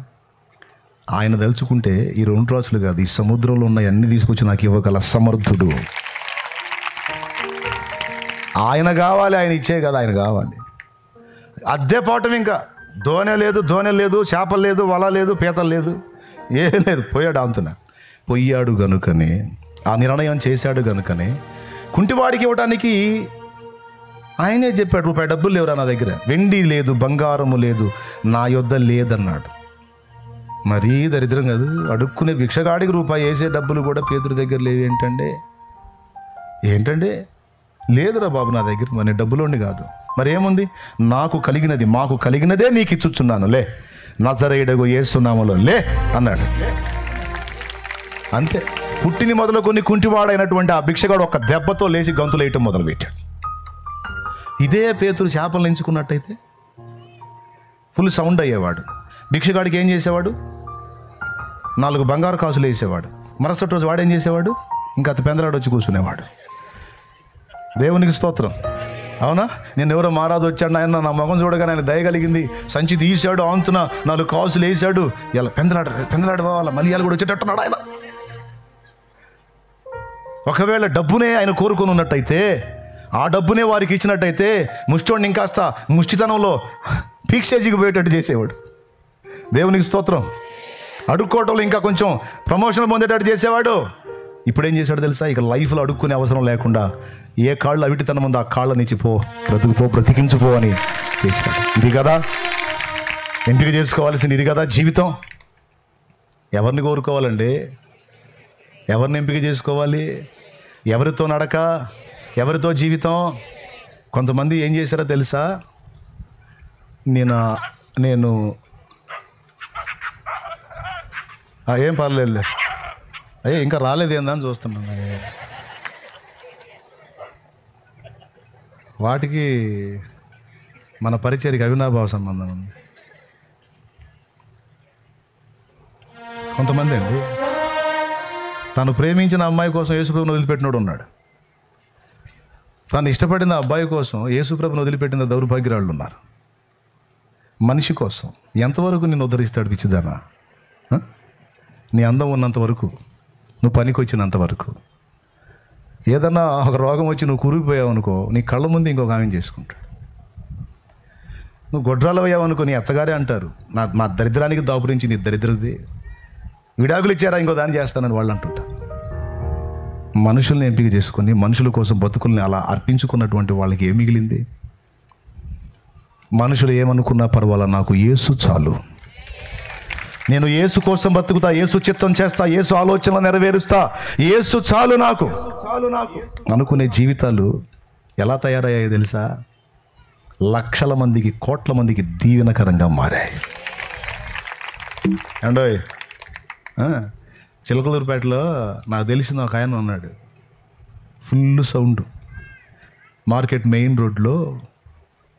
ఆయన తలుచుకుంటే ఈ 2 రాసులు కాదు, ఈ సముద్రంలో ఉన్న అన్ని తీసుకొచ్చి నాకు ఇవ్వగల సమర్థుడు ఆయన కావాలి. ఆయన ఇచ్చే కదా ఆయన కావాలి. అద్దె పాఠం, ఇంకా దోణె లేదు, చేపలు లేదు, వల లేదు, పీతలు లేదు, ఏం లేదు. పోయాడు అంతున్నా. పోయాడు గనుకనే, ఆ నిర్ణయం చేశాడు గనుకనే కుంటివాడికి ఇవ్వడానికి ఆయనే చెప్పాడు, రూపాయి డబ్బులు లేవురా నా దగ్గర, వెండి లేదు, బంగారము లేదు, నా యొద్ద లేదన్నాడు. మరీ దరిద్రం కాదు, అడుక్కునే భిక్షగాడికి రూపాయి వేసే డబ్బులు కూడా పేతురు దగ్గర లేవు. ఏంటంటే లేదురా బాబు నా దగ్గర, మరి డబ్బులోని కాదు. మరి ఏముంది? నాకు కలిగినది, మాకు కలిగినదే నీకు ఇచ్చుచున్నాను, లే నజరేయుడగు యేసు నామములో లే అన్నాడు. అంతే. పుట్టిని మొదలుకొని కుంటివాడైనటువంటి ఆ భిక్షగాడు ఒక దెబ్బతో లేచి గంతులు వేయటం మొదలుపెట్టాడు. ఇదే పేతురు చేపలు ఎంచుకున్నట్టయితే ఫుల్ సౌండ్ అయ్యేవాడు. భిక్షగాడికి ఏం చేసేవాడు? 4 బంగారు కాసులు వేసేవాడు. మరుసటి రోజు వాడు ఏం చేసేవాడు? ఇంకా అతి పెందలాడు వచ్చి కూర్చునేవాడు. దేవునికి స్తోత్రం. అవునా? నేను ఎవరో మారాదు వచ్చాడు, ఆయన నా మొహం చూడగానే ఆయన దయ కలిగింది, సంచి తీసాడు, ఆంతున 4 కాసులు వేసాడు. ఇలా పెందలాడు వాళ్ళ మలయాలు కూడా వచ్చేటట్టున్నాడు ఆయన. ఒకవేళ డబ్బునే ఆయన కోరుకొని ఉన్నట్టయితే, ఆ డబ్బునే వారికి ఇచ్చినట్టయితే ముష్టోడిని ఇంకాస్త ముష్టితనంలో పీక్షేజీకి పోయేటట్టు చేసేవాడు. దేవునికి స్తోత్రం. అడుక్కోవటంలో ఇంకా కొంచెం ప్రమోషన్ పొందేటట్టు చేసేవాడు. ఇప్పుడు ఏం చేశాడు తెలుసా? ఇక లైఫ్లో అడుక్కునే అవసరం లేకుండా ఏ కాళ్ళు అవిటితనం ఉందో ఆ కాళ్ళ నుంచి బ్రతికించుపో అని చేశాడు. ఇది కదా ఎంపిక చేసుకోవాల్సింది, ఇది కదా జీవితం. ఎవరిని కోరుకోవాలండి? ఎవరిని ఎంపిక చేసుకోవాలి? ఎవరితో నడక, ఎవరితో జీవితం? కొంతమంది ఏం చేశారో తెలుసా? నేను ఏం పర్లేదు, ఇంకా రాలేదేందని చూస్తున్నాను. వాటికి మన పరిచర్యకి అవినాభావ సంబంధం ఉంది. కొంతమంది అండి తను ప్రేమించిన అమ్మాయి కోసం యేసుప్రభుని వదిలిపెట్టినోడు ఉన్నాడు. తను ఇష్టపడిన అబ్బాయి కోసం యేసుప్రభుని వదిలిపెట్టిన దౌర్భాగ్యరాళ్ళు ఉన్నారు. మనిషి కోసం ఎంతవరకు నిన్ను ఉద్ధరిస్తాడు పిచ్చిదానా? నీ అందం ఉన్నంత వరకు, నువ్వు పనికి వచ్చినంత వరకు. ఏదన్నా ఒక రోగం వచ్చి నువ్వు కూరుకుపోయావు అనుకో, నీ కళ్ళ ముందు ఇంకొక ఆమె చేసుకుంటాడు. నువ్వు గొడ్రాలు అయ్యావు అనుకో, నీ అత్తగారే అంటారు, మా దరిద్రానికి దాపురించి నీ దరిద్రది, విడాకులు ఇచ్చారా ఇంకో దాన్ని చేస్తానని వాళ్ళు అంటుంటారు. మనుషుల్ని ఎంపిక చేసుకుని మనుషుల కోసం బతుకుల్ని అలా అర్పించుకున్నటువంటి వాళ్ళకి ఏం మిగిలింది? మనుషులు ఏమనుకున్నా పర్వాలా, నాకు యేసు చాలు. నేను యేసు కోసం బతుకుతా, యేసు చిత్తం చేస్తా, యేసు ఆలోచనలు నెరవేరుస్తా, యేసు చాలు నాకు అనుకునే జీవితాలు ఎలా తయారయ్యాయో తెలుసా? లక్షల మందికి, కోట్ల మందికి దీవెనకరంగా మారాయి. అండోయ్, చిలకలూరుపేటలో నాకు తెలిసిన ఒక ఆయన ఉన్నాడు. ఫుల్ సౌండ్, మార్కెట్ మెయిన్ రోడ్లో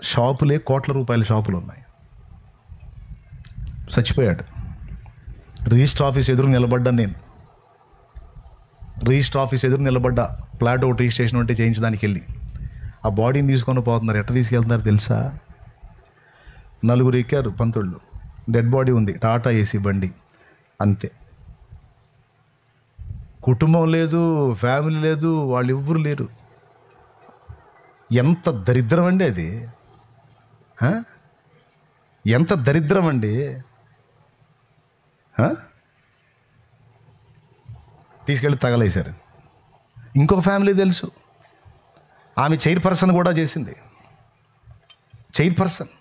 షాపులే కోట్ల రూపాయల షాపులు ఉన్నాయి. చచ్చిపోయాడు. రిజిస్టర్ ఆఫీస్ ఎదురు నిలబడ్డా నేను. రిజిస్టర్ ఆఫీస్ ఎదురు నిలబడ్డా, ప్లాట్ ఒకటి రిజిస్ట్రేషన్ ఉంటే చేయించడానికి వెళ్ళి ఆ బాడీని తీసుకొని పోతున్నారు. ఎట్లా తీసుకెళ్తున్నారు తెలుసా? 4 ఎక్కారు పంతుళ్ళు. డెడ్ బాడీ ఉంది, టాటా ఏసీ బండి, అంతే. కుటుంబం లేదు, ఫ్యామిలీ లేదు, వాళ్ళు ఎవ్వరు లేరు. ఎంత దరిద్రం అండి అది! ఎంత దరిద్రం అండి! తీసుకెళ్ళి తగలేశారు. ఇంకొక ఫ్యామిలీ తెలుసు, ఆమె చైర్పర్సన్ కూడా చేసింది. చైర్పర్సన్.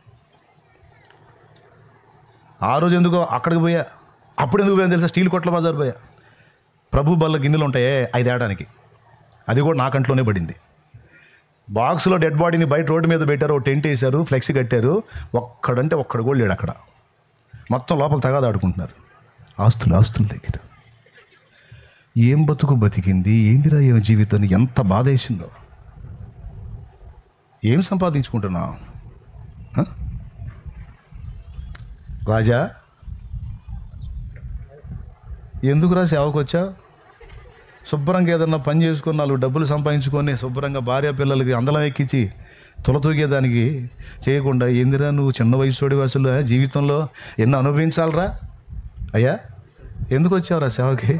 ఆ రోజు ఎందుకో అక్కడికి పోయా. అప్పుడు ఎందుకు పోయాను తెలుసా? స్టీల్ కొట్ల బజార్ పోయా. ప్రభు బల్ల గిన్నెలు ఉంటాయే 5 ఏడానికి, అది కూడా నా కంట్లోనే పడింది. బాక్స్లో డెడ్ బాడీని బయట రోడ్డు మీద పెట్టారు, టెంట్ వేశారు, ఫ్లెక్సీ కట్టారు. ఒక్కడంటే ఒక్కడు కూడా లేడు అక్కడ. మొత్తం లోపల తగాదాడుకుంటున్నారు. ఆస్తుల దగ్గర. ఏం బతుకు బతికింది, ఏందిరా ఏం జీవితాన్ని, ఎంత బాధ వేసిందో. ఏం సంపాదించుకుంటున్నావు రాజా? ఎందుకురా సేవకు వచ్చావు? శుభ్రంగా ఏదన్నా పని చేసుకొని 4 డబ్బులు సంపాదించుకొని శుభ్రంగా భార్య పిల్లలకి అందలం ఎక్కించి తొలతూగేదానికి చేయకుండా, ఏందిరా నువ్వు చిన్న వయసుడి అసలు జీవితంలో ఎన్నో అనుభవించాలరా అయ్యా? ఎందుకు వచ్చావురా సేవకి?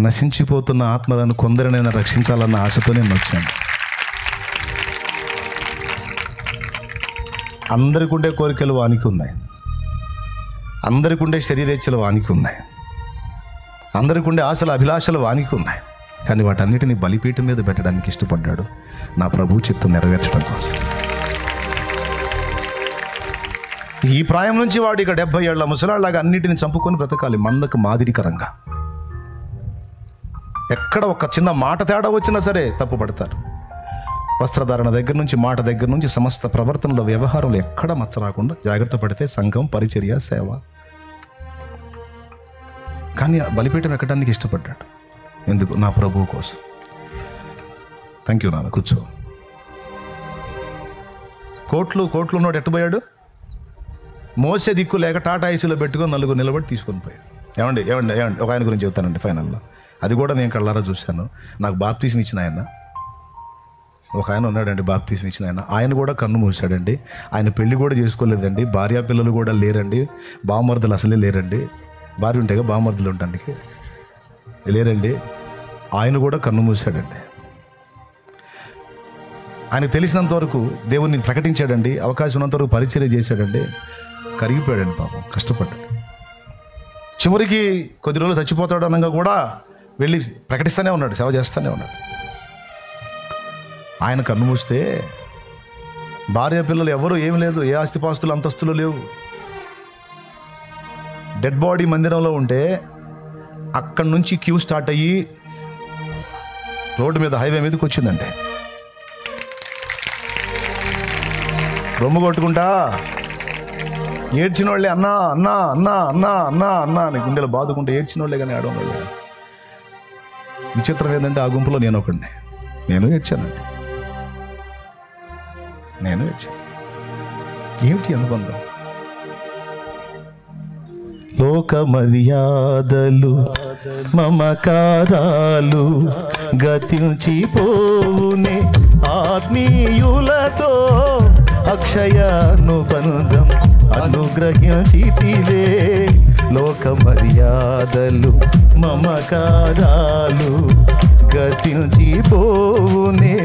నశించిపోతున్న ఆత్మలను కొందరినైనా రక్షించాలన్న ఆశతోనే వచ్చాను. అందరికి ఉండే కోరికలు వానికి ఉన్నాయి, అందరికి ఉండే శరీరేచ్ఛలు వానికి ఉన్నాయి, అందరికి ఉండే ఆశలు అభిలాషలు వానికి ఉన్నాయి. కానీ వాటన్నిటిని బలిపీఠం మీద పెట్టడానికి ఇష్టపడ్డాడు, నా ప్రభు చిత్తం నెరవేర్చడం కోసం. ఈ ప్రాయం నుంచి వాడు ఇక 70 ఏళ్ల ముసలాళ్ళలాగా అన్నిటిని చంపుకొని బ్రతకాలి, మందకు మాదిరికరంగా. ఎక్కడ ఒక చిన్న మాట తేడా వచ్చినా సరే తప్పుపడతారు. వస్త్రధారణ దగ్గర నుంచి, మాట దగ్గర నుంచి, సమస్త ప్రవర్తనలో, వ్యవహారంలో ఎక్కడ మచ్చ రాకుండా జాగ్రత్త పడితే సంఘం, పరిచర్య, సేవ. కానీ బలిపీఠం ఎక్కడానికి ఇష్టపడ్డాడు. ఎందుకు? నా ప్రభువు కోసం. థ్యాంక్ యూ నాన్న, కూర్చో. కోట్లు ఉన్నోడు ఎట్టబోయాడు? మోసే దిక్కు లేక టాటా ఏసీలో పెట్టుకొని 4 నిలబడి తీసుకొని పోయాడు. ఏమండి ఒక ఆయన గురించి చెప్తానండి ఫైనల్లో. అది కూడా నేను కళ్ళారా చూశాను. నాకు బాప్తీసం ఇచ్చిన ఆయన ఒక ఆయన ఉన్నాడండి, బాప్తీసం ఇచ్చిన ఆయన. ఆయన కూడా కన్ను మూసాడండి. ఆయన పెళ్లి కూడా చేసుకోలేదండి, భార్యా పిల్లలు కూడా లేరండి, బామర్దులు అసలే లేరండి. భార్య ఉంటేగా బామర్దులు ఉండడానికి లేరండి. ఆయన కూడా కన్ను మూసాడండి. ఆయన తెలిసినంత వరకు దేవుణ్ణి ప్రకటించాడండి, అవకాశం ఉన్నంత వరకు పరిచర్య చేశాడండి. కరిగిపోయాడండి పాపం, కష్టపడ్డాడు. చివరికి కొద్ది రోజులు చచ్చిపోతాడు అనగా కూడా వెళ్ళి ప్రకటిస్తూనే ఉన్నాడు, సేవ చేస్తూనే ఉన్నాడు. ఆయన కన్ను మూస్తే భార్య పిల్లలు ఎవరు ఏమి లేదు, ఏ ఆస్తిపాస్తులు అంతస్తులు లేవు. డెడ్ బాడీ మందిరంలో ఉంటే అక్కడి నుంచి క్యూ స్టార్ట్ అయ్యి రోడ్డు మీద, హైవే మీదకి వచ్చిందండి. రొమ్ము కొట్టుకుంటా ఏడ్చిన వాళ్ళే అన్నా అన్నా అన్నా అన్నా అన్నా అన్నా అని గుండెలు బాదుకుంటే ఏడ్చిన వాళ్ళే కానీ ఆడవాళ్ళు. విచిత్రం ఏంటంటే ఆ గుంపులో నేను ఒకడిని. నేను ఏడ్చానండి. ఏమిటి అనుబంధం? లోక మర్యాదలు, మమకారాలు గతించిపోవునే, ఆత్మీయులతో అక్షయానుబంధం అనుగ్రహించితివే. లోక మర్యాదలు, మమకారాలు గతించిపోవునే,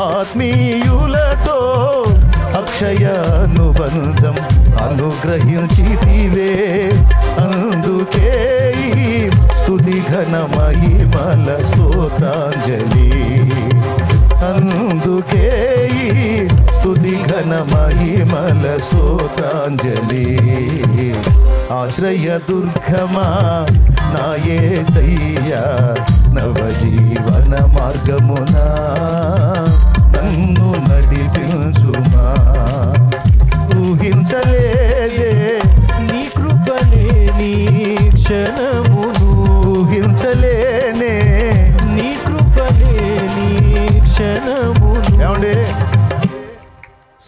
ఆత్మీయులతో అక్షయానుబంధం అనుగ్రహించితివే. అందుకే స్తుతి ఘనమహిమల స్తోత్రాంజలి, అందుకే స్తుతి ఘన మహిమల స్తోత్రాంజలి. ఆశ్రయ దుర్గమా నా యేసయ్యా, నవజీవన మార్గమున నన్ను నడిపించుమా. ఊహించలేదే నీ కృపలే నీ క్షణమును, ఊహించలేనే నీ కృపలే నీ క్షణమును. ఏమండి,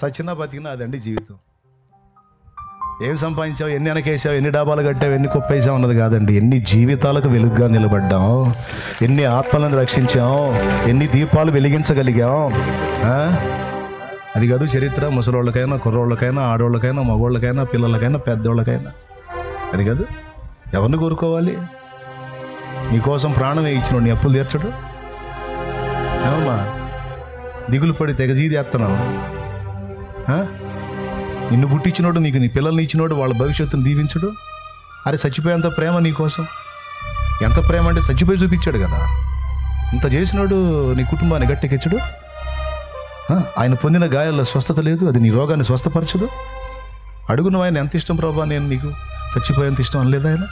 సచిన బతికినా అదండి జీవితం. ఏం సంపాదించావు, ఎన్ని వెనకేసావు, ఎన్ని డాబాలు కట్టావు, ఎన్ని కుప్పేసావు అన్నది కాదండి. ఎన్ని జీవితాలకు వెలుగుగా నిలబడ్డాం, ఎన్ని ఆత్మలను రక్షించాం, ఎన్ని దీపాలు వెలిగించగలిగాం. అది కాదు చరిత్ర. ముసలోళ్ళకైనా, కుర్రోళ్ళకైనా, ఆడోళ్ళకైనా, మగోళ్ళకైనా, పిల్లలకైనా, పెద్దోళ్ళకైనా అది కాదు. ఎవరిని కోరుకోవాలి? నీకోసం ప్రాణమే ఇచ్చినాడు, నీ అప్పులు తీర్చడు. ఏమమ్మా దిగులు పడి తెగజీదేస్తున్నావు? నిన్ను పుట్టించినోడు, నీకు నీ పిల్లల్ని ఇచ్చినోడు, వాళ్ళ భవిష్యత్తును దీవించడు. అరే చచ్చిపోయేంత ప్రేమ నీకోసం. ఎంత ప్రేమ అంటే చచ్చిపోయి చూపించాడు కదా. ఇంత చేసినోడు నీ కుటుంబాన్ని గట్టెక్కించడు. ఆయన పొందిన గాయాల్లో స్వస్థత లేదు, అది నీ రోగాన్ని స్వస్థపరచదు. అడుగు నువ్వు ఆయన ఎంత ఇష్టం ప్రభా, నేను నీకు చచ్చిపోయేంత ఇష్టం అనలేదు ఆయన.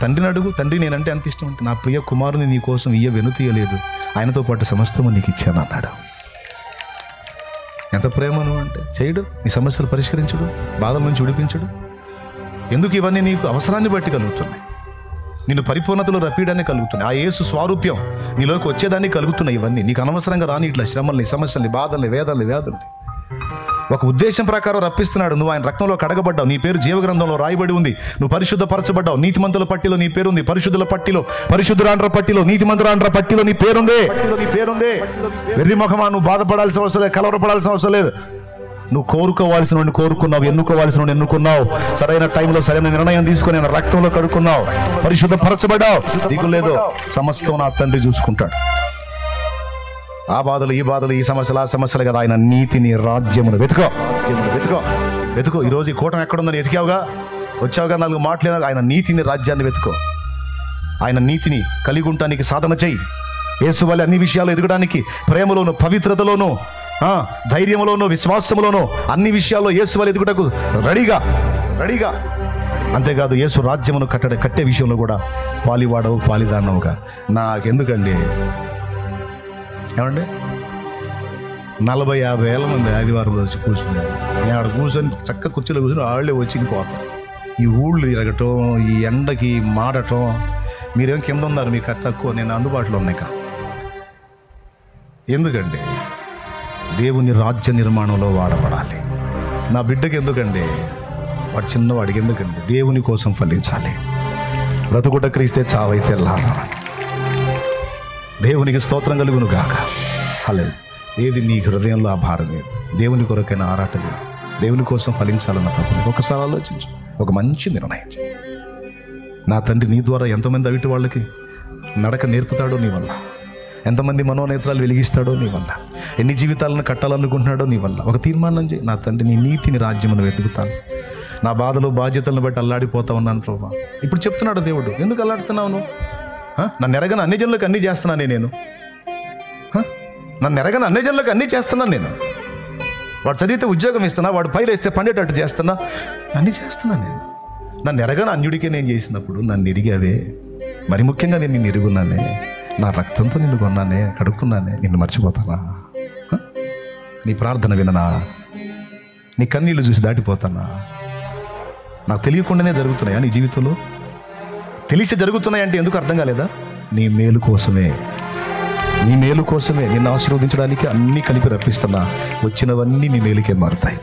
తండ్రిని అడుగు, తండ్రి నేనంటే ఎంత ఇష్టం అంటే, నా ప్రియ కుమారుని నీ కోసం వెనుతీయలేదు, ఆయనతో పాటు సమస్తము నీకు ఇచ్చాను అన్నాడు. ఎంత ప్రేమను అంటే చేయడు, నీ సమస్యలు పరిష్కరించడు, బాధల నుంచి విడిపించడు. ఎందుకు ఇవన్నీ నీకు అవసరాన్ని బట్టి కలుగుతున్నాయి, నిన్ను పరిపూర్ణతలో రప్పియడానికి కలుగుతున్నాయి. ఆ యేసు స్వారూప్యం నీలోకి వచ్చేదాన్ని కలుగుతున్నాయి. ఇవన్నీ నీకు అనవసరంగా రాని ఇట్లా శ్రమల్ని, సమస్యల్ని, బాధల్ని, వేదల్ని, వ్యాధుల్ని ఒక ఉద్దేశం ప్రకారం రప్పిస్తున్నాడు. నువ్వు ఆయన రక్తంలో కడగబడ్డావు, నీ పేరు జీవగ్రంథంలో రాయబడి ఉంది, నువ్వు పరిశుద్ధపరచబడ్డావు. నీతిమంతుల పట్టిలో నీ పేరుంది, పరిశుద్ధుల పట్టిలో, పరిశుద్ధురాండ్ర పట్టిలో, నీతిమంతురాండ్ర పట్టిలో నీ పేరుంది. వెర్రి ముఖమా, నువ్వు బాధపడాల్సిన అవసరం లేదు, కలవరపడాల్సిన అవసరం లేదు. నువ్వు కోరుకోవాల్సిన వాడిని కోరుకున్నావు, ఎన్నుకోవాల్సిన వాడిని ఎన్నుకున్నావు, సరైన టైంలో సరైన నిర్ణయం తీసుకొని ఆయన రక్తంలో కడుక్కున్నావు, పరిశుద్ధపరచబడ్డావు. నీకు లేదు, సమస్తం నా తండ్రి చూసుకుంటాడు. ఆ బాధలు, ఈ బాధలు, ఈ సమస్యలు, ఆ సమస్యలు కదా. ఆయన నీతిని, రాజ్యమును వెతుకో, వెతుకో, వెతుకో. ఈరోజు ఈ కూటమి ఎక్కడుందని ఎతికావుగా, వచ్చావుగా, 4 మాటలేనా. ఆయన నీతిని, రాజ్యాన్ని వెతుకో. ఆయన నీతిని కలిగి ఉండటానికి సాధన చెయ్యి. యేసు వల్ల అన్ని విషయాలు ఎదగడానికి, ప్రేమలోను, పవిత్రతలోను, ధైర్యంలోను, విశ్వాసంలోను, అన్ని విషయాల్లో యేసు వల్ల ఎదుగుటకు రెడీగా. అంతేకాదు యేసు రాజ్యమును కట్టే విషయంలో కూడా పాలివాడవు, పాలిదానవుగా. నాకెందుకండి, ఏమండి 40-50 ఏళ్ళ మంది ఆదివారం రోజు కూర్చున్నారు. నేను ఆడ కూర్చొని చక్క కుర్చీలో కూర్చొని వాళ్ళే వచ్చి పోతారు. ఈ ఊళ్ళు తిరగటం, ఈ ఎండకి మాడటం. మీరేం కింద ఉన్నారు, మీకు అది తక్కువ, నేను అందుబాటులో ఉన్నాయి కా. ఎందుకండి, దేవుని రాజ్య నిర్మాణంలో వాడబడాలి. నా బిడ్డకి ఎందుకండి, వాడు చిన్నవాడికి ఎందుకండి, దేవుని కోసం ఫలించాలి. బ్రతుకుట క్రీస్తే, చావైతే లాభం. దేవునికి స్తోత్రం కలుగును గాక. హల్లెలూయా. ఏది నీ హృదయంలో ఆ భారం లేదు, దేవుని కొరకైన ఆరాటం లేదు, దేవుని కోసం ఫలించాలన్న తప్పని ఒకసారి ఆలోచించు, ఒక మంచి నిర్ణయం. నా తండ్రి నీ ద్వారా ఎంతమంది అవిటి వాళ్ళకి నడక నేర్పుతాడో నీ వల్ల, ఎంతమంది మనోనేత్రాలు వెలిగిస్తాడో నీ వల్ల, ఎన్ని జీవితాలను కట్టాలనుకుంటున్నాడో నీ వల్ల. ఒక తీర్మానం చేయి, నా తండ్రి నీ నీతిని, రాజ్యమును వెతుకుతాను. నా బాధలు, బాధ్యతలను బట్టి అల్లాడిపోతా ఉన్నాను ప్రభా. ఇప్పుడు చెప్తున్నాడు దేవుడు, ఎందుకు అల్లాడుతున్నావు నువ్వు? నన్ను ఎరగని అన్ని జనులకు అన్నీ చేస్తున్నానే నేను. నన్ను ఎరగని అన్ని జనులకు అన్నీ చేస్తున్నాను నేను. వాడు చదివితే ఉద్యోగం ఇస్తున్నా, వాడు పైరు వేస్తే పండేటట్టు చేస్తున్నా, అన్నీ చేస్తున్నా నేను. నన్ను ఎరగని అన్యుడికే నేను చేసినప్పుడు నన్ను ఎరిగావే. మరి ముఖ్యంగా నేను నిన్ను ఎరుగున్నానే, నా రక్తంతో నిన్ను కొన్నానే, కడుక్కున్నానే, నిన్ను మర్చిపోతానా? నీ ప్రార్థన విననా? నీ కన్నీళ్ళు చూసి దాటిపోతానా? నాకు తెలియకుండానే జరుగుతున్నాయా నీ జీవితంలో? తెలిసి జరుగుతున్నాయంటే ఎందుకు అర్థం కాలేదా? నీ మేలు కోసమే, నీ మేలు కోసమే, నిన్ను ఆశీర్వదించడానికి అన్నీ కలిపి రప్పిస్తున్నా. వచ్చినవన్నీ నీ మేలుకే మారుతాయి.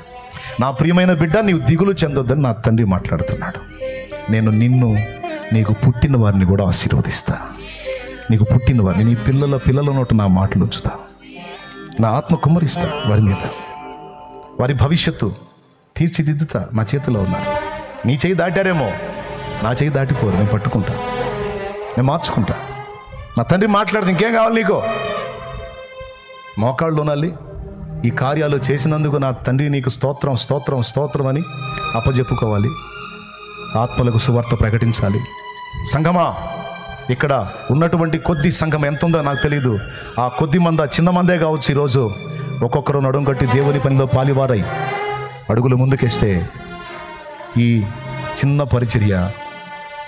నా ప్రియమైన బిడ్డ, నీవు దిగులు చెందొద్దని నా తండ్రి మాట్లాడుతున్నాడు. నేను నిన్ను, నీకు పుట్టిన వారిని కూడా ఆశీర్వదిస్తా. నీకు పుట్టిన వారిని, నీ పిల్లల నోట నా మాటలు ఉంచుతా. నా ఆత్మ కుమ్మరిస్తా వారి మీద. వారి భవిష్యత్తు తీర్చిదిద్దుతా. నా చేతిలో ఉన్నారు. నీ చేయి దాటారేమో, నా చేయి దాటిపోరు. నేను పట్టుకుంటా, నేను మార్చుకుంటా. నా తండ్రి మాట్లాడితే ఇంకేం కావాలి నీకు? మోకాళ్ళు ఉనాలి. ఈ కార్యాలు చేసినందుకు నా తండ్రి నీకు స్తోత్రం, స్తోత్రం, స్తోత్రం అని అప్పజెప్పుకోవాలి. ఆత్మలకు సువార్త ప్రకటించాలి. సంఘమా, ఇక్కడ ఉన్నటువంటి కొద్ది సంఘం ఎంత ఉందో నాకు తెలియదు. ఆ కొద్ది మంద, చిన్న మందే కావచ్చు, ఈరోజు ఒక్కొక్కరు నడుం కట్టి దేవుని పనిలో పాలివారై అడుగులు ముందుకేస్తే ఈ చిన్న పరిచర్య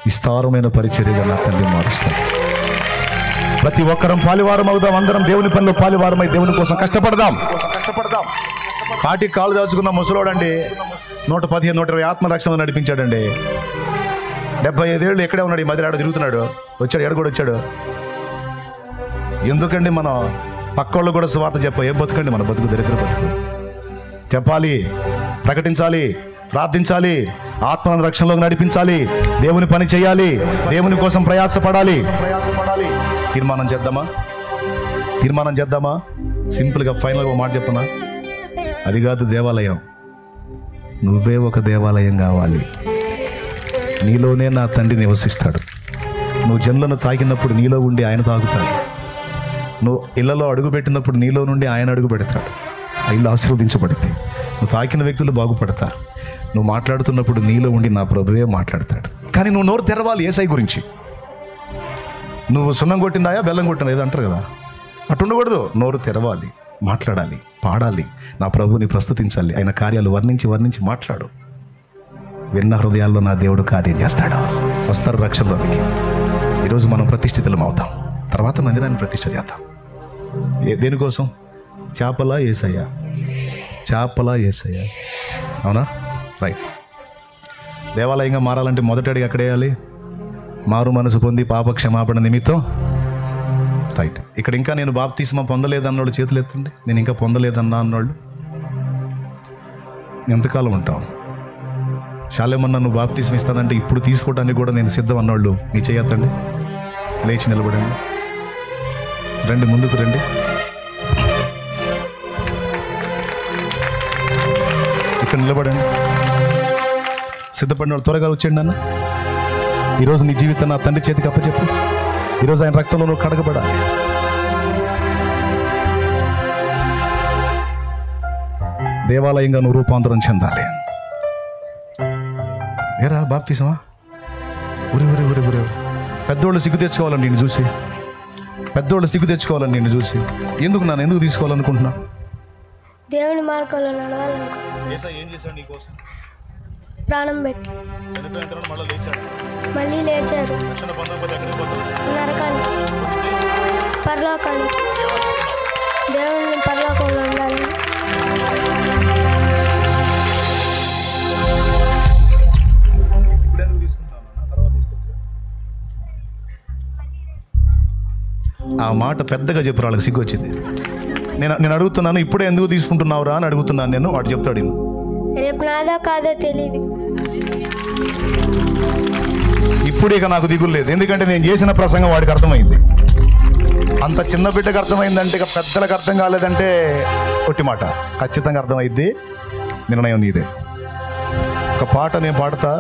విస్తారమైన పరిచర్యగా నా తండ్రి మారుస్తాడు. ప్రతి ఒక్కరం పాలివారం అవుదాం. అందరం దేవుని పనిలో పాలివారమై దేవుని కోసం కష్టపడదాం. కాటికి కాలు దాచుకున్న ముసలోడండి 115, 120 ఆత్మరక్షణ నడిపించాడండి. 75 ఏళ్ళు ఎక్కడే ఉన్నాడు, ఈ మధ్య ఆడ తిరుగుతున్నాడు. వచ్చాడు, ఎడ కూడా వచ్చాడు. ఎందుకండి మనం పక్కోళ్ళు కూడా సువార్త ఏ బతుకండి మన బతుకు దరిద్ర బతుకు. చెప్పాలి, ప్రకటించాలి, ప్రార్థించాలి, ఆత్మ రక్షణలోకి నడిపించాలి, దేవుని పని చేయాలి, దేవుని కోసం ప్రయాసపడాలి. తీర్మానం చేద్దామా? సింపుల్గా ఫైనల్గా ఒక మాట చెప్పనా? అది కాదు దేవాలయం, నువ్వే ఒక దేవాలయం కావాలి. నీలోనే నా తండ్రి నివసిస్తాడు. నువ్వు జనులను తాకినప్పుడు నీలో ఉండి ఆయన తాగుతాడు. నువ్వు ఇళ్లలో అడుగు పెట్టినప్పుడు నీలో నుండి ఆయన అడుగు పెడతాడు. ఆ ఇల్లు ఆశీర్వదించబడితే నువ్వు తాకిన వ్యక్తులు బాగుపడతారు. నువ్వు మాట్లాడుతున్నప్పుడు నీలో ఉండి నా ప్రభువే మాట్లాడతాడు. కానీ నువ్వు నోరు తెరవాలి యేసయ్య గురించి. నువ్వు సున్నం కొట్టినాయా బెల్లం కొట్టినా ఏదో అంటారు కదా, అటు ఉండకూడదు. నోరు తెరవాలి, మాట్లాడాలి, పాడాలి, నా ప్రభువుని ప్రస్తుతించాలి. ఆయన కార్యాలు వర్ణించి మాట్లాడు. విన్న హృదయాల్లో నా దేవుడు కార్యం చేస్తాడు. వస్తారు రక్షణలోనికి. ఈరోజు మనం ప్రతిష్ఠితులం అవుతాం, తర్వాత మందిరాన్ని ప్రతిష్ఠ చేద్దాం. దేనికోసం? చేపలా యేసయ్య. అవునా? రైట్. దేవాలయంగా మారాలంటే మొదటి అడిగి అక్కడ వేయాలి. మారు మనసు పొంది పాప క్షమాపణ నిమిత్తం. రైట్. ఇక్కడ ఇంకా నేను బాప్తిస్మా పొందలేదన్నోళ్ళు చేతులు ఎత్తండి. నేను ఇంకా పొందలేదన్నా అన్నోళ్ళు ఎంతకాలం ఉంటావు? శాలేమన్నా నువ్వు బాప్తిస్మా ఇస్తానంటే ఇప్పుడు తీసుకోవడానికి కూడా నేను సిద్ధం అన్నోళ్ళు నీ చేయొద్దండి. లేచి నిలబడండి, రండి, ముందుకు రండి. ఇక్కడ నిలబడండి. సిద్ధపడిన వాళ్ళు త్వరగా వచ్చేయండి. అన్న ఈరోజు నీ జీవితం నా తండ్రి చేతికి అప్పచెప్పు. ఈరోజు ఆయన రక్తంలో నువ్వు కడగబడాలి. దేవాలయంగా నువ్వు రూపాంతరం చెందాలి. ఏరా బాప్తిసమా? ఉరి పెద్దోళ్ళు సిగ్గు తెచ్చుకోవాలని నిన్ను చూసి. ఎందుకు తీసుకోవాలనుకుంటున్నా? దేవుని మార్గంలో నడవాలనుకుంటున్నా. ఏం చేశాడు నీకోసం? ప్రాణం పెట్టి మళ్ళీ లేచారు. నరకానికి, పరలోకానికి. దేవుని పరలోకంలో ఉండాలి. ఆ మాట పెద్దగా చెప్పారు. వాళ్ళకి సిగ్గు వచ్చింది. నేను అడుగుతున్నాను, ఇప్పుడే ఎందుకు తీసుకుంటున్నావురా అని అడుగుతున్నాను నేను. వాడు చెప్తాడు, రేపు నాదో కాదో తెలియదు. ఇప్పుడు ఇక నాకు దిగులు లేదు, ఎందుకంటే నేను చేసిన ప్రసంగం వాడికి అర్థమైంది. అంత చిన్న బిడ్డకు అర్థమైందంటే ఇక పెద్దలకు అర్థం కాలేదంటే ఒట్టి మాట. ఖచ్చితంగా అర్థమైద్ది. నిర్ణయం నీదే. ఒక పాట నేను పాడతా.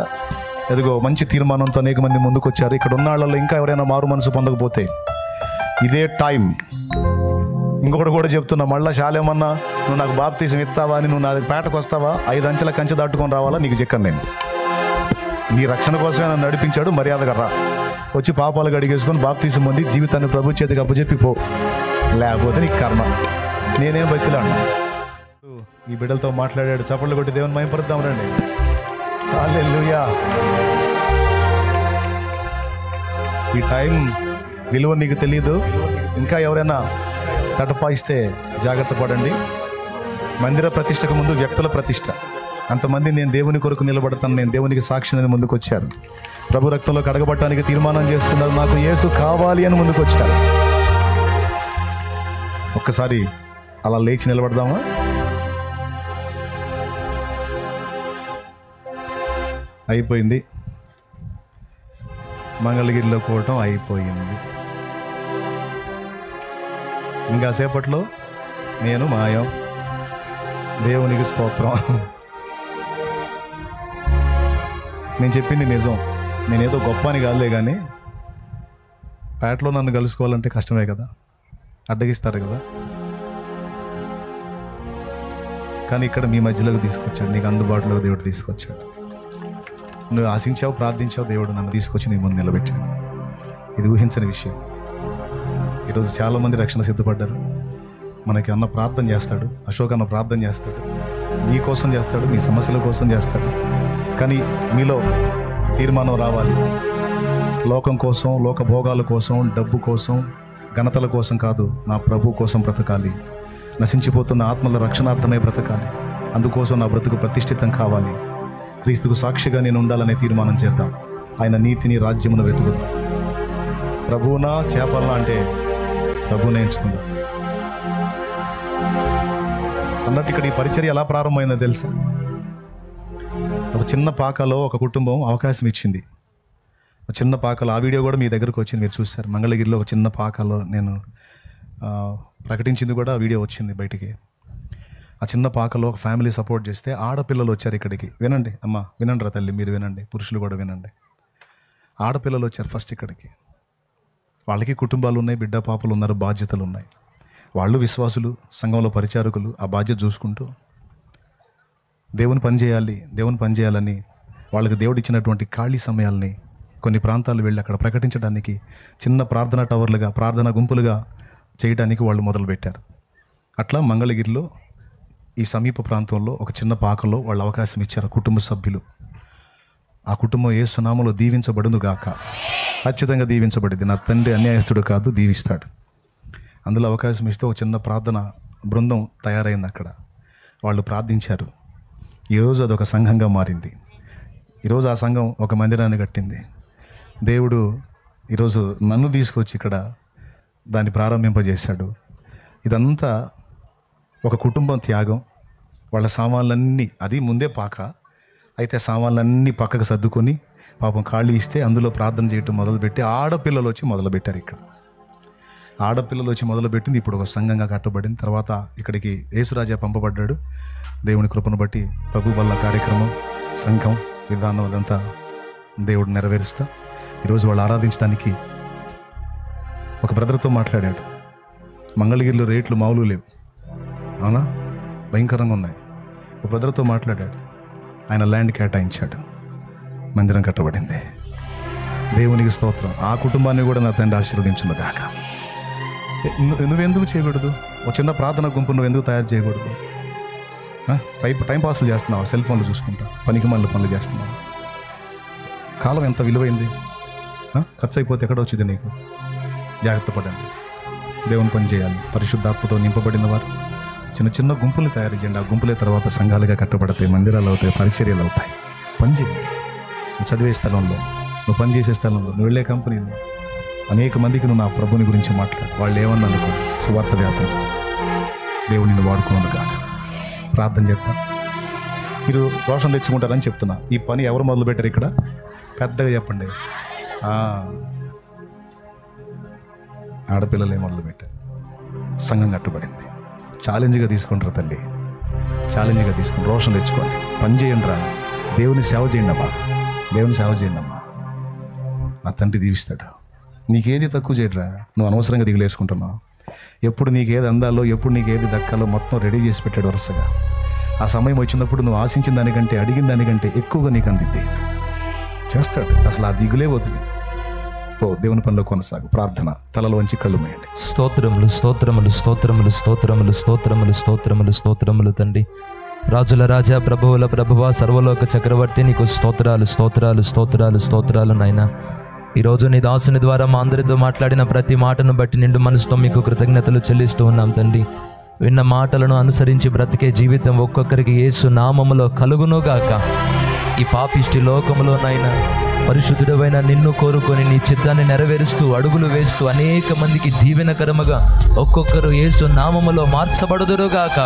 ఎదుగో మంచి తీర్మానంతో అనేక మంది ముందుకు వచ్చారు. ఇక్కడ ఉన్న వాళ్ళలో ఇంకా ఎవరైనా మారు మనసు పొందకపోతే ఇదే టైం. ఇంకొకటి కూడా చెప్తున్నా, మళ్ళీ శాలేమన్నా నువ్వు నాకు బాప్తీసం ఇస్తావా అని నువ్వు నా పేటకు వస్తావా, 5 అంచెల కంచె దాటుకొని రావాలా? నీకు చెక్కను నేను. నీ రక్షణ కోసమే నన్ను నడిపించాడు, మర్యాదగా రా. వచ్చి పాపాలు గడిగేసుకొని బాప్తీసం పొంది జీవితాన్ని ప్రభు చేతికి అప్పచెప్పి పో. లేకపోతే నీకు కర్మ. నేనేం బతిలాను. ఈ బిడ్డలతో మాట్లాడాడు. చప్పట్లు కొట్టి దేవుని మహిమపరుద్దాం రండి. హల్లెలూయా. ఈ టైం విలువ నీకు తెలీదు. ఇంకా ఎవరైనా తటపాయిస్తే జాగ్రత్త పడండి. మందిర ప్రతిష్టకు ముందు వ్యక్తుల ప్రతిష్ట. అంతమంది నేను దేవుని కొరకు నిలబడతాను, నేను దేవునికి సాక్షి అని ముందుకు వచ్చారు. ప్రభు రక్తంలో కడగబట్టడానికి తీర్మానం చేసుకున్నారు. నాకు యేసు కావాలి అని ముందుకు వచ్చారు. ఒక్కసారి అలా లేచి నిలబడదామా? అయిపోయింది. మంగళగిరిలో కూడటం అయిపోయింది. ఇంకా సేపట్లో నేను మాయం. దేవునికి స్తోత్రం. నేను చెప్పింది నిజం. నేనేదో గొప్ప అని కాదులే, కానీ పేటలో నన్ను కలుసుకోవాలంటే కష్టమే కదా, అడ్డగిస్తారు కదా. కానీ ఇక్కడ మీ మధ్యలోకి తీసుకొచ్చాడు, నీకు అందుబాటులోకి దేవుడు తీసుకొచ్చాడు. నువ్వు ఆశించావు, ప్రార్థించావు, దేవుడు నన్ను తీసుకొచ్చి నీ ముందు నిలబెట్టాడు. ఇది ఊహించని విషయం. ఈరోజు చాలామంది రక్షణ సిద్ధపడ్డారు. మనకి అన్న ప్రార్థన చేస్తాడు, అశోక్ అన్న ప్రార్థన చేస్తాడు, మీ కోసం చేస్తాడు, మీ సమస్యల కోసం చేస్తాడు. కానీ మీలో తీర్మానం రావాలి. లోకం కోసం, లోక భోగాల కోసం, డబ్బు కోసం, ఘనతల కోసం కాదు, నా ప్రభు కోసం బ్రతకాలి. నశించిపోతున్న ఆత్మల రక్షణార్థమై బ్రతకాలి. అందుకోసం నా బ్రతుకు ప్రతిష్ఠితం కావాలి. క్రీస్తుకు సాక్షిగా నేను ఉండాలనే తీర్మానం చేద్దాం. ఆయన నీతిని, రాజ్యమును వెతుకుదాం. ప్రభువునా చేపలనా అంటే ప్రభువునే ఎంచుకుందాం అన్నట్టు ఇక్కడ ఈ పరిచర్య ఎలా ప్రారంభమైందో తెలుసా? ఒక చిన్న పాకలో ఒక కుటుంబం అవకాశం ఇచ్చింది. ఒక చిన్న పాకలో, ఆ వీడియో కూడా మీ దగ్గరకు వచ్చింది, మీరు చూశారు. మంగళగిరిలో ఒక చిన్న పాకలో నేను ప్రకటించింది కూడా ఆ వీడియో వచ్చింది బయటికి. ఆ చిన్న పాకలో ఒక ఫ్యామిలీ సపోర్ట్ చేస్తే ఆడపిల్లలు వచ్చారు ఇక్కడికి. వినండి అమ్మ, వినండి రా తల్లి, మీరు వినండి, పురుషులు కూడా వినండి. ఆడపిల్లలు వచ్చారు ఫస్ట్ ఇక్కడికి. వాళ్ళకి కుటుంబాలు ఉన్నాయి, బిడ్డ పాపలు ఉన్నారు, బాధ్యతలు ఉన్నాయి. వాళ్ళు విశ్వాసులు, సంఘంలో పరిచారకులు. ఆ బాధ్యత చూసుకుంటూ దేవుని పని చేయాలని వాళ్ళకి దేవుడు ఇచ్చినటువంటి ఖాళీ సమయాల్ని కొన్ని ప్రాంతాలు వెళ్ళి అక్కడ ప్రకటించడానికి, చిన్న ప్రార్థనా టవర్లుగా, ప్రార్థనా గుంపులుగా చేయడానికి వాళ్ళు మొదలుపెట్టారు. అట్లా మంగళగిరిలో ఈ సమీప ప్రాంతంలో ఒక చిన్న పాకలో వాళ్ళు అవకాశం ఇచ్చారు కుటుంబ సభ్యులు. ఆ కుటుంబం యేసు నామములో దీవించబడును గాక. ఖచ్చితంగా దీవించబడింది. నా తండ్రి అన్యాయస్తుడు కాదు, దీవిస్తాడు. అందులో అవకాశం ఇస్తే ఒక చిన్న ప్రార్థన బృందం తయారైంది అక్కడ. వాళ్ళు ప్రార్థించారు. ఈరోజు అదొక సంఘంగా మారింది. ఈరోజు ఆ సంఘం ఒక మందిరాన్ని కట్టింది. దేవుడు ఈరోజు నన్ను తీసుకొచ్చి ఇక్కడ దాన్ని ప్రారంభింపజేశాడు. ఇదంతా ఒక కుటుంబం త్యాగం. వాళ్ళ సామాన్లన్నీ, అది ముందే పాక అయితే సామాన్లన్నీ పక్కకు సర్దుకొని పాపం ఖాళీ ఇస్తే అందులో ప్రార్థన చేయటం మొదలుపెట్టి ఆడపిల్లలు వచ్చి మొదలుపెట్టారు. ఇక్కడ ఆడపిల్లలు వచ్చి మొదలుపెట్టింది ఇప్పుడు ఒక సంఘంగా కట్టబడింది. తర్వాత ఇక్కడికి యేసురాజా పంపబడ్డాడు. దేవుని కృపను బట్టి ప్రభు వల్ల కార్యక్రమం, సంఘం, విధానం అదంతా దేవుడు నెరవేరుస్తా ఈరోజు వాళ్ళు ఆరాధించడానికి ఒక బ్రదర్తో మాట్లాడాడు. మంగళగిరిలో రేట్లు మామూలు లేవు, అవునా, భయంకరంగా ఉన్నాయి. ఒక బ్రదర్తో మాట్లాడాడు. ఆయన ల్యాండ్ కేటాయించాడు, మందిరం కట్టబడింది. దేవునికి స్తోత్రం. ఆ కుటుంబాన్ని కూడా నా తండ్రి ఆశీర్వదించును గాక. నువ్వెందుకు చేయకూడదు? ఒక చిన్న ప్రార్థన గుంపు నువ్వు ఎందుకు తయారు చేయకూడదు? టైం పాస్లు చేస్తున్నావు, సెల్ ఫోన్లు చూసుకుంటా, పనికి మళ్ళీ పనులు చేస్తున్నావు. కాలం ఎంత విలువైంది, ఖర్చు అయిపోతే ఎక్కడ వచ్చింది నీకు? జాగ్రత్త పడండి, దేవుని పని చేయాలి. పరిశుద్ధాత్మతో నింపబడిన వారు చిన్న చిన్న గుంపులు తయారు చేయండి. ఆ గుంపులే తర్వాత సంఘాలుగా కట్టబడతాయి, మందిరాలు అవుతాయి, పరిచర్యలు అవుతాయి. పని చేయండి. నువ్వు చదివే స్థలంలో, నువ్వు పని చేసే స్థలంలో, నువ్వు వెళ్ళే కంపెనీలో అనేక మందికి నువ్వు నా ప్రభుని గురించి మాట్లాడు. వాళ్ళు ఏమన్నా అనుకో, సువార్త వ్యాపించు. దేవుడిని వాడుకోను కాక. ప్రార్థన చేద్దాం. మీరు రోషం తెచ్చుకుంటారని చెప్తున్నా. ఈ పని ఎవరు మొదలుపెట్టారు ఇక్కడ? పెద్దగా చెప్పండి. ఆడపిల్లలే మొదలుపెట్టారు. సంఘం కట్టబడింది. ఛాలెంజ్గా తీసుకుంటారా తల్లి, ఛాలెంజ్గా తీసుకుని రోషం తెచ్చుకోండి. పని చేయండి రా, దేవుని సేవ చేయండి అమ్మా, దేవుని సేవ చేయండి అమ్మా. నా తండ్రి దీవిస్తాడు. నీకేది తక్కువ చేయడరా, నువ్వు అనవసరంగా దిగులేసుకుంటున్నావు. ఎప్పుడు నీకేది అందాలో, ఎప్పుడు నీకేది దక్కాలో మొత్తం రెడీ చేసి పెట్టాడు వరుసగా. ఆ సమయం వచ్చినప్పుడు నువ్వు ఆశించిన దానికంటే, అడిగిన దానికంటే ఎక్కువగా నీకు అందిద్ది, చేస్తాడు. అసలు ఆ దిగులే వద్దు. పో, దేవుని పనిలో కొనసాగు. ప్రార్థన, తలలో వంచి కళ్ళు మూయండి. స్తోత్రములు, స్తోత్రములు, స్తోత్రములు, స్తోత్రములు, స్తోత్రములు, స్తోత్రములు, స్తోత్రములు తండ్రి. రాజుల రాజా, ప్రభువుల ప్రభువా, సర్వలోక చక్రవర్తి, నీకు స్తోత్రాలు, స్తోత్రాలు, స్తోత్రాలు, స్తోత్రాలు నాయనా. ఈరోజు నీ దాసుని ద్వారా మా అందరితో మాట్లాడిన ప్రతి మాటను బట్టి నిండు మనసుతో మీకు కృతజ్ఞతలు చెల్లిస్తూ ఉన్నాం తండ్రి. విన్న మాటలను అనుసరించి బ్రతికే జీవితం ఒక్కొక్కరికి యేసు నామములో కలుగునుగాక. ఈ పాపిష్టి లోకములోనైనా పరిశుద్ధుడవైన నిన్ను కోరుకొని నీ చిత్తాన్ని నెరవేరుస్తూ అడుగులు వేస్తూ అనేక మందికి దీవెనకరముగా ఒక్కొక్కరు యేసు నామములో మార్చబడుదురుగాక.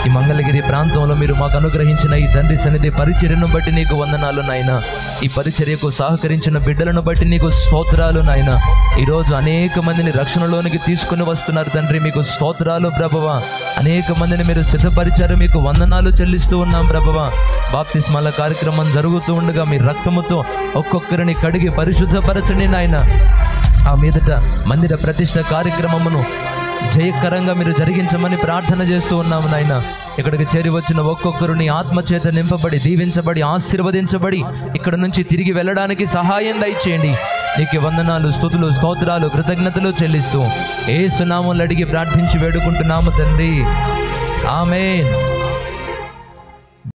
ఈ మంగళగిరి ప్రాంతంలో మీరు మాకు అనుగ్రహించిన ఈ తండ్రి సన్నిధి పరిచర్యను బట్టి నీకు వందనాలు నాయనా. ఈ పరిచర్యకు సహకరించిన బిడ్డలను బట్టి నీకు స్తోత్రాలు నాయనా. ఈరోజు అనేక మందిని రక్షణలోనికి తీసుకుని వస్తున్నారు తండ్రి, మీకు స్తోత్రాలు ప్రభువా. అనేక మందిని మీరు సిద్ధపరిచారు, మీకు వందనాలు చెల్లిస్తూ ఉన్నాం ప్రభువా. బాప్తిస్మాల కార్యక్రమం జరుగుతూ ఉండగా మీ రక్తముతో ఒక్కొక్కరిని కడిగి పరిశుద్ధపరచండి నాయన. ఆ మీదట మందిర ప్రతిష్ఠ కార్యక్రమమును జయకరంగా మీరు జరిగించమని ప్రార్థన చేస్తూ ఉన్నాము నాయన. ఇక్కడికి చేరి వచ్చిన ఒక్కొక్కరు నీ ఆత్మచేత నింపబడి, దీవించబడి, ఆశీర్వదించబడి ఇక్కడ నుంచి తిరిగి వెళ్ళడానికి సహాయం దయచేయండి. నీకు వందనాలు, స్తుతులు, స్తోత్రాలు, కృతజ్ఞతలు చెల్లిస్తూ యేసు నామములో అడిగి ప్రార్థించి వేడుకుంటున్నాము తండ్రి. ఆమేన్.